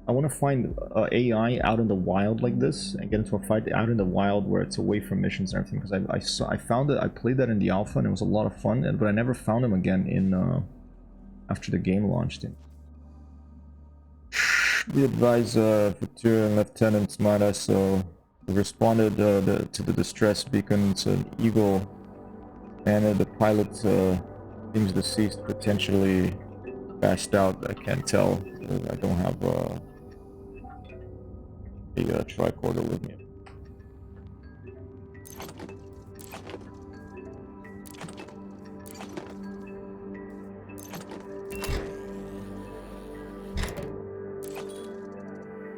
I want to find AI out in the wild like this and get into a fight out in the wild where it's away from missions and everything. Because I found it, I played that in the alpha and it was a lot of fun, but I never found them again in after the game launched. We advise Futura and Lieutenant Smada, so we responded to the distress beacon. It's an eagle, and the pilot seems deceased, potentially bashed out. I can't tell. I don't have a tricorder with me.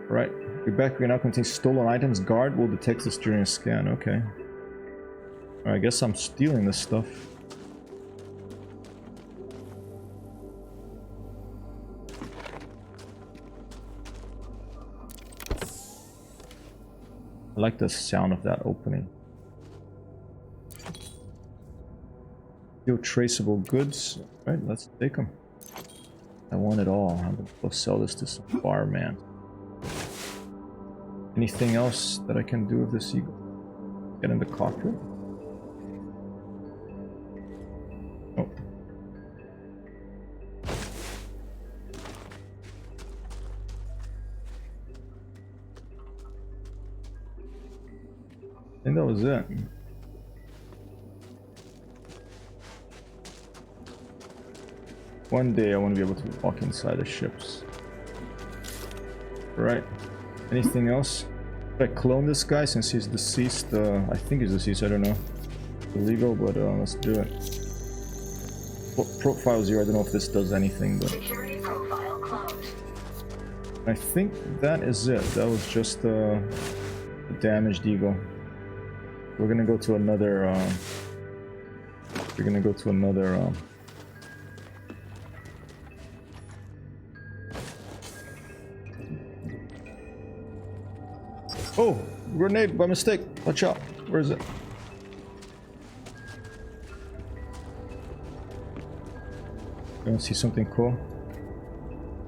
Right. Your backpack now contains stolen items. Guard will detect this during a scan. Okay. I guess I'm stealing this stuff. I like the sound of that opening. Still traceable goods. Right, let's take them. I want it all. I'm gonna go sell this to some barman. Anything else that I can do with this eagle? Get in the cockpit? Oh. I think that was it. One day I want to be able to walk inside the ships. Right. Anything else? Should I clone this guy since he's deceased? I think he's deceased, I don't know. Illegal, but let's do it. Profile 0, I don't know if this does anything, but... Security profile closed. I think that is it. That was just a damaged eagle. We're gonna go to another... Oh! Grenade by mistake! Watch out! Where is it? You want to see something cool?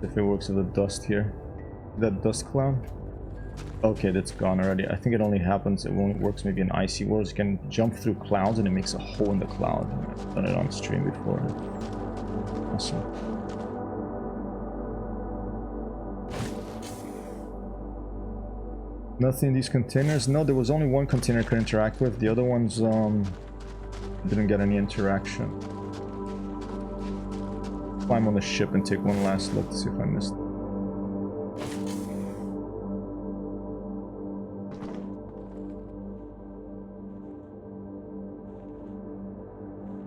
If it works with the dust here. That dust cloud? Okay, that's gone already. I think it only happens, it only works maybe in icy worlds. You can jump through clouds and it makes a hole in the cloud. I've done it on stream before. Awesome. Nothing in these containers? No, there was only one container I could interact with. The other ones didn't get any interaction. Climb on the ship and take one last look to see if I missed it.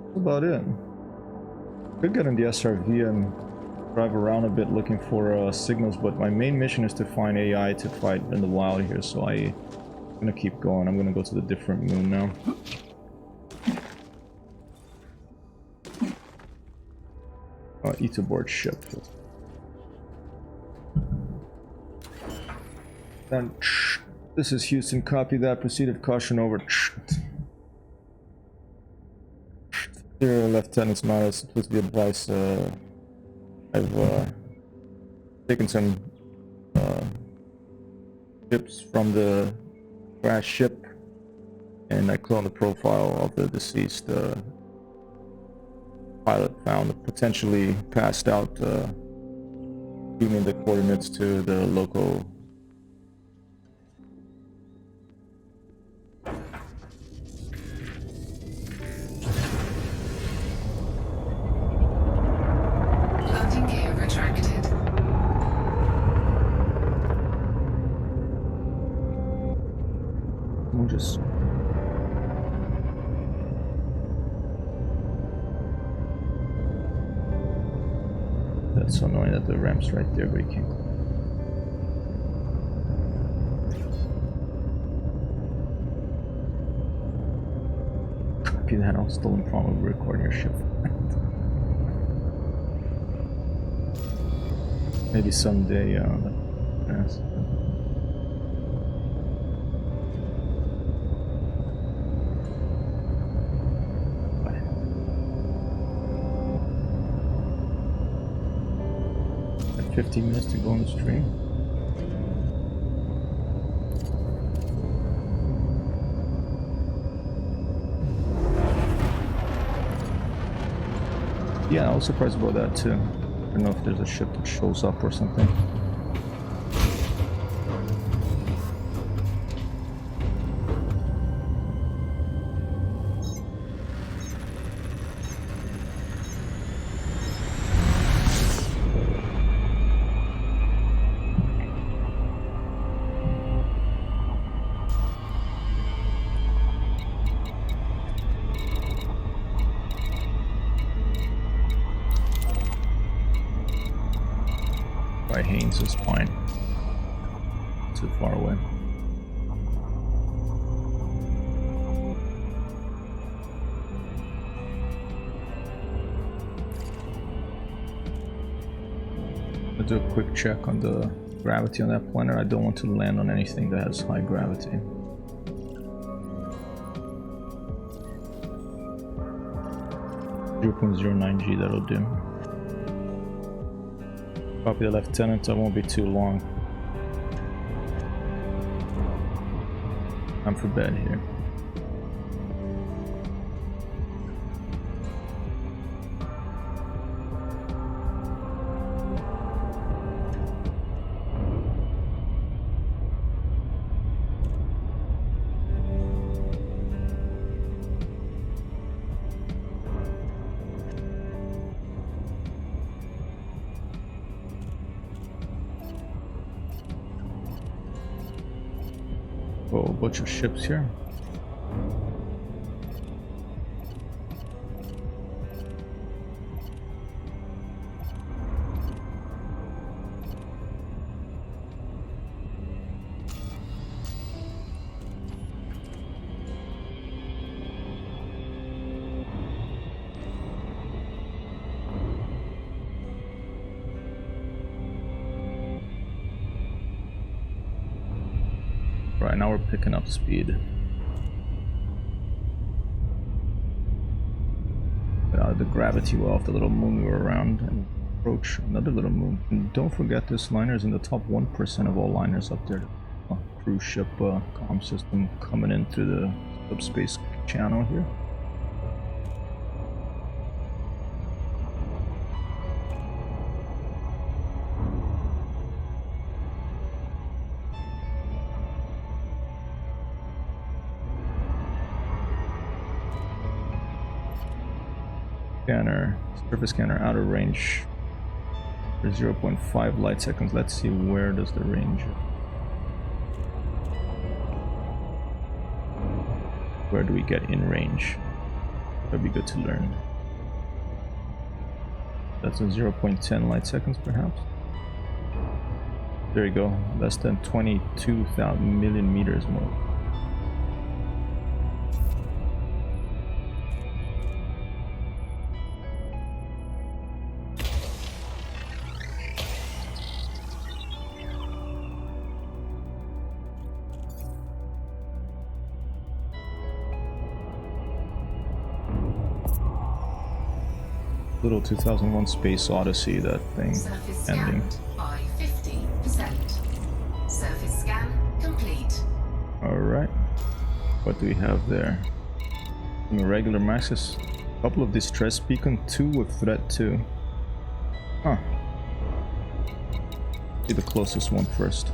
That's about it. Could get in the SRV and drive around a bit looking for signals, but my main mission is to find AI to fight in the wild here, so I'm gonna keep going. I'm gonna go to the different moon now. Eat aboard ship. Then, this is Houston, copy that, proceed with caution over. Dear Lieutenant Miles, please be advised, I've taken some tips from the crash ship, and I cloned the profile of the deceased pilot found potentially passed out, giving the coordinates to the local. Landing gear retracted. We'll just. That's so annoying that the ramp's right there, but you can't. Copy that, I'll stolen from a recording your ship. Maybe someday, yes. At 15 minutes to go on the stream. Yeah, I was surprised about that too. I don't know if there's a ship that shows up or something. By Haynes is fine. Too far away. I'll do a quick check on the gravity on that planet. I don't want to land on anything that has high gravity. 0.09G, that'll do. Copy the lieutenant, I won't be too long. I'm for bed here. Oh, a bunch of ships here. Right now we're picking up speed. Get out of the gravity well off the little moon we were around and approach another little moon. And don't forget this liner's in the top 1% of all liners up there. Cruise ship comm system coming in through the subspace channel here. Scanner, surface scanner, outer range for 0.5 light seconds. Let's see, where does the range? Where do we get in range? That'd be good to learn. That's a 0.10 light seconds, perhaps. There you go, less than 22,000 million meters more. Little 2001 Space Odyssey, that thing Surface ending. scanned by 50%. Surface scan complete. Alright. What do we have there? Some irregular masses. A couple of distress beacon, 2 with threat 2. Huh. See the closest one first.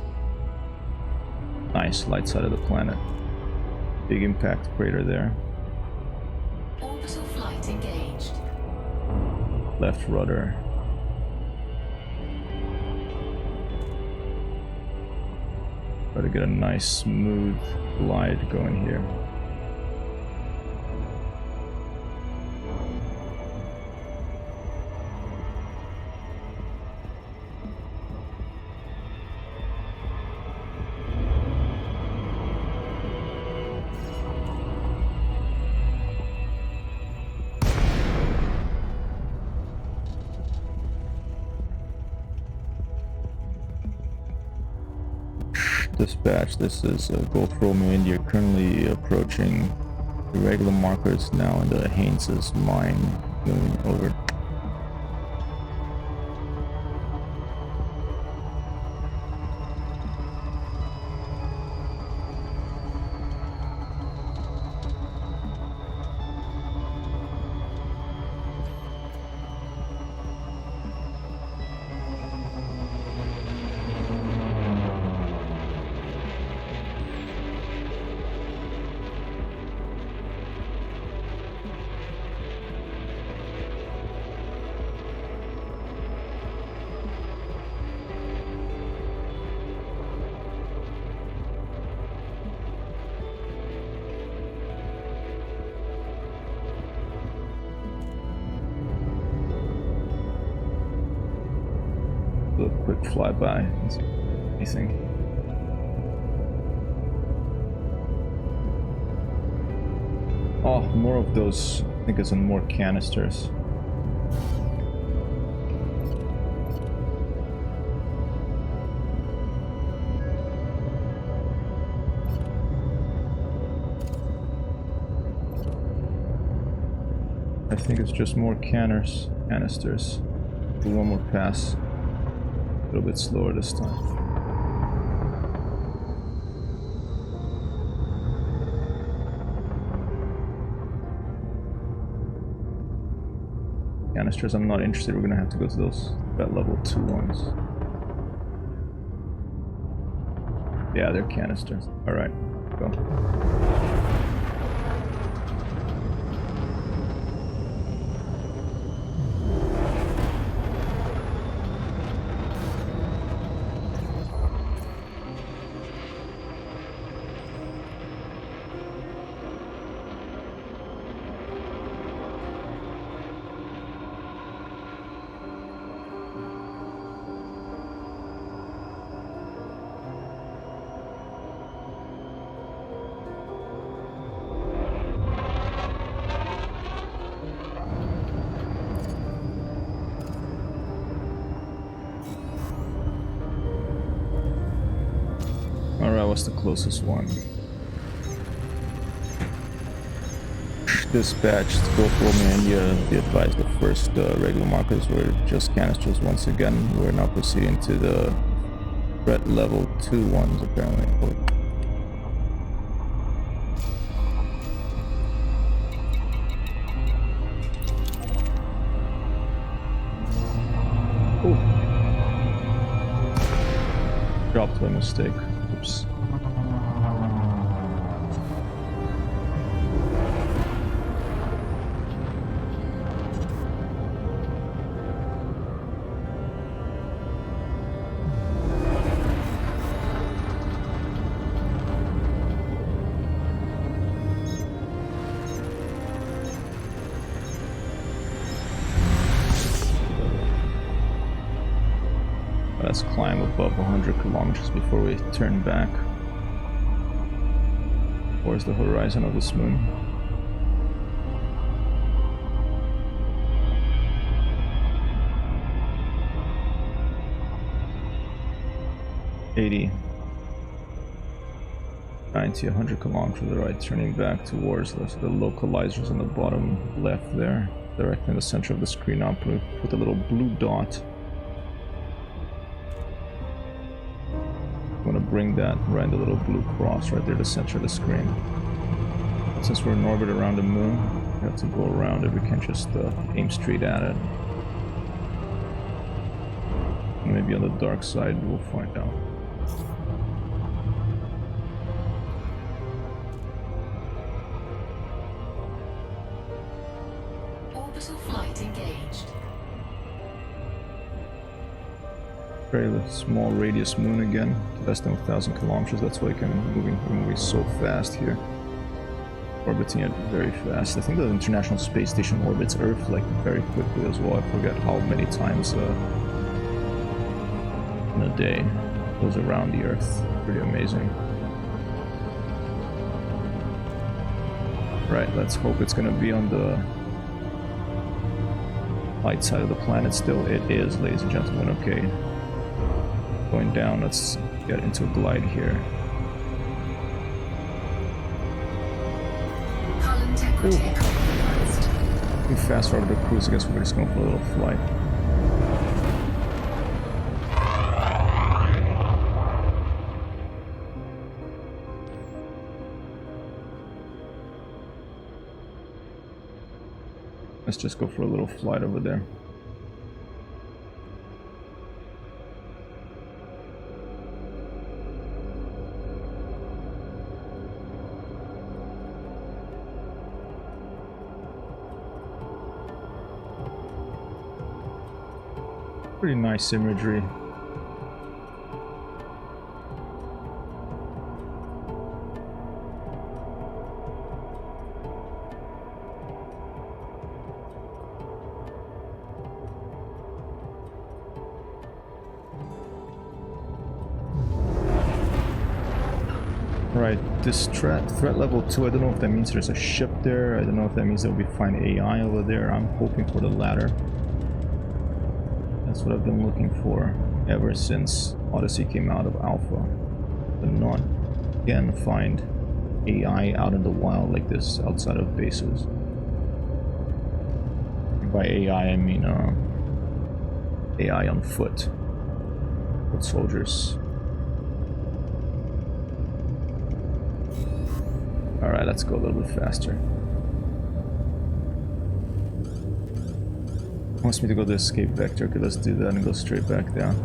Nice, light side of the planet. Big impact crater there. Orbital flight engaged. Left rudder. Try to get a nice smooth glide going here. Dispatch, this is Gulf Romeo India, currently approaching irregular markers now in the Haynes's mine. Moon over. Do a quick flyby. Anything? Oh, more of those. I think it's in more canisters. I think it's just more canisters. Do one more pass. A little bit slower this time. Canisters, I'm not interested. We're gonna have to go to those that level 2 ones. Yeah, they're canisters. Alright, go. Alright, what's the closest one? Dispatch, go for me, and be advised the first regular markers were just canisters once again. We're now proceeding to the threat level 2 ones apparently. Oh. Dropped by mistake. Oops. Let's climb above 100 kilometers before we turn back towards the horizon of this moon. $80, $90, 100 kilometers to the right, turning back towards the localizers on the bottom left there, directly in the center of the screen. Now put the little blue dot. I'm gonna bring that right in the little blue cross right there, the center of the screen. Since we're in orbit around the moon, we have to go around it. We can't just aim straight at it. Maybe on the dark side, we'll find out. Orbital flight engaged. Very small radius moon again, less than 1,000 kilometers. That's why we're moving so fast here. Orbiting it very fast. I think the International Space Station orbits Earth like very quickly as well. I forget how many times in a day it goes around the Earth. Pretty amazing. Right, let's hope it's gonna be on the light side of the planet still. It is, ladies and gentlemen. Okay. Going down, let's get into a glide here. Hull integrity compromised. We fast forward the cruise. I guess we're just going for a little flight. Let's just go for a little flight over there. Pretty nice imagery. Right, this threat level 2, I don't know if that means there's a ship there. I don't know if that means that we find AI over there. I'm hoping for the latter. That's what I've been looking for ever since Odyssey came out of Alpha. But not, again, find AI out in the wild like this outside of bases. By AI, I mean AI on foot. Foot soldiers. Alright, let's go a little bit faster. Wants me to go to escape vector. Okay, let's do that and go straight back down.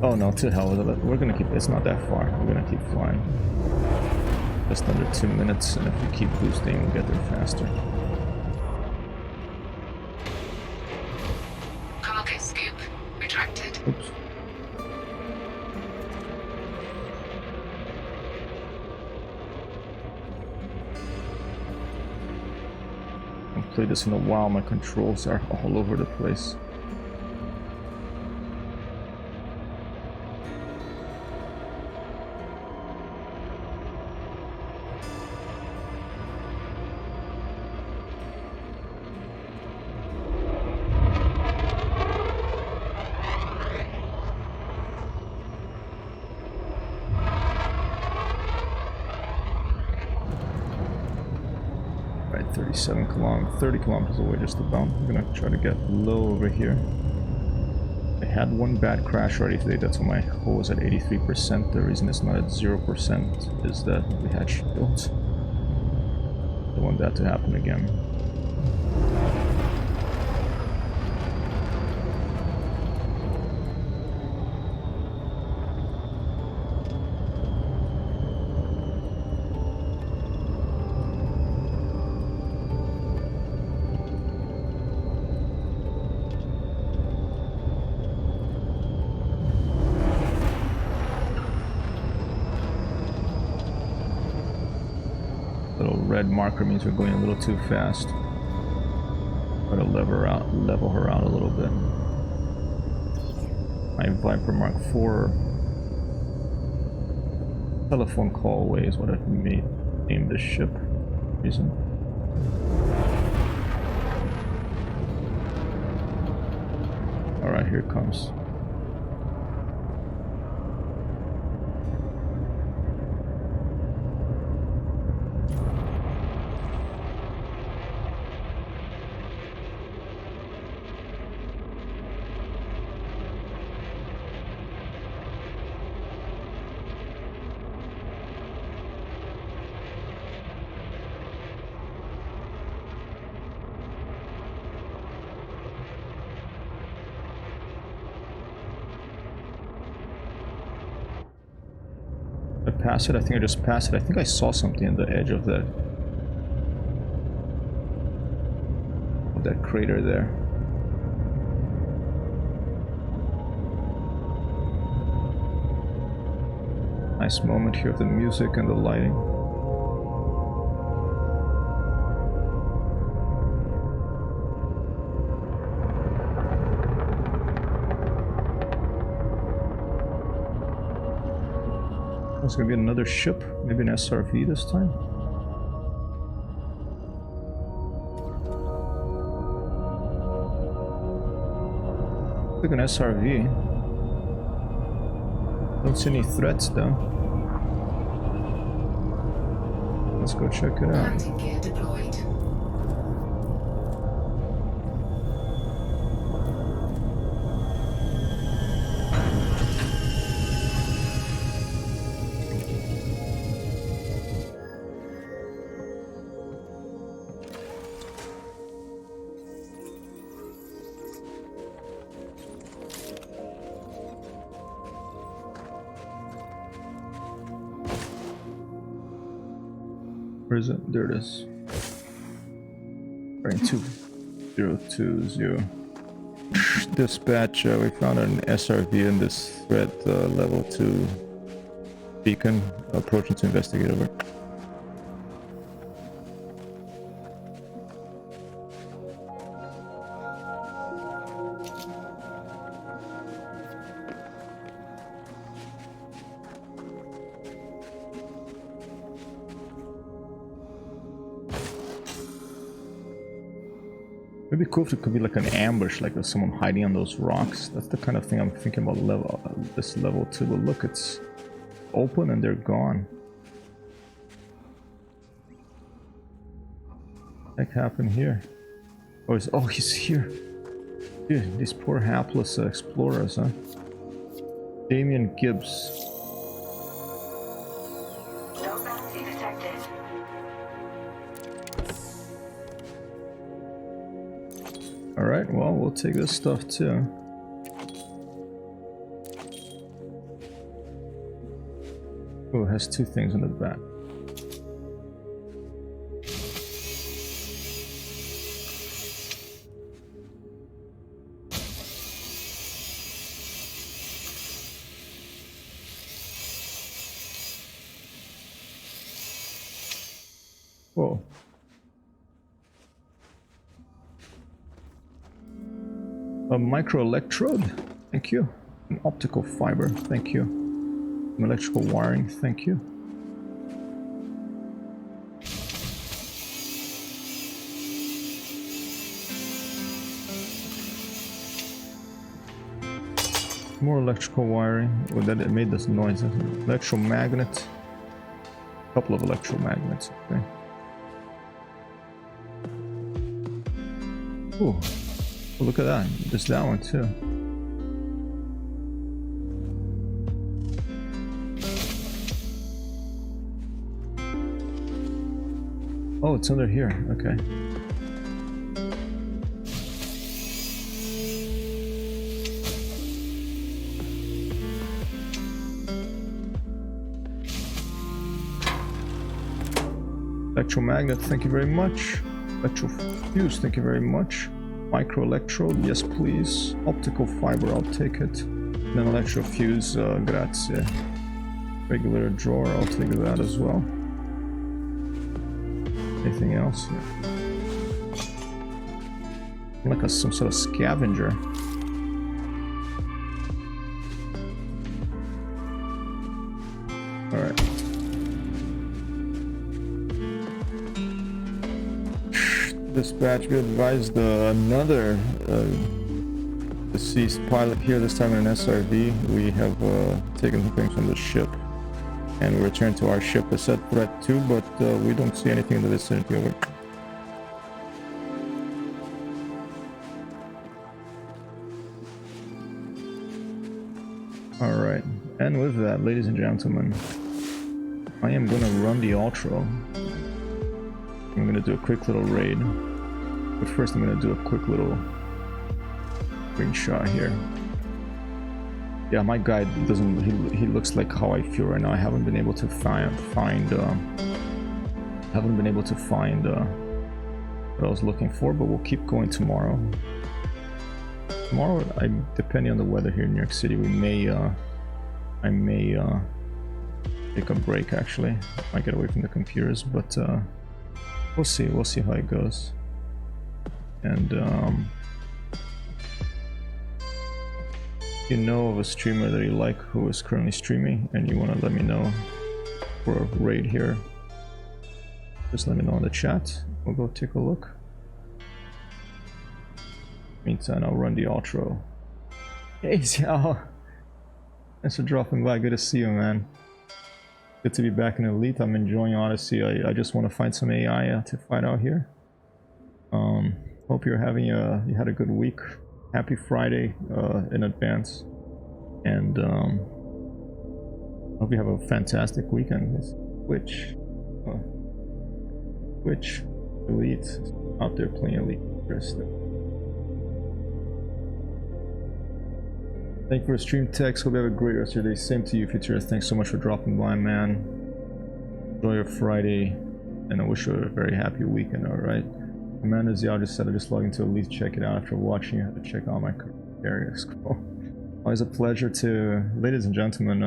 Oh no, to hell with it. We're gonna keep, it's not that far. We're gonna keep flying. Just under 2 minutes, and if we keep boosting, we'll get there faster. Cargo scoop retracted. Oops. I haven't played this in a while. My controls are all over the place. Right, 37 kilometers, 30 kilometers away just about. I'm gonna try to get low over here. I had one bad crash already today. That's why my hull was at 83%. The reason it's not at 0% is that we had shields. Don't want that to happen again. Little red marker means we're going a little too fast. Try to level her out a little bit. My Viper Mark IV telephone call away is what I've named this ship. Reason. All right, here it comes. I pass it? I think I just passed it. I think I saw something in the edge of that crater there. Nice moment here of the music and the lighting. There's gonna be another ship, maybe an SRV this time. Look, an SRV. Don't see any threats though. Let's go check it out. Landing gear deployed. Where is it? There it is. Right, 2020. Dispatch, we found an SRV in this threat level 2 beacon, approaching to investigate. Over. It'd be cool if it could be like an ambush, like there's someone hiding on those rocks. That's the kind of thing I'm thinking about this level 2. But look, it's open and they're gone. What the heck happened here? Oh, he's here. Dude, these poor hapless explorers, huh? Damien Gibbs. No bounty detected. Alright, well, we'll take this stuff too. Oh, it has two things on the back. Whoa. A microelectrode, thank you. An optical fiber, thank you. Some electrical wiring, thank you. More electrical wiring. Oh, that it made this noise. Electromagnet. A couple of electromagnets. Okay. Ooh. Oh, look at that. There's that one too. Oh, it's under here. Okay. Electromagnet, thank you very much. Electrofuse, thank you very much. Microelectrode, yes please. Optical fiber, I'll take it. And then electrofuse, grazie. Regular drawer, I'll take that as well. Anything else? Yeah. Like some sort of scavenger. Alright. Dispatch, we advised another deceased pilot here, this time in an SRV. We have taken some things from the ship and we returned to our ship. It said threat 2, but we don't see anything in the vicinity of it. Alright, and with that, ladies and gentlemen, I am gonna run the outro. I'm gonna do a quick little raid, but first I'm gonna do a quick little screenshot here. Yeah, my guy doesn't. He looks like how I feel right now. I haven't been able to find what I was looking for, but we'll keep going tomorrow. Tomorrow, depending on the weather here in New York City, I may take a break. Actually, might get away from the computers, but. We'll see how it goes. And if you know of a streamer that you like who is currently streaming and you want to let me know for a raid here, just let me know in the chat. We'll go take a look. Meantime, I'll run the outro. Hey, Xiao! Thanks for dropping by. Good to see you, man. Good to be back in Elite. I'm enjoying Odyssey. I just want to find some AI to fight out here. Hope you're having you had a good week. Happy Friday in advance, and hope you have a fantastic weekend. Which Elite out there playing Elite first. Thank you for the stream text. Hope you have a great rest of your day. Same to you, Future. Thanks so much for dropping by, man. Enjoy your Friday, and I wish you a very happy weekend, alright? Amanda Ziao just said I just logged into Elite. Check it out after watching. I have to check out my career scroll. Always a pleasure to, ladies and gentlemen,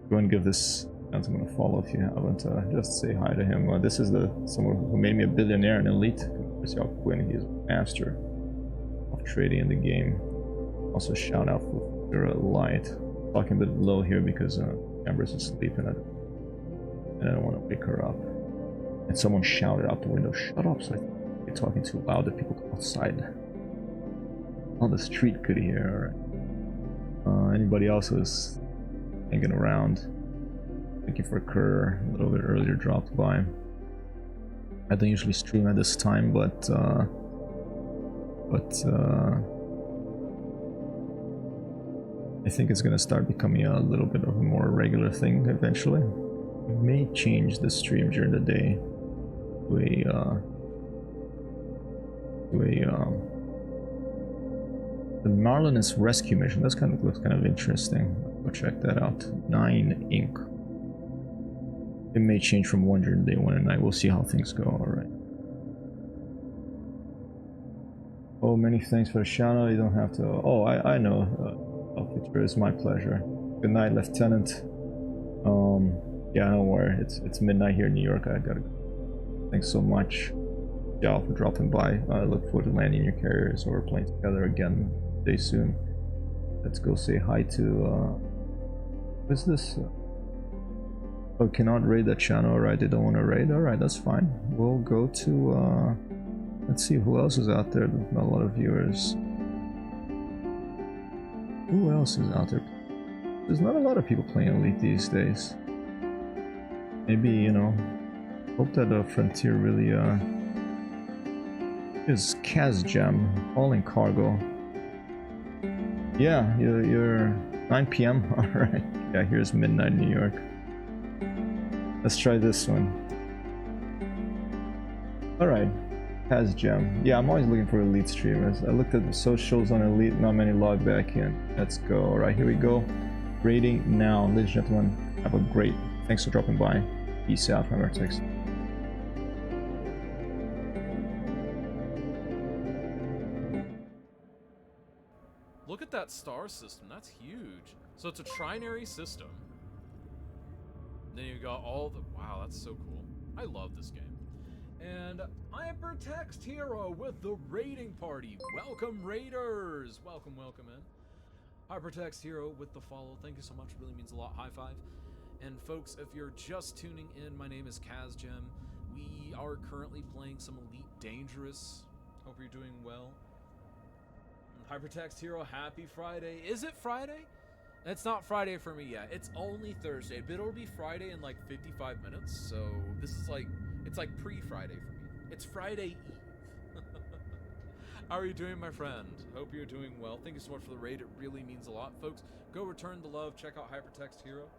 go and give this gentleman a follow if you haven't. Just say hi to him. This is someone who made me a billionaire in Elite. Xiao Quinn. He's a master of trading in the game. Also, shout out for your light. Talking a bit low here because Amber's asleep and I don't want to wake her up. And someone shouted out the window, "Shut up!" So I think you're talking too loud that people go outside. On the street could hear. Anybody else who's hanging around? Thank you for Kerr. A little bit earlier dropped by. I don't usually stream at this time, but But I think it's gonna start becoming a little bit of a more regular thing eventually. We may change the stream during the day to the Marlin's rescue mission. That's kind of looks kind of interesting. Go check that out. 9 ink. It may change from one during the day, one at night. We'll see how things go. All right. Oh, many thanks for the shout out. You don't have to. Oh, I know. It's my pleasure. Good night, Lieutenant. Yeah, don't worry. It's midnight here in New York. I gotta go. Thanks so much, y'all, for dropping by. I look forward to landing your carriers or playing together again very soon. Let's go say hi to what's this? Oh, cannot raid that channel. Alright, they don't want to raid. Alright, that's fine. We'll go to let's see who else is out there. A lot of viewers. Who else is out there? There's not a lot of people playing Elite these days. Maybe, you know, hope that Frontier really is Kazjam, hauling cargo. Yeah, you're 9 p.m. Alright. Yeah, here's midnight New York. Let's try this one. Alright. Kazjam. Yeah, I'm always looking for Elite streamers. I looked at the socials on Elite, not many log back in. Let's go. Alright, here we go. Rating now. Ladies and gentlemen, have a great. Thanks for dropping by. Peace out, my Vertex. Look at that star system. That's huge. So it's a trinary system. Then you've got all the... Wow, that's so cool. I love this game. And Hypertext Hero with the raiding party. Welcome, Raiders! Welcome, welcome in. Hypertext Hero with the follow. Thank you so much. It really means a lot. High five. And folks, if you're just tuning in, my name is Kazjam. We are currently playing some Elite Dangerous. Hope you're doing well. Hypertext Hero, happy Friday. Is it Friday? It's not Friday for me yet. It's only Thursday, but it'll be Friday in like 55 minutes. So this is like, it's like pre-Friday for me. It's Friday Eve. How are you doing, my friend? Hope you're doing well. Thank you so much for the raid. It really means a lot. Folks, go return the love. Check out Hypertext Hero.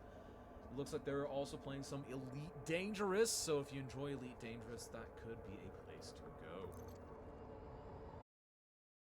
It looks like they're also playing some Elite Dangerous. So if you enjoy Elite Dangerous, that could be a place to